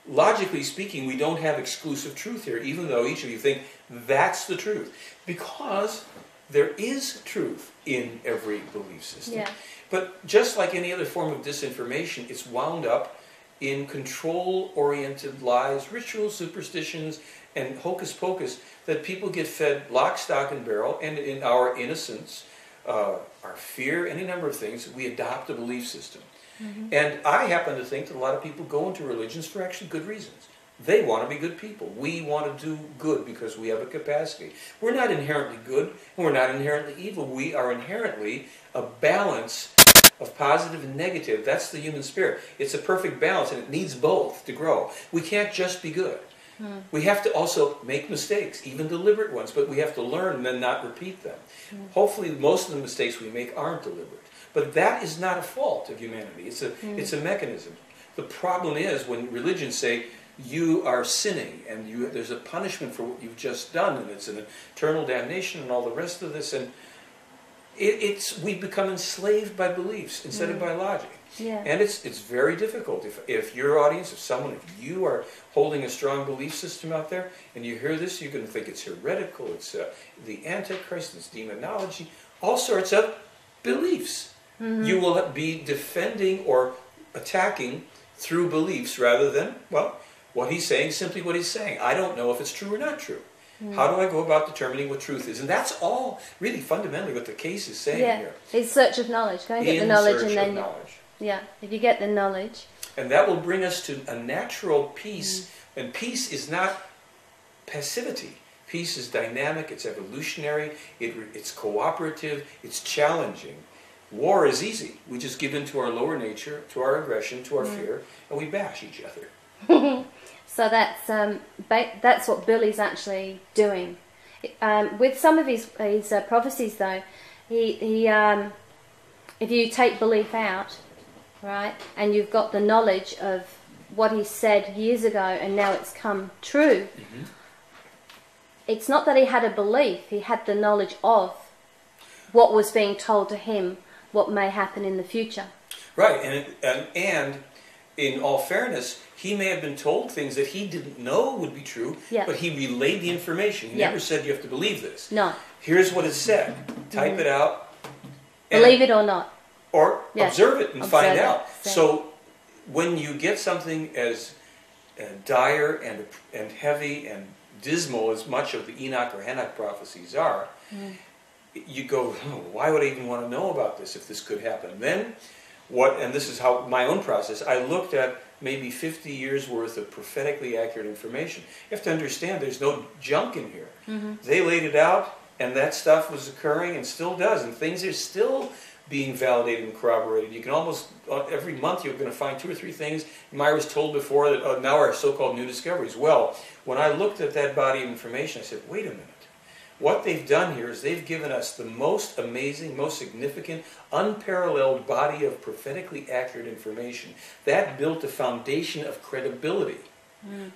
logically speaking, we don't have exclusive truth here, even though each of you think that's the truth. Because there is truth in every belief system. But just like any other form of disinformation, it's wound up in control-oriented lies, rituals, superstitions, and hocus pocus that people get fed lock, stock, and barrel, and in our innocence, our fear, any number of things, we adopt a belief system. And I happen to think that a lot of people go into religions for actually good reasons. They want to be good people. We want to do good because we have a capacity. We're not inherently good, and we're not inherently evil. We are inherently a balance of positive and negative. That's the human spirit. It's a perfect balance, and it needs both to grow. We can't just be good. We have to also make mistakes, even deliberate ones, but we have to learn and then not repeat them. Hopefully most of the mistakes we make aren't deliberate. But that is not a fault of humanity. It's a mechanism. The problem is when religions say, you are sinning, and there's a punishment for what you've just done, and it's an eternal damnation and all the rest of this, and we become enslaved by beliefs instead of by logic. And it's very difficult. If your audience, if you are holding a strong belief system out there, and you hear this, you're going to think it's heretical, it's the Antichrist, it's demonology, all sorts of beliefs. You will be defending or attacking through beliefs rather than, well, what he's saying, simply what he's saying. I don't know if it's true or not true. How do I go about determining what truth is? And that's all really fundamentally what the case is saying here. It's search of knowledge. Go and get the knowledge, and then if you get the knowledge, and that will bring us to a natural peace. And peace is not passivity. Peace is dynamic. It's evolutionary. It's cooperative. It's challenging. War is easy. We just give in to our lower nature, to our aggression, to our fear, and we bash each other. So that's what Billy's actually doing. With some of his prophecies, though, he if you take belief out, right, and you've got the knowledge of what he said years ago, and now it's come true, it's not that he had a belief, he had the knowledge of what was being told to him, what may happen in the future. Right, and in all fairness, he may have been told things that he didn't know would be true, Yeah. but he relayed the information. He Yeah. never said you have to believe this. No. Here's what it said. Type it out. and- Believe it or not. Or Yeah. observe it and Observe find it. out. Same. So when you get something as dire and heavy and dismal as much of the Enoch or Enoch prophecies are, you go, oh, why would I even want to know about this if this could happen? Then, and this is how my own process, I looked at maybe 50 years worth of prophetically accurate information. You have to understand there's no junk in here. They laid it out, and that stuff was occurring and still does, and things are still being validated and corroborated. You can almost, every month you're going to find 2 or 3 things. Myra's told before that now are so-called new discoveries. Well, when I looked at that body of information, I said, wait a minute. What they've done here is they've given us the most amazing, most significant, unparalleled body of prophetically accurate information. That built a foundation of credibility.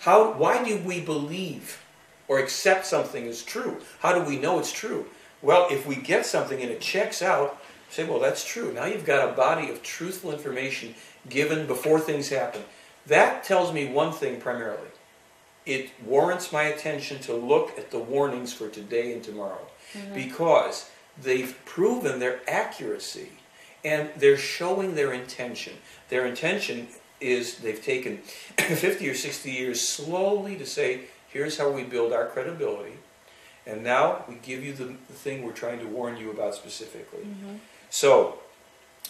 Why do we believe or accept something as true? How do we know it's true? Well, if we get something and it checks out, say, well, that's true. Now you've got a body of truthful information given before things happen. That tells me one thing primarily. It warrants my attention to look at the warnings for today and tomorrow, because they've proven their accuracy and they're showing their intention. Their intention is they've taken 50 or 60 years slowly to say, here's how we build our credibility, and now we give you the thing we're trying to warn you about specifically. So,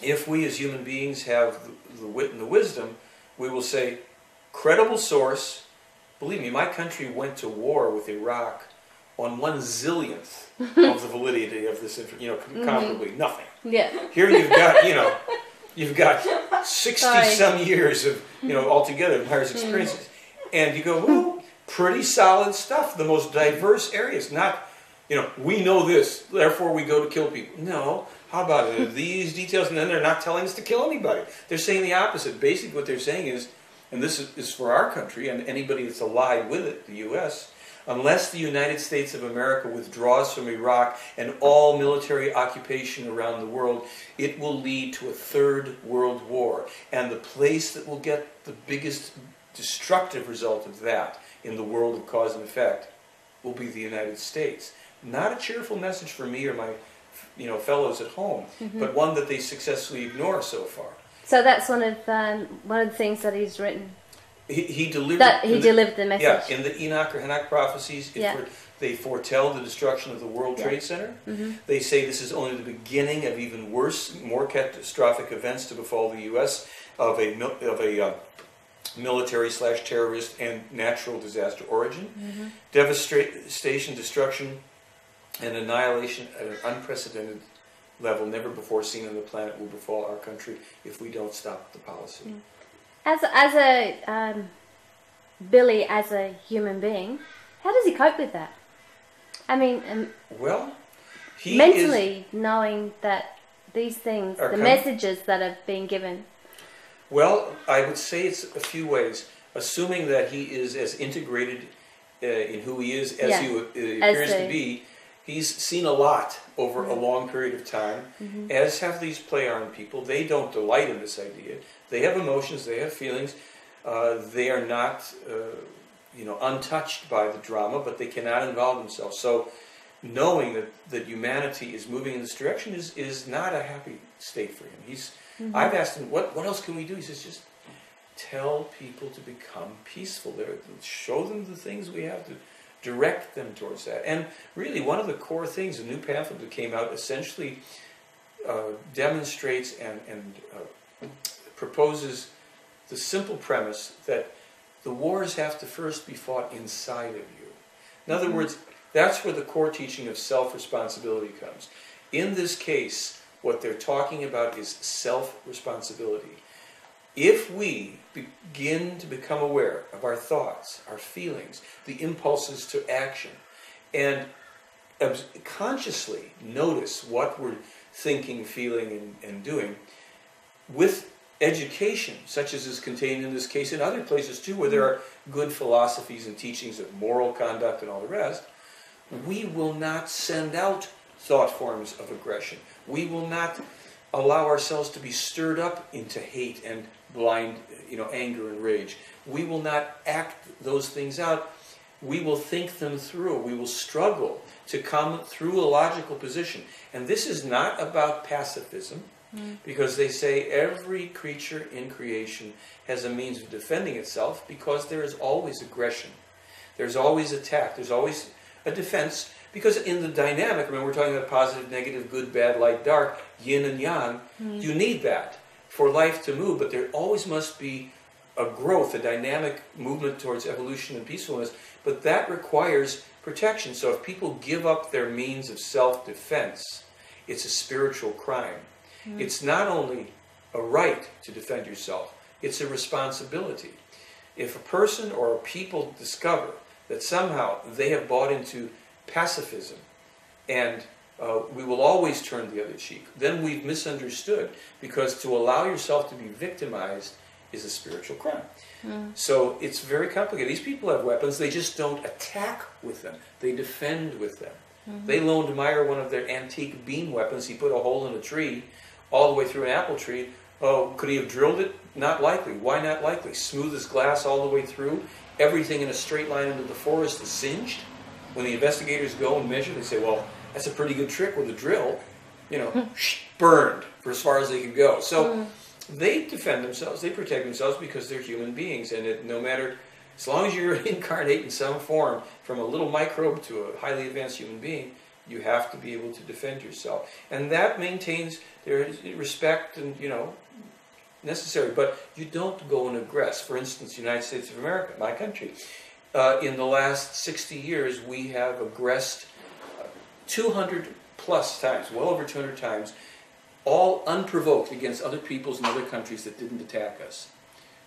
if we as human beings have the wit and the wisdom, we will say, credible source. Believe me, my country went to war with Iraq on 1/zillionth of the validity of this, comparably nothing. Yeah. Here you've got 60-some years of, altogether of Myra's experiences, and you go, well, pretty solid stuff. The most diverse areas, not, we know this, therefore we go to kill people. No. How about it? These details, and then they're not telling us to kill anybody. They're saying the opposite. Basically, what they're saying is, and this is for our country and anybody that's allied with it, the U.S., unless the United States of America withdraws from Iraq and all military occupation around the world, it will lead to a third world war. And the place that will get the biggest destructive result of that in the world of cause and effect will be the United States. Not a cheerful message for me or my fellows at home, but one that they successfully ignore so far. So that's one of the things that he's written. He delivered. Delivered the message. Yeah, in the Enoch or Enoch prophecies, they foretell the destruction of the World Trade Center. They say this is only the beginning of even worse, more catastrophic events to befall the U.S. of a military/terrorist and natural disaster origin, devastation, destruction, and annihilation at an unprecedented level never before seen on the planet will befall our country if we don't stop the policy. As a Billy, as a human being, how does he cope with that? I mean, he mentally knowing that these things, the messages that have been given. Well, I would say it's a few ways. Assuming that he is as integrated in who he is as he appears to be, he's seen a lot over a long period of time, as have these play-on people. They don't delight in this idea. They have emotions, they have feelings. They are not, untouched by the drama, but they cannot involve themselves. So knowing that humanity is moving in this direction is not a happy state for him. I've asked him, what else can we do? He says, just tell people to become peaceful. Show them the things we have to direct them towards that. And really, one of the core things, a new pamphlet that came out, essentially demonstrates and proposes the simple premise that the wars have to first be fought inside of you. In other words, that's where the core teaching of self-responsibility comes. In this case, what they're talking about is self-responsibility. If we begin to become aware of our thoughts, our feelings, the impulses to action, and consciously notice what we're thinking, feeling, and doing, with education, such as is contained in this case, in other places too, where there are good philosophies and teachings of moral conduct and all the rest, we will not send out thought forms of aggression. We will not allow ourselves to be stirred up into hate and blind, anger and rage. We will not act those things out. We will think them through. We will struggle to come through a logical position. And this is not about pacifism, because they say every creature in creation has a means of defending itself, because there is always aggression. There's always attack. There's always a defense, because in the dynamic, remember we're talking about positive, negative, good, bad, light, dark, yin and yang, you need that for life to move, but there always must be a growth, a dynamic movement towards evolution and peacefulness, but that requires protection. So if people give up their means of self-defense, it's a spiritual crime. It's not only a right to defend yourself, it's a responsibility. If a person or a people discover that somehow they have bought into pacifism and we will always turn the other cheek, then we've misunderstood, because to allow yourself to be victimized is a spiritual crime. So it's very complicated. These people have weapons, they just don't attack with them. They defend with them. They loaned Meyer one of their antique beam weapons. He put a hole in a tree all the way through an apple tree. Oh, could he have drilled it? Not likely. Why not likely? Smooth as glass all the way through. Everything in a straight line into the forest is singed. When the investigators go and measure, they say, well, that's a pretty good trick with a drill. Burned for as far as they could go. So they defend themselves, they protect themselves, because they're human beings, and no matter, as long as you're incarnate in some form, from a little microbe to a highly advanced human being, you have to be able to defend yourself. And that maintains their respect and, necessary, but you don't go and aggress. For instance, the United States of America, my country, in the last 60 years, we have aggressed 200 plus times, well over 200 times, all unprovoked, against other peoples and other countries that didn't attack us.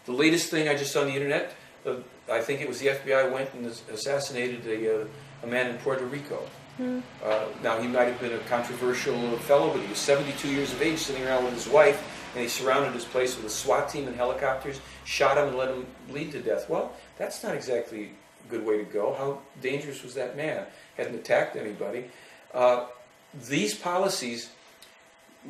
The latest thing I just saw on the internet, I think it was the FBI went and assassinated a man in Puerto Rico. Now, he might have been a controversial fellow, but he was 72 years of age, sitting around with his wife, and he surrounded his place with a SWAT team and helicopters, shot him and let him bleed to death. Well, that's not exactly a good way to go. How dangerous was that man? Hadn't attacked anybody. These policies,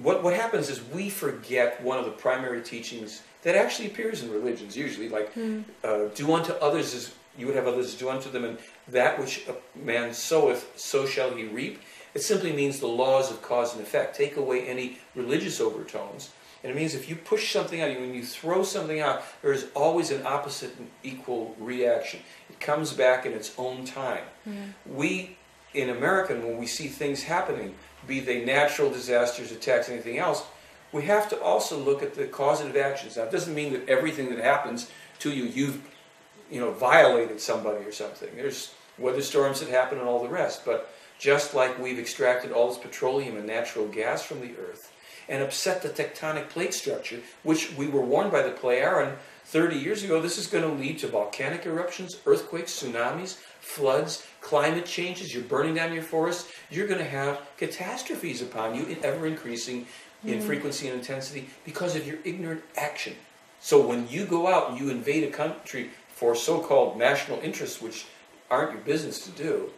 what happens is we forget one of the primary teachings that actually appears in religions, usually, like do unto others as you would have others do unto them, and that which a man soweth, so shall he reap. It simply means the laws of cause and effect. Take away any religious overtones, and it means if you push something out, when you throw something out, there is always an opposite and equal reaction. It comes back in its own time. We, in America, when we see things happening, be they natural disasters, attacks, anything else, we have to also look at the causative actions. Now, it doesn't mean that everything that happens to you, you've violated somebody or something. There's weather storms that happen and all the rest. But just like we've extracted all this petroleum and natural gas from the earth and upset the tectonic plate structure, which we were warned by the Pleiaren 30 years ago, this is going to lead to volcanic eruptions, earthquakes, tsunamis, floods, climate changes. You're burning down your forests. You're going to have catastrophes upon you, ever increasing in frequency and intensity, because of your ignorant action. So when you go out and you invade a country for so-called national interests, which aren't your business to do,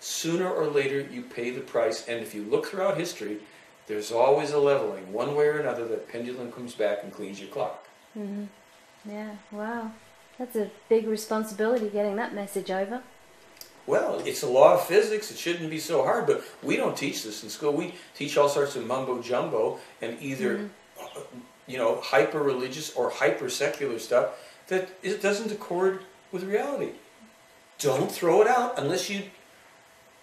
sooner or later you pay the price. And if you look throughout history, there's always a leveling. One way or another, that pendulum comes back and cleans your clock. Yeah, wow. That's a big responsibility, getting that message over. Well, it's a law of physics. It shouldn't be so hard, but we don't teach this in school. We teach all sorts of mumbo-jumbo and either, hyper-religious or hyper-secular stuff that it doesn't accord with reality. Don't throw it out unless you,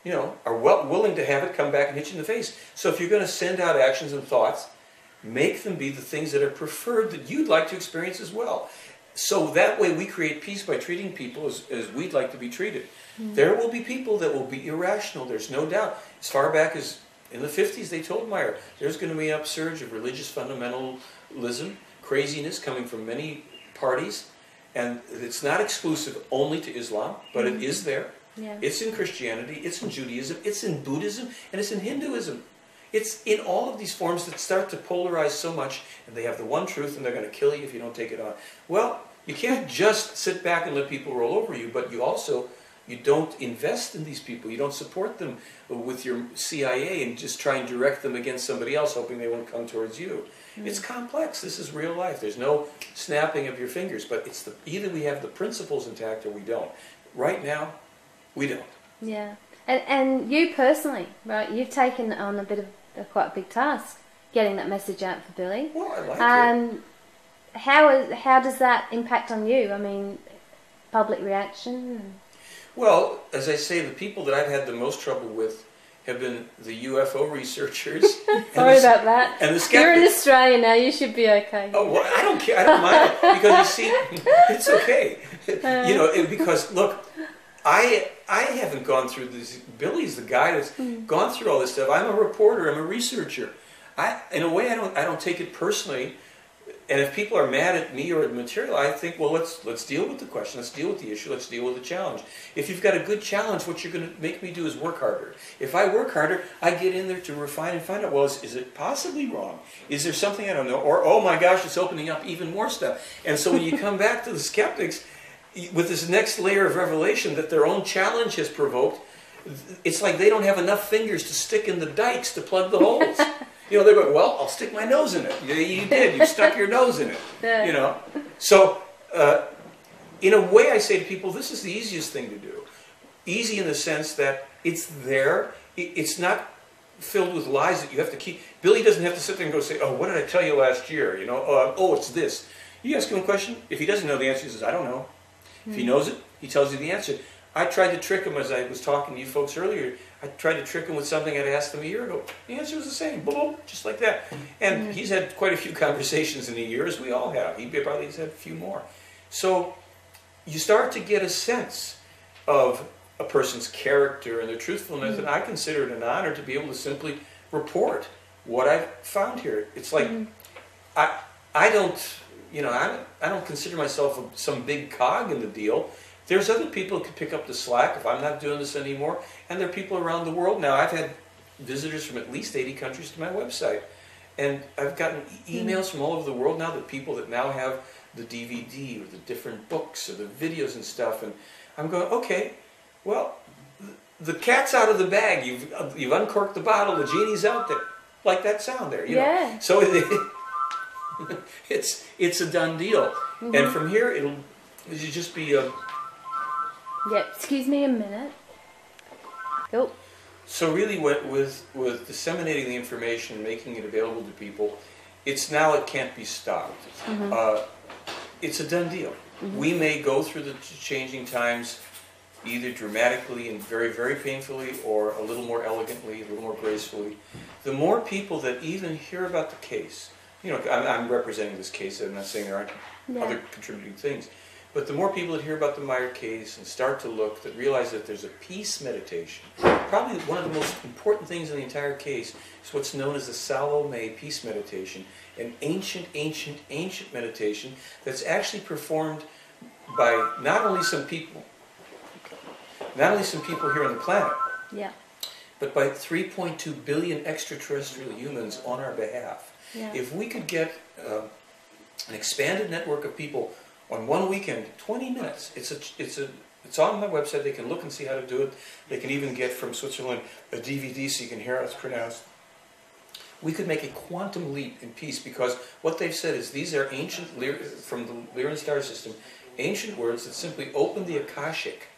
are willing to have it come back and hit you in the face. So if you're going to send out actions and thoughts, make them be the things that are preferred that you'd like to experience as well. So that way we create peace by treating people as we'd like to be treated. There will be people that will be irrational, there's no doubt. As far back as in the 50s, they told Meyer, there's going to be an upsurge of religious fundamentalism, craziness coming from many parties. And it's not exclusive only to Islam, but it is there. Yeah. It's in Christianity, it's in Judaism, it's in Buddhism, and it's in Hinduism. It's in all of these forms that start to polarize so much, and they have the one truth, and they're going to kill you if you don't take it on. Well, you can't just sit back and let people roll over you, but you also You don't invest in these people. You don't support them with your CIA and just try and direct them against somebody else, hoping they won't come towards you. It's complex. This is real life. There's no snapping of your fingers, but it's either we have the principles intact or we don't. Right now, we don't. Yeah. And you personally, right, you've taken on a bit of quite a big task, getting that message out for Billy. Well, I like it. How does that impact on you? I mean, public reaction? Well, as I say, the people that I've had the most trouble with have been the UFO researchers. Sorry about that. And the You're in Australia now, you should be okay. Oh, well, I don't care. I don't mind it. Because you see, it's okay. You know, because, look, I haven't gone through this. Billy's the guy that's gone through all this stuff. I'm a reporter. I'm a researcher. In a way, I don't take it personally. And if people are mad at me or at the material, I think, well, let's deal with the question. Let's deal with the issue. Let's deal with the challenge. If you've got a good challenge, what you're going to make me do is work harder. If I work harder, I get in there to refine and find out, well, is it possibly wrong? Is there something I don't know? Or, oh my gosh, it's opening up even more stuff. And so when you come back to the skeptics, with this next layer of revelation that their own challenge has provoked, it's like they don't have enough fingers to stick in the dikes to plug the holes. You know, they're going, well, I'll stick my nose in it. Yeah, you did. You stuck your nose in it. You know. So, in a way, I say to people, this is the easiest thing to do. Easy in the sense that it's there. It's not filled with lies that you have to keep. Billy doesn't have to sit there and go say, oh, what did I tell you last year? You know, oh, it's this. You ask him a question. If he doesn't know the answer, he says, I don't know. If he knows it, he tells you the answer. I tried to trick him, as I was talking to you folks earlier. I tried to trick him with something I'd asked him a year ago. The answer was the same, boom, just like that. And he's had quite a few conversations in a year, as we all have. He probably has had a few more. So you start to get a sense of a person's character and their truthfulness, and I consider it an honor to be able to simply report what I've found here. It's like I don't, you know, I don't consider myself some big cog in the deal. There's other people who can pick up the slack if I'm not doing this anymore, and there are people around the world now. I've had visitors from at least 80 countries to my website, and I've gotten emails from all over the world now, that people that now have the DVD or the different books or the videos and stuff, and I'm going, okay, well, the cat's out of the bag. You've uncorked the bottle. The genie's out there. Like that sound there, you know. So it's a done deal, and from here it'll just be a. Yep, excuse me a minute. Go. So really with disseminating the information, making it available to people, it can't be stopped. It's a done deal. We may go through the changing times either dramatically and very, very painfully, or a little more elegantly, a little more gracefully. The more people that even hear about the case, you know, I'm representing this case, I'm not saying there aren't other contributing things, but the more people that hear about the Meyer case and start to look, that realize that there's a peace meditation. Probably one of the most important things in the entire case is what's known as the Salome peace meditation, an ancient, ancient, ancient meditation that's actually performed by not only some people here on the planet, but by 3.2 billion extraterrestrial humans on our behalf. If we could get an expanded network of people on one weekend, 20 minutes. It's on my website. They can look and see how to do it. They can even get from Switzerland a DVD so you can hear how it's pronounced. We could make a quantum leap in peace, because what they've said is these are ancient, from the Lyran star system, ancient words that simply open the Akashic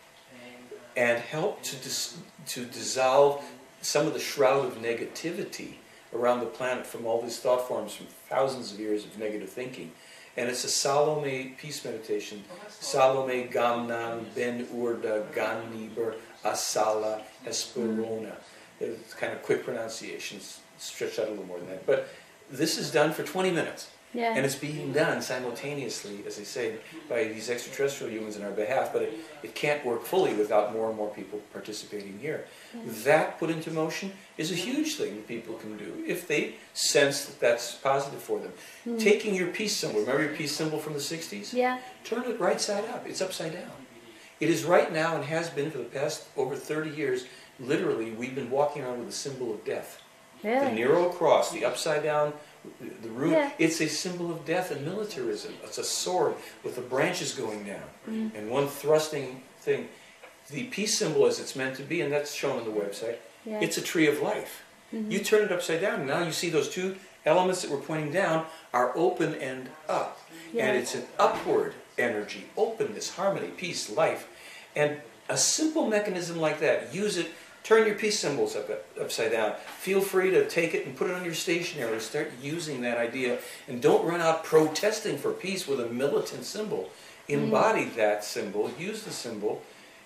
and help to dissolve some of the shroud of negativity around the planet from all these thought forms from thousands of years of negative thinking. And it's a Salome peace meditation. Salome Gamnan Ben Urda Ganiber Asala Esperona. It's kind of quick pronunciations, stretched out a little more than that. But this is done for 20 minutes. And it's being done simultaneously, as I say, by these extraterrestrial humans on our behalf. But it can't work fully without more and more people participating here. That put into motion is a huge thing that people can do if they sense that that's positive for them. Taking your peace symbol, remember your peace symbol from the 60s? Turn it right side up. It's upside down. It is right now, and has been for the past over 30 years, literally, we've been walking around with a symbol of death. The Nero cross, the upside down, the rune, it's a symbol of death and militarism. It's a sword with the branches going down and one thrusting thing. the peace symbol as it's meant to be, and that's shown on the website, Yeah. it's a tree of life. You turn it upside down, and now you see those two elements that were pointing down are open and up. Yeah. And it's an upward energy, openness, harmony, peace, life. And a simple mechanism like that, use it, turn your peace symbols upside down. Feel free to take it and put it on your stationery. Start using that idea. And don't run out protesting for peace with a militant symbol. Embody that symbol, use the symbol,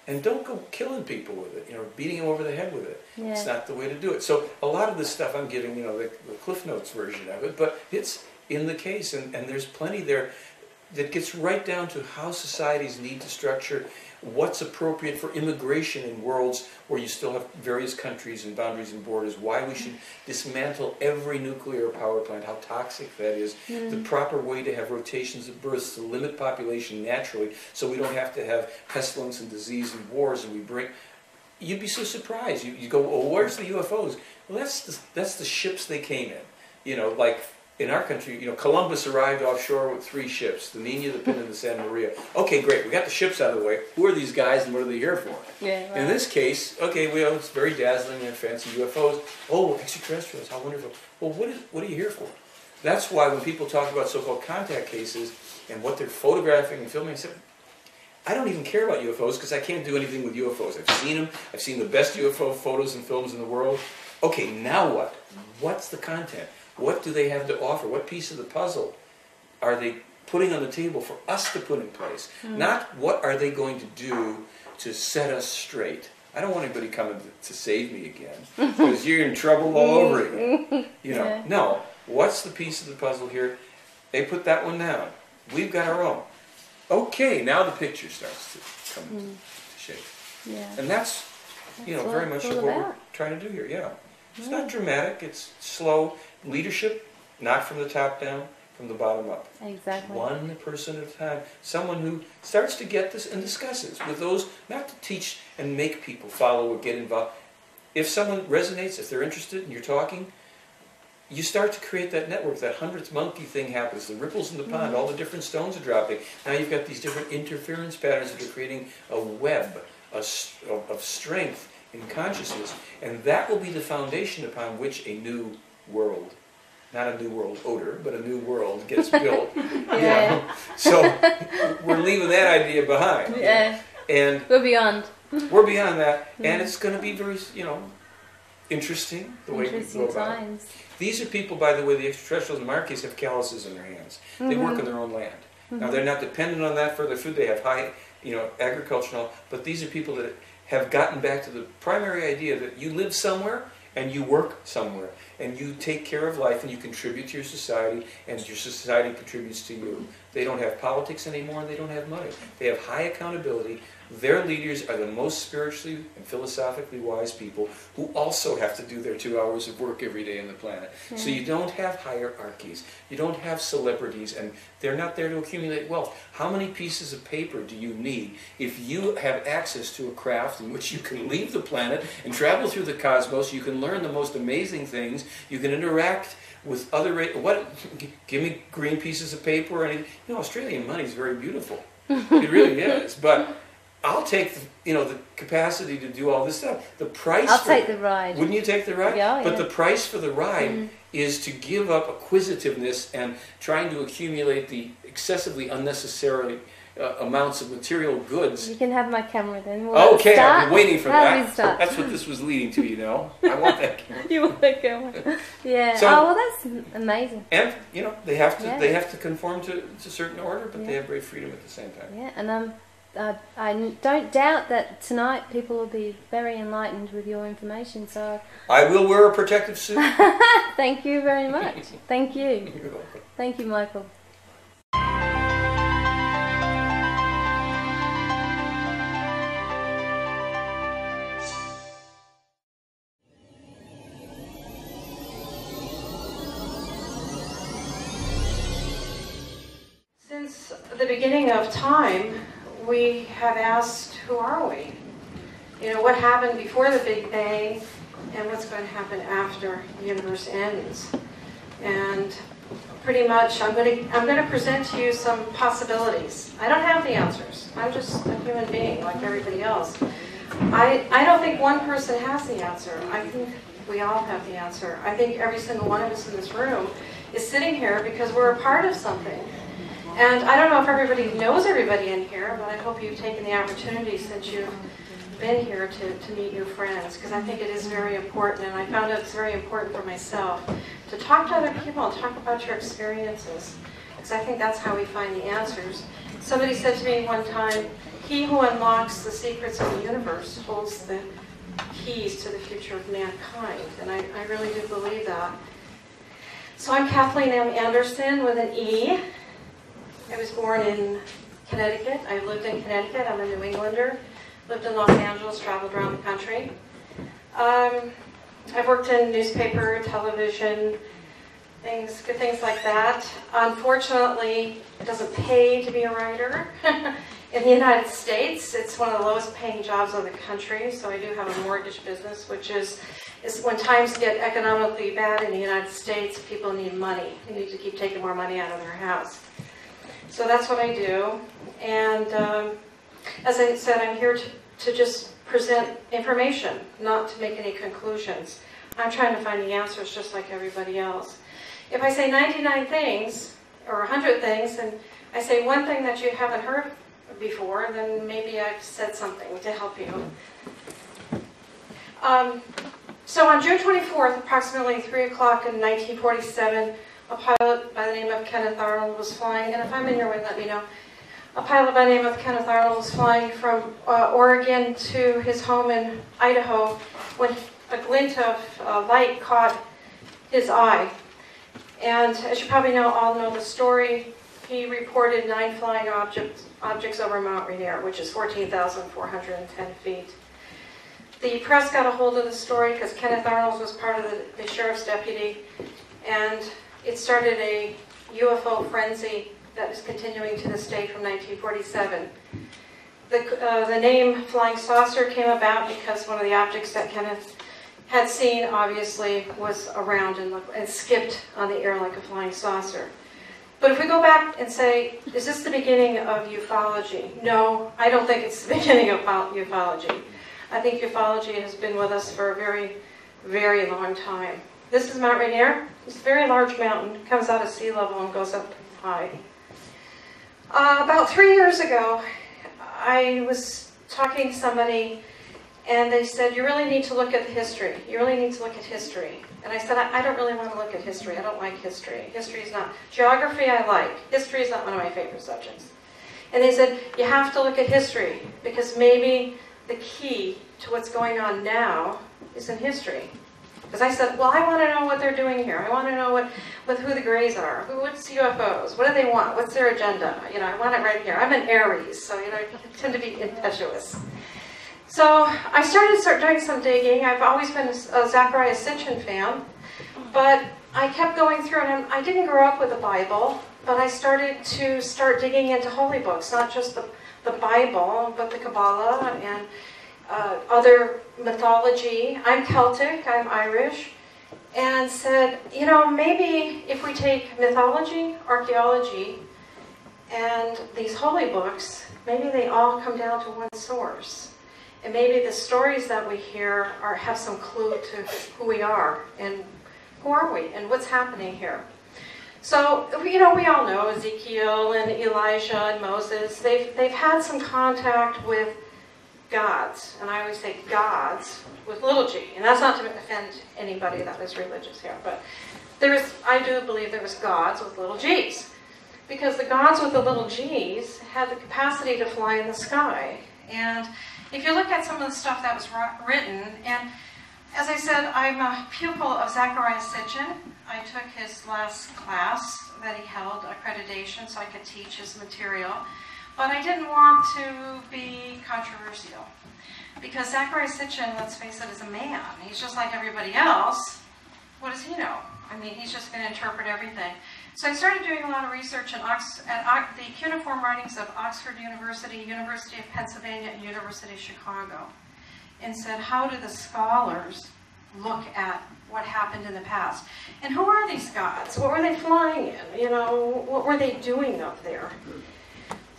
and don't go killing people with it, beating them over the head with it. Yeah. It's not the way to do it. So a lot of this stuff I'm giving, the Cliff Notes version of it, but it's in the case, and there's plenty there that gets right down to how societies need to structure, what's appropriate for immigration in worlds where you still have various countries and boundaries and borders, why we should dismantle every nuclear power plant, how toxic that is, the proper way to have rotations of births to limit population naturally so we don't have to have pestilence and disease and wars, and you'd be so surprised. You go, oh, where's the UFOs? Well, that's the ships they came in. Like in our country, Columbus arrived offshore with 3 ships, the Nina, the Pinta, and the Santa Maria. Okay, great, we got the ships out of the way. Who are these guys and what are they here for? Yeah, right. In this case, okay, it's very dazzling and fancy UFOs. Oh, extraterrestrials, how wonderful. Well, what are you here for? That's why when people talk about so-called contact cases and what they're photographing and filming, I said, I don't even care about UFOs because I can't do anything with UFOs. I've seen them. I've seen the best UFO photos and films in the world. Okay, now what? What's the content? What do they have to offer? What piece of the puzzle are they putting on the table for us to put in place? Not what are they going to do to set us straight. I don't want anybody coming to save me again because you're in trouble all over again. Yeah. No. What's the piece of the puzzle here? They put that one down. We've got our own. Okay, now the picture starts to come into shape. Yeah. And that's what very much it's all what we're about. trying to do here, yeah. It's not dramatic, it's slow. Leadership, not from the top down, from the bottom up. Exactly. One person at a time. Someone who starts to get this and discusses with those, not to teach and make people follow or get involved. If someone resonates, if they're interested and you're talking, you start to create that network, that 100th monkey thing happens, the ripples in the pond, all the different stones are dropping. Now you've got these different interference patterns that are creating a web of strength in consciousness, and that will be the foundation upon which a new world, not a new world order, but a new world gets built. Yeah. So we're leaving that idea behind. Yeah. And we're beyond. We're beyond that, and it's going to be very, interesting the way we go about it. These are people, by the way, the extraterrestrials in our case have calluses in their hands. They work on their own land. Now they're not dependent on that for their food. They have high, agriculture and all, but these are people that have gotten back to the primary idea that you live somewhere and you work somewhere and you take care of life and you contribute to your society and your society contributes to you. They don't have politics anymore and they don't have money. They have high accountability. Their leaders are the most spiritually and philosophically wise people who also have to do their 2 hours of work every day on the planet. Yeah. So you don't have hierarchies. You don't have celebrities, and they're not there to accumulate wealth. How many pieces of paper do you need if you have access to a craft in which you can leave the planet and travel through the cosmos? You can learn the most amazing things. You can interact with other... Give me green pieces of paper. Australian money is very beautiful. It really is. But... I'll take the capacity to do all this stuff. The price. I'll take the ride. Wouldn't you take the ride? Yeah. But the price for the ride is to give up acquisitiveness and trying to accumulate the excessively unnecessary amounts of material goods. You can have my camera then. Okay, I've been waiting for that. Start? That's what this was leading to, I want that camera. You want that camera? Yeah. So, that's amazing. And they have to conform to certain order, but they have great freedom at the same time. Yeah, and I don't doubt that tonight people will be very enlightened with your information. So I will wear a protective suit. Thank you very much. Thank you. You're welcome. Thank you, Michael. Since the beginning of time, we have asked, who are we? What happened before the Big Bang and what's going to happen after the universe ends. And pretty much I'm going to present to you some possibilities. I don't have the answers. I'm just a human being like everybody else. I don't think one person has the answer. I think we all have the answer. I think every single one of us in this room is sitting here because we're a part of something. And I don't know if everybody knows everybody in here, but I hope you've taken the opportunity since you've been here to meet new friends, because I think it is very important, and I found it's very important for myself to talk to other people and talk about your experiences, because I think that's how we find the answers. Somebody said to me one time, he who unlocks the secrets of the universe holds the keys to the future of mankind, and I really do believe that. So I'm Kathleen M. Anderson with an E. I was born in Connecticut. I lived in Connecticut. I'm a New Englander. Lived in Los Angeles, traveled around the country. I've worked in newspaper, television, good things like that. Unfortunately, it doesn't pay to be a writer. In the United States, it's one of the lowest paying jobs in the country, so I do have a mortgage business, which is when times get economically bad in the United States, people need money. They need to keep taking more money out of their house. So that's what I do. And as I said, I'm here to just present information, not to make any conclusions. I'm trying to find the answers just like everybody else. If I say 99 things, or 100 things, and I say one thing that you haven't heard before, then maybe I've said something to help you. So on June 24th, approximately 3 o'clock in 1947, a pilot by the name of Kenneth Arnold was flying, and if I'm in your way, let me know. A pilot by the name of Kenneth Arnold was flying from Oregon to his home in Idaho when a glint of light caught his eye. And as you probably all know the story, he reported 9 flying objects over Mount Rainier, which is 14,410 feet. The press got a hold of the story because Kenneth Arnold was part of the sheriff's deputy, and it started a UFO frenzy that is continuing to this day from 1947. The name Flying Saucer came about because one of the objects that Kenneth had seen, obviously, was around and skipped on the air like a flying saucer. But if we go back and say, is this the beginning of ufology? No, I don't think it's the beginning of ufology. I think ufology has been with us for a very, very long time. This is Mount Rainier. It's a very large mountain. It comes out of sea level and goes up high. About 3 years ago, I was talking to somebody, and they said, you really need to look at the history. You really need to look at history. And I said, I don't really want to look at history. I don't like history. History is not... Geography I like. History is not one of my favorite subjects. And they said, you have to look at history, because maybe the key to what's going on now is in history. Because I said, well, I want to know what they're doing here. I want to know who the Greys are. What's UFOs? What do they want? What's their agenda? I want it right here. I'm an Aries, so I tend to be impetuous. So I started doing some digging. I've always been a Zecharia Sitchin fan, but I kept going through, and I didn't grow up with the Bible, but I started to digging into holy books, not just the Bible, but the Kabbalah and other mythology. I'm Celtic, I'm Irish, and said, maybe if we take mythology, archaeology, and these holy books, maybe they all come down to one source. And maybe the stories that we hear have some clue to who we are, and who are we, and what's happening here. So, we all know Ezekiel and Elijah and Moses. They've had some contact with gods, and I always say gods with little g, and that's not to offend anybody that is religious here, but I do believe there was gods with little g's, because the gods with the little g's had the capacity to fly in the sky. And if you look at some of the stuff that was written, and as I said, I'm a pupil of Zecharia Sitchin. I took his last class that he held, accreditation, so I could teach his material. But I didn't want to be controversial, because Zecharia Sitchin, let's face it, is a man. He's just like everybody else. What does he know? I mean, he's just going to interpret everything. So I started doing a lot of research at the cuneiform writings of Oxford University, University of Pennsylvania, and University of Chicago, and said, how do the scholars look at what happened in the past? And who are these gods? What were they flying in? What were they doing up there?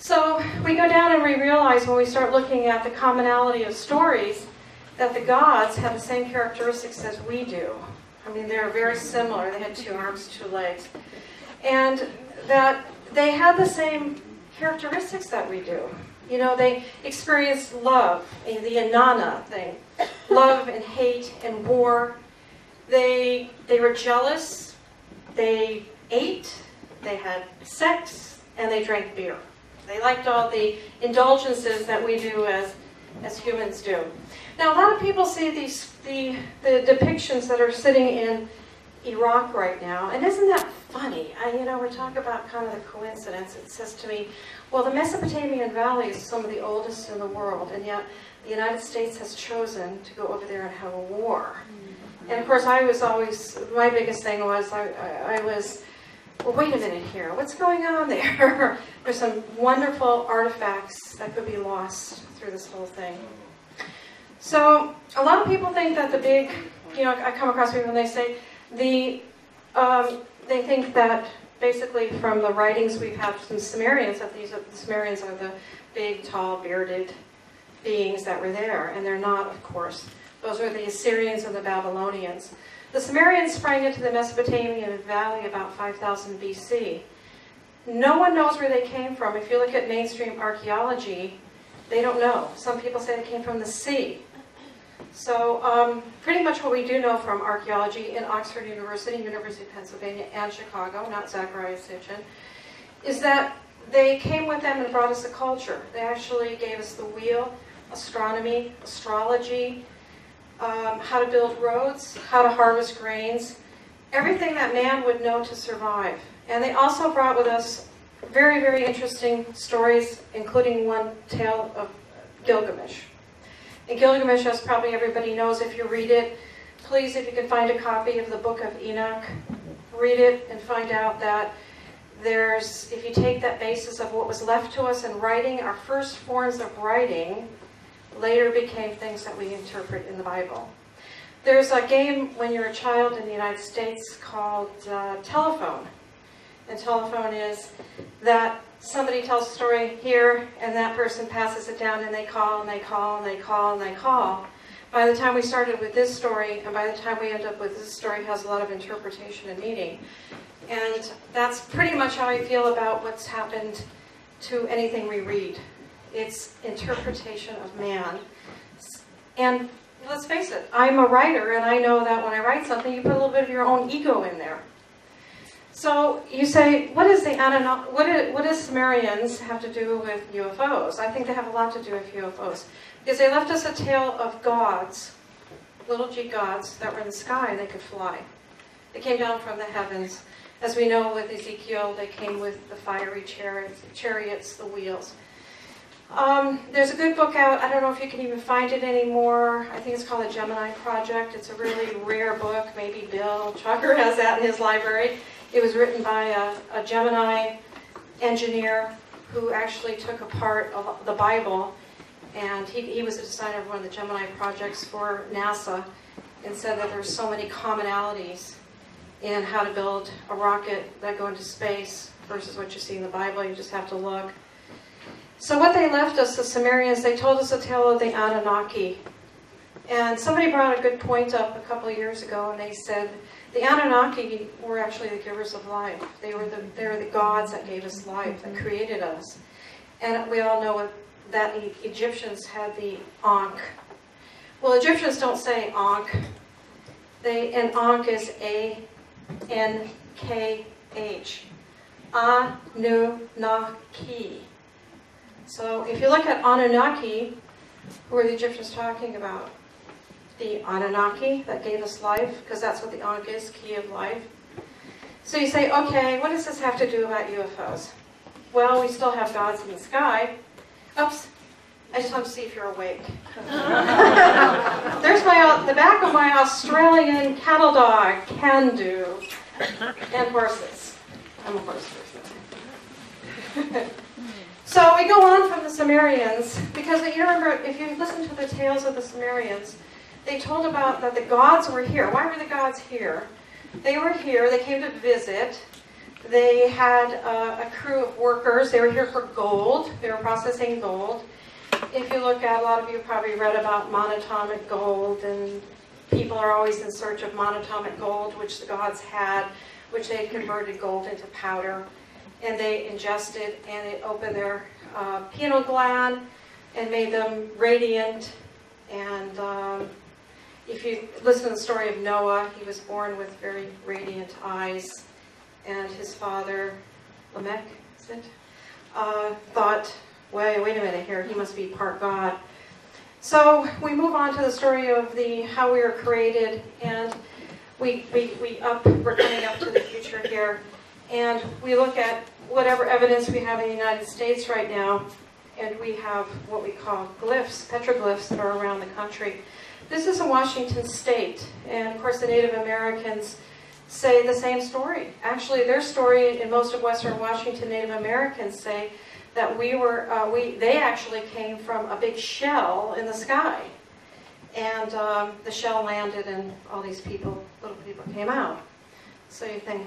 So we go down and we realize when we start looking at the commonality of stories that the gods have the same characteristics as we do. I mean, they're very similar. They had 2 arms, 2 legs. And that they had the same characteristics that we do. You know, they experienced love, the Inanna thing, love and hate and war. They were jealous, they ate, they had sex, and they drank beer. They liked all the indulgences that we do as humans do. Now, a lot of people see the depictions that are sitting in Iraq right now, and isn't that funny? You know, we're talking about kind of the coincidence. It says to me, well, the Mesopotamian Valley is some of the oldest in the world, and yet the United States has chosen to go over there and have a war. And of course, I was always, my biggest thing was, I was, well, wait a minute here, what's going on there? There's some wonderful artifacts that could be lost through this whole thing. So, a lot of people think that the big, you know, I come across people and they say, they think that basically from the writings we've had from Sumerians, that the Sumerians are the big, tall, bearded beings that were there, and they're not, of course. Those are the Assyrians and the Babylonians. The Sumerians sprang into the Mesopotamian Valley about 5000 BC. No one knows where they came from. If you look at mainstream archaeology, they don't know. Some people say they came from the sea. So pretty much what we do know from archaeology in Oxford University, University of Pennsylvania, and Chicago, not Zachariah Sitchin, is that they came with them and brought us a culture. They actually gave us the wheel, astronomy, astrology, how to build roads, how to harvest grains, everything that man would know to survive. And they also brought with us very, very interesting stories, including one tale of Gilgamesh. And Gilgamesh, as probably everybody knows if you read it, please, if you can find a copy of the Book of Enoch, read it and find out that if you take that basis of what was left to us in writing, our first forms of writing later became things that we interpret in the Bible. There's a game when you're a child in the United States called telephone. And telephone is that somebody tells a story here and that person passes it down and they call and they call and they call and they call. By the time we started with this story and by the time we end up with this story, it has a lot of interpretation and meaning. And that's pretty much how I feel about what's happened to anything we read. It's interpretation of man. And let's face it, I'm a writer, and I know that when I write something, you put a little bit of your own ego in there. So you say, what does Sumerians have to do with UFOs? I think they have a lot to do with UFOs. Because they left us a tale of gods, little g gods, that were in the sky and they could fly. They came down from the heavens. As we know with Ezekiel, they came with the fiery chariots, the wheels. There's a good book out. I don't know if you can even find it anymore. I think it's called The Gemini Project. It's a really rare book. Maybe Bill Chucker has that in his library. It was written by a Gemini engineer who actually took apart the Bible, and he was a designer of one of the Gemini projects for NASA, and said that there's so many commonalities in how to build a rocket that go into space versus what you see in the Bible. You just have to look. So what they left us, the Sumerians, they told us a tale of the Anunnaki. And somebody brought a good point up a couple of years ago, and they said the Anunnaki were actually the givers of life. They were the gods that gave us life, that created us. And we all know that the Egyptians had the Ankh. Well, Egyptians don't say Ankh. And Ankh is A-N-K-H. Anunnaki. So if you look at Anunnaki, who are the Egyptians talking about? The Anunnaki that gave us life, because that's what the Ankh is, key of life. So you say, okay, what does this have to do about UFOs? Well, we still have gods in the sky. Oops, I just want to see if you're awake. There's the back of my Australian cattle dog, Can-Do, and horses. I'm a horse person. So we go on from the Sumerians, because you remember, if you listen to the tales of the Sumerians, they told about that the gods were here. Why were the gods here? They were here, they came to visit, They had a crew of workers. They were here for gold. They were processing gold. If you look at, a lot of you probably read about monatomic gold, and people are always in search of monatomic gold, which the gods had, which they converted gold into powder, and they ingested, and it opened their pineal gland and made them radiant. And if you listen to the story of Noah, he was born with very radiant eyes, and his father, Lamech, is it, thought, wait a minute here, he must be part God. So we move on to the story of how we were created, and we're coming up to the future here, and we look at whatever evidence we have in the United States right now, and we have what we call glyphs, petroglyphs that are around the country. This is in Washington State, and of course the Native Americans say the same story. Actually, their story in most of Western Washington, Native Americans say that they actually came from a big shell in the sky, and the shell landed, and all these little people came out. So you think,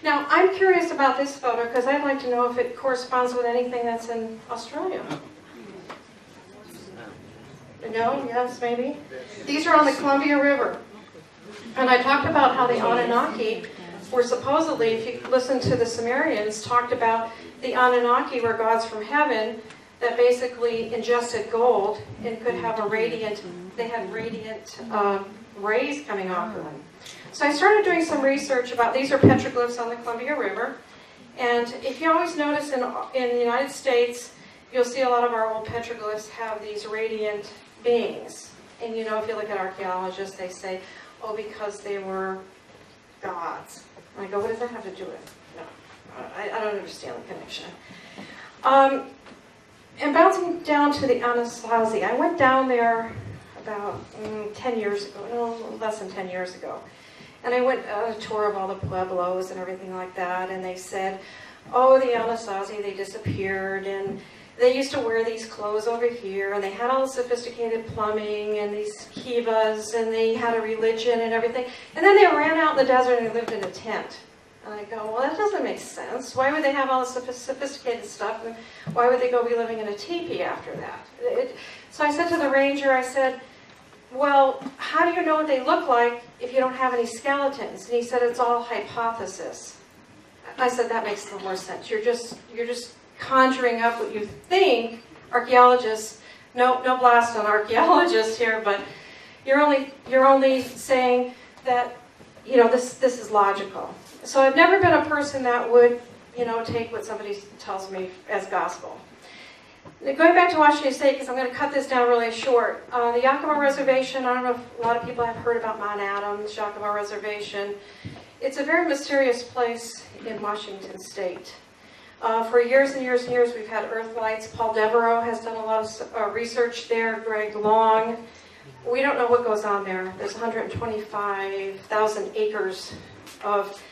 Now, I'm curious about this photo because I'd like to know if it corresponds with anything that's in Australia. No? Yes, maybe? These are on the Columbia River. And I talked about how the Anunnaki were supposedly, if you listen to the Sumerians, talked about the Anunnaki were gods from heaven that basically ingested gold and could have they had radiant rays coming off of them. So I started doing some research about, these are petroglyphs on the Columbia River. And if you always notice in the United States, you'll see a lot of our old petroglyphs have these radiant beings. And you know, if you look at archaeologists, they say, oh, because they were gods. And I go, what does that have to do with it? No, I don't understand the connection. And bouncing down to the Anasazi, I went down there about 10 years ago, no, less than 10 years ago. And I went on a tour of all the pueblos and everything like that, and they said, oh, the Anasazi, they disappeared, and they used to wear these clothes over here, and they had all the sophisticated plumbing and these kivas, and they had a religion and everything. And then they ran out in the desert and lived in a tent. And I go, well, that doesn't make sense. Why would they have all the sophisticated stuff, and why would they go be living in a teepee after that? So I said to the ranger, I said, well, how do you know what they look like if you don't have any skeletons? And he said, it's all hypothesis. I said, that makes a little more sense. You're just conjuring up what you think. Archaeologists, no blast on archaeologists here, but you're only saying that, you know, this is logical. So I've never been a person that would, you know, take what somebody tells me as gospel. Going back to Washington State, because I'm going to cut this down really short. The Yakima Reservation, I don't know if a lot of people have heard about Mount Adams, Yakima Reservation. It's a very mysterious place in Washington State. For years and years and years, we've had earthlights. Paul Devereaux has done a lot of research there, Greg Long. We don't know what goes on there. There's 125,000 acres of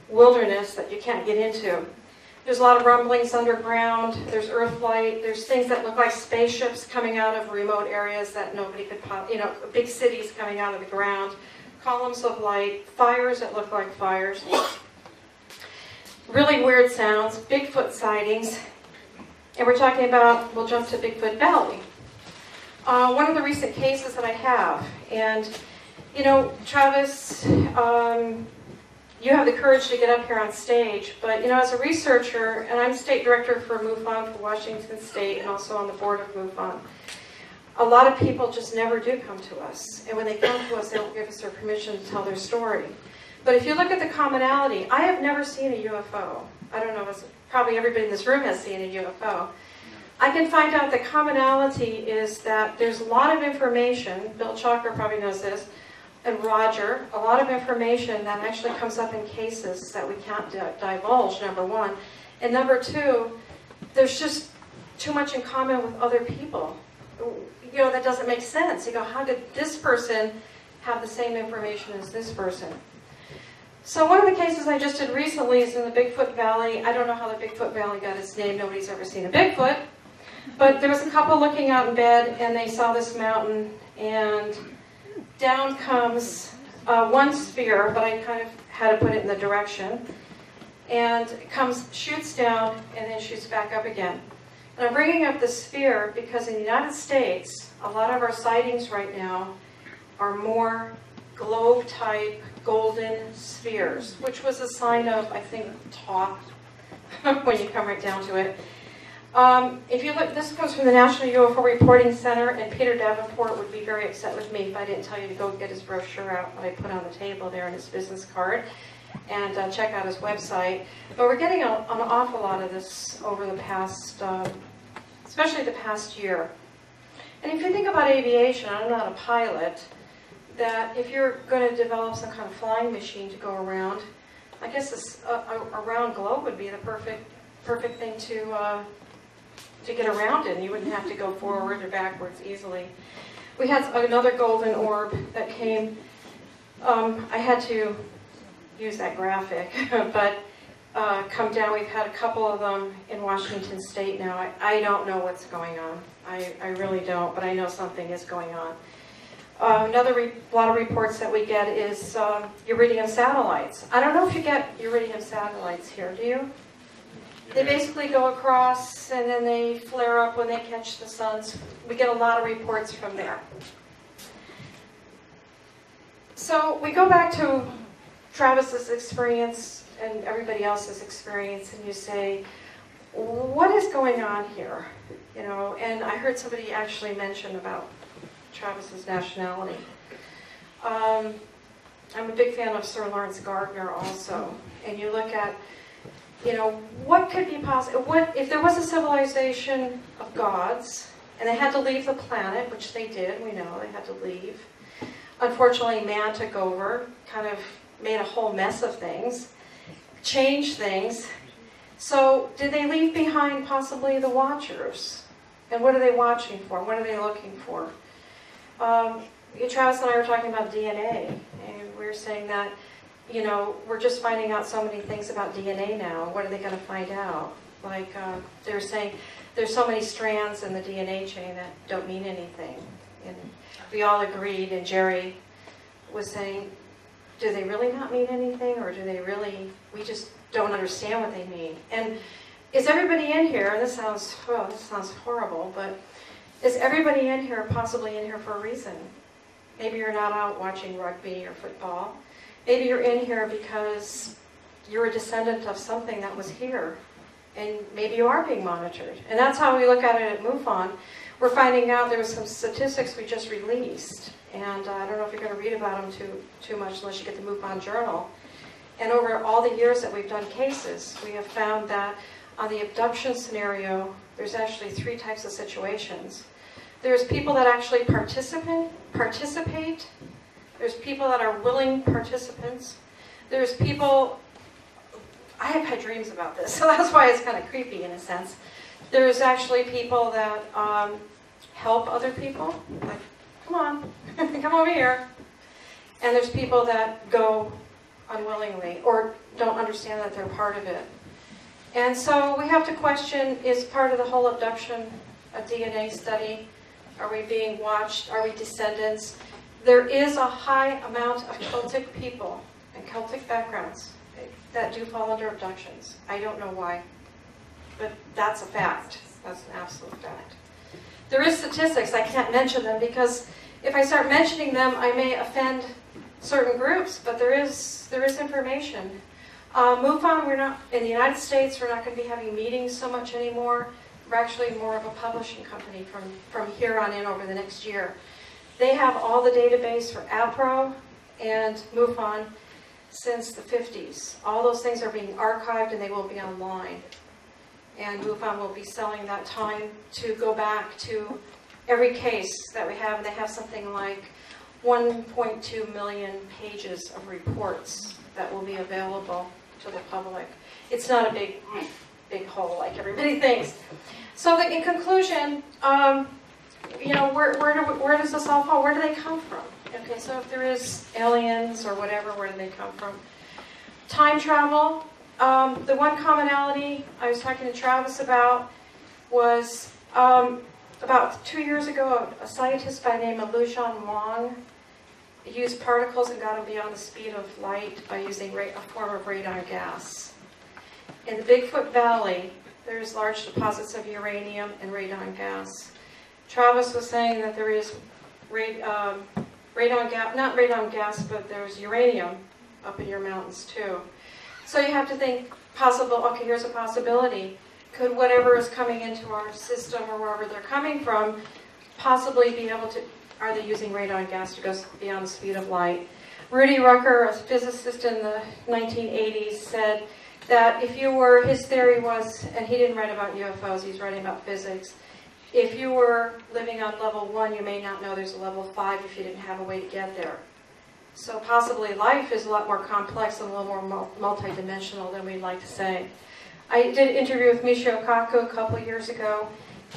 wilderness that you can't get into. There's a lot of rumblings underground. There's earthlight. There's things that look like spaceships coming out of remote areas that nobody could, big cities coming out of the ground. Columns of light, fires that look like fires. Really weird sounds, Bigfoot sightings. And we're talking about, we'll jump to Bigfoot Valley. One of the recent cases that I have, and you know, Travis, you have the courage to get up here on stage, but you know, as a researcher, and I'm state director for MUFON for Washington State and also on the board of MUFON, a lot of people just never do come to us. And when they come to us, they don't give us their permission to tell their story. But if you look at the commonality, I have never seen a UFO. I don't know, probably everybody in this room has seen a UFO. I can find out the commonality is that there's a lot of information, Bill Chalker probably knows this, and Roger, a lot of information that actually comes up in cases that we can't divulge, number one. And number two, there's just too much in common with other people. You know, that doesn't make sense. You go, how did this person have the same information as this person? So one of the cases I just did recently is in the Bigfoot Valley. I don't know how the Bigfoot Valley got its name. Nobody's ever seen a Bigfoot. But there was a couple looking out in bed, and they saw this mountain, and down comes one sphere, but I kind of had to put it in the direction. and it comes, shoots down, and then shoots back up again. And I'm bringing up the sphere because in the United States, a lot of our sightings right now are more globe-type golden spheres, which was a sign of, I think, talk when you come right down to it. If you look, this comes from the National UFO Reporting Center, and Peter Davenport would be very upset with me if I didn't tell you to go get his brochure out that I put on the table there and his business card, and check out his website. But we're getting an awful lot of this over the past, especially the past year. And if you think about aviation, I'm not a pilot, that if you're going to develop some kind of flying machine to go around, I guess this, a round globe would be the perfect thing to get around in. You wouldn't have to go forward or backwards easily. We had another golden orb that came. I had to use that graphic, but come down. We've had a couple of them in Washington State now. I don't know what's going on. I really don't, but I know something is going on. Another lot of reports that we get is iridium satellites. I don't know if you get iridium satellites here, do you? They basically go across and then they flare up when they catch the suns. We get a lot of reports from there. So we go back to Travis's experience and everybody else's experience, and you say, what is going on here? You know, and I heard somebody actually mention about Travis's nationality. I'm a big fan of Sir Lawrence Gardner also, and you look at, you know, what could be possible? What if there was a civilization of gods and they had to leave the planet, which they did, we know they had to leave. Unfortunately, man took over, kind of made a whole mess of things, changed things. So did they leave behind possibly the Watchers? And what are they watching for? What are they looking for? Travis and I were talking about DNA, and we were saying that, you know, we're just finding out so many things about DNA now. What are they going to find out? Like, they're saying there's so many strands in the DNA chain that don't mean anything. And we all agreed, and Jerry was saying, do they really not mean anything, or do they really, we just don't understand what they mean? And is everybody in here, and this sounds horrible, but is everybody in here possibly in here for a reason? Maybe you're not out watching rugby or football. Maybe you're in here because you're a descendant of something that was here, and maybe you are being monitored. And that's how we look at it at MUFON. We're finding out there were some statistics we just released, and I don't know if you're going to read about them too much unless you get the MUFON journal. And over all the years that we've done cases, we have found that on the abduction scenario, there's actually 3 types of situations. There's people that actually participate. There's people that are willing participants. There's people, I have had dreams about this, so that's why it's kind of creepy in a sense. There's actually people that help other people, like, come on, come over here. And there's people that go unwillingly or don't understand that they're part of it. And so we have to question, is part of the whole abduction a DNA study? Are we being watched? Are we descendants? There is a high amount of Celtic people and Celtic backgrounds that do fall under abductions. I don't know why, but that's a fact. That's an absolute fact. There is statistics. I can't mention them because if I start mentioning them, I may offend certain groups, but there is information. MUFON, we're not, in the United States, we're not going to be having meetings so much anymore. We're actually more of a publishing company from here on in over the next year. They have all the database for APRO and MUFON since the 50s. All those things are being archived and they will be online. And MUFON will be selling that time to go back to every case that we have. And they have something like 1.2 million pages of reports that will be available to the public. It's not a big hole like everybody thinks. So in conclusion, you know, where does this all fall? Where do they come from? Okay, so if there is aliens or whatever, where do they come from? Time travel. The one commonality I was talking to Travis about was about 2 years ago, a scientist by the name of Lujan Wang used particles and got them beyond the speed of light by using a form of radon gas. in the Bigfoot Valley, there's large deposits of uranium and radon gas. Travis was saying that there is radon gas, not radon gas, but there's uranium up in your mountains too. So you have to think possible, okay, here's a possibility. Could whatever is coming into our system or wherever they're coming from possibly be able to, are they using radon gas to go beyond the speed of light? Rudy Rucker, a physicist in the 1980s, said that if you were, his theory was, and he didn't write about UFOs, he's writing about physics, if you were living on level 1, you may not know there's a level 5 if you didn't have a way to get there. So possibly life is a lot more complex and a little more multidimensional than we'd like to say. I did an interview with Michio Kaku a couple of years ago,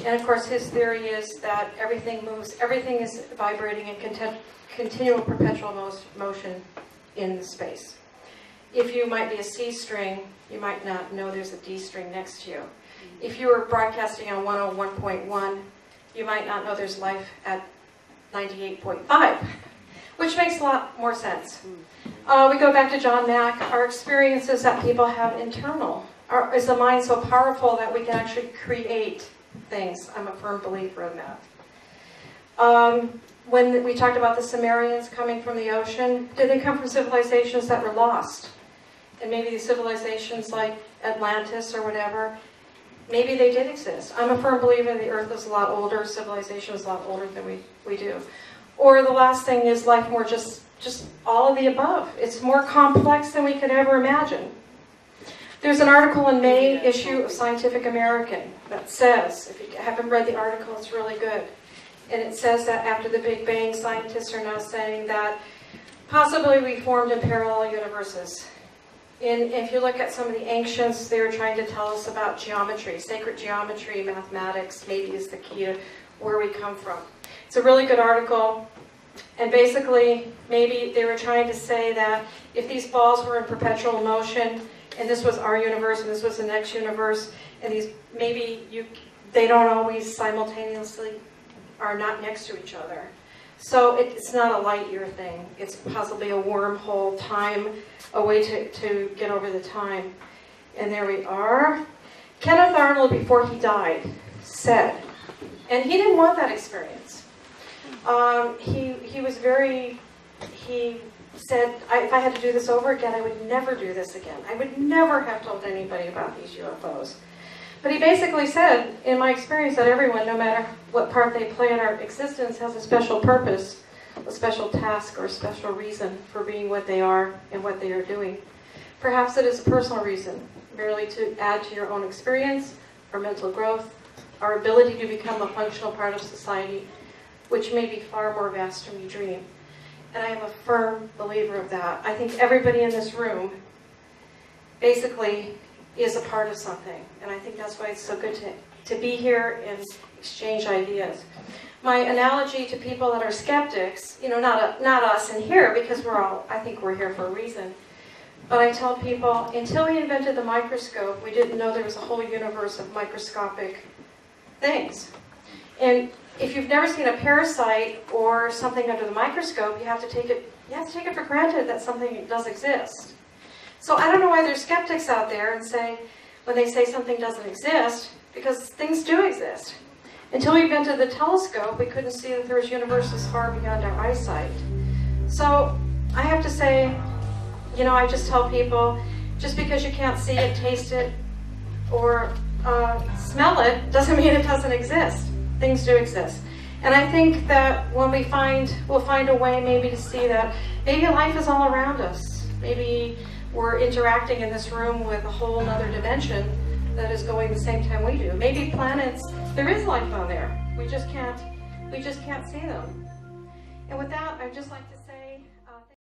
and of course his theory is that everything moves, everything is vibrating in continual perpetual motion in space. If you might be a C string, you might not know there's a D string next to you. If you were broadcasting on 101.1, you might not know there's life at 98.5, which makes a lot more sense. We go back to John Mack. Our experiences that people have internal. Is the mind so powerful that we can actually create things? I'm a firm believer in that. When we talked about the Sumerians coming from the ocean, did they come from civilizations that were lost? And maybe these civilizations like Atlantis or whatever, maybe they did exist. I'm a firm believer the Earth is a lot older, civilization is a lot older than we do. Or the last thing is life more just all of the above. It's more complex than we could ever imagine. There's an article in May issue of Scientific American that says, if you haven't read the article, it's really good. And it says that after the Big Bang, scientists are now saying that possibly we formed in parallel universes. And if you look at some of the ancients, they were trying to tell us about geometry, sacred geometry, mathematics, maybe is the key to where we come from. It's a really good article. And basically, maybe they were trying to say that if these balls were in perpetual motion, and this was our universe, and this was the next universe, and these they don't always simultaneously are not next to each other. So it's not a light year thing. It's possibly a wormhole time, a way to get over the time. And there we are. Kenneth Arnold, before he died, said, and he didn't want that experience. He said, if I had to do this over again, I would never do this again. I would never have told anybody about these UFOs. But he basically said, in my experience, that everyone, no matter what part they play in our existence, has a special purpose, a special task, or a special reason for being what they are and what they are doing. Perhaps it is a personal reason, merely to add to your own experience, or mental growth, our ability to become a functional part of society, which may be far more vast than we dream. And I am a firm believer of that. I think everybody in this room basically is a part of something. And I think that's why it's so good to be here and exchange ideas. My analogy to people that are skeptics, not us in here, because I think we're here for a reason. But I tell people, until we invented the microscope, we didn't know there was a whole universe of microscopic things. And if you've never seen a parasite or something under the microscope, you have to take it for granted that something does exist. So I don't know why there's skeptics out there and when they say something doesn't exist, because things do exist. Until we invented the telescope, we couldn't see that there was universes far beyond our eyesight. So I have to say, I just tell people, just because you can't see it, taste it, or smell it, doesn't mean it doesn't exist. Things do exist. And I think that when we'll find a way maybe to see that maybe life is all around us. Maybe we're interacting in this room with a whole other dimension that is going the same time we do. Maybe planets, there is life on there. We just can't see them. And with that, I'd just like to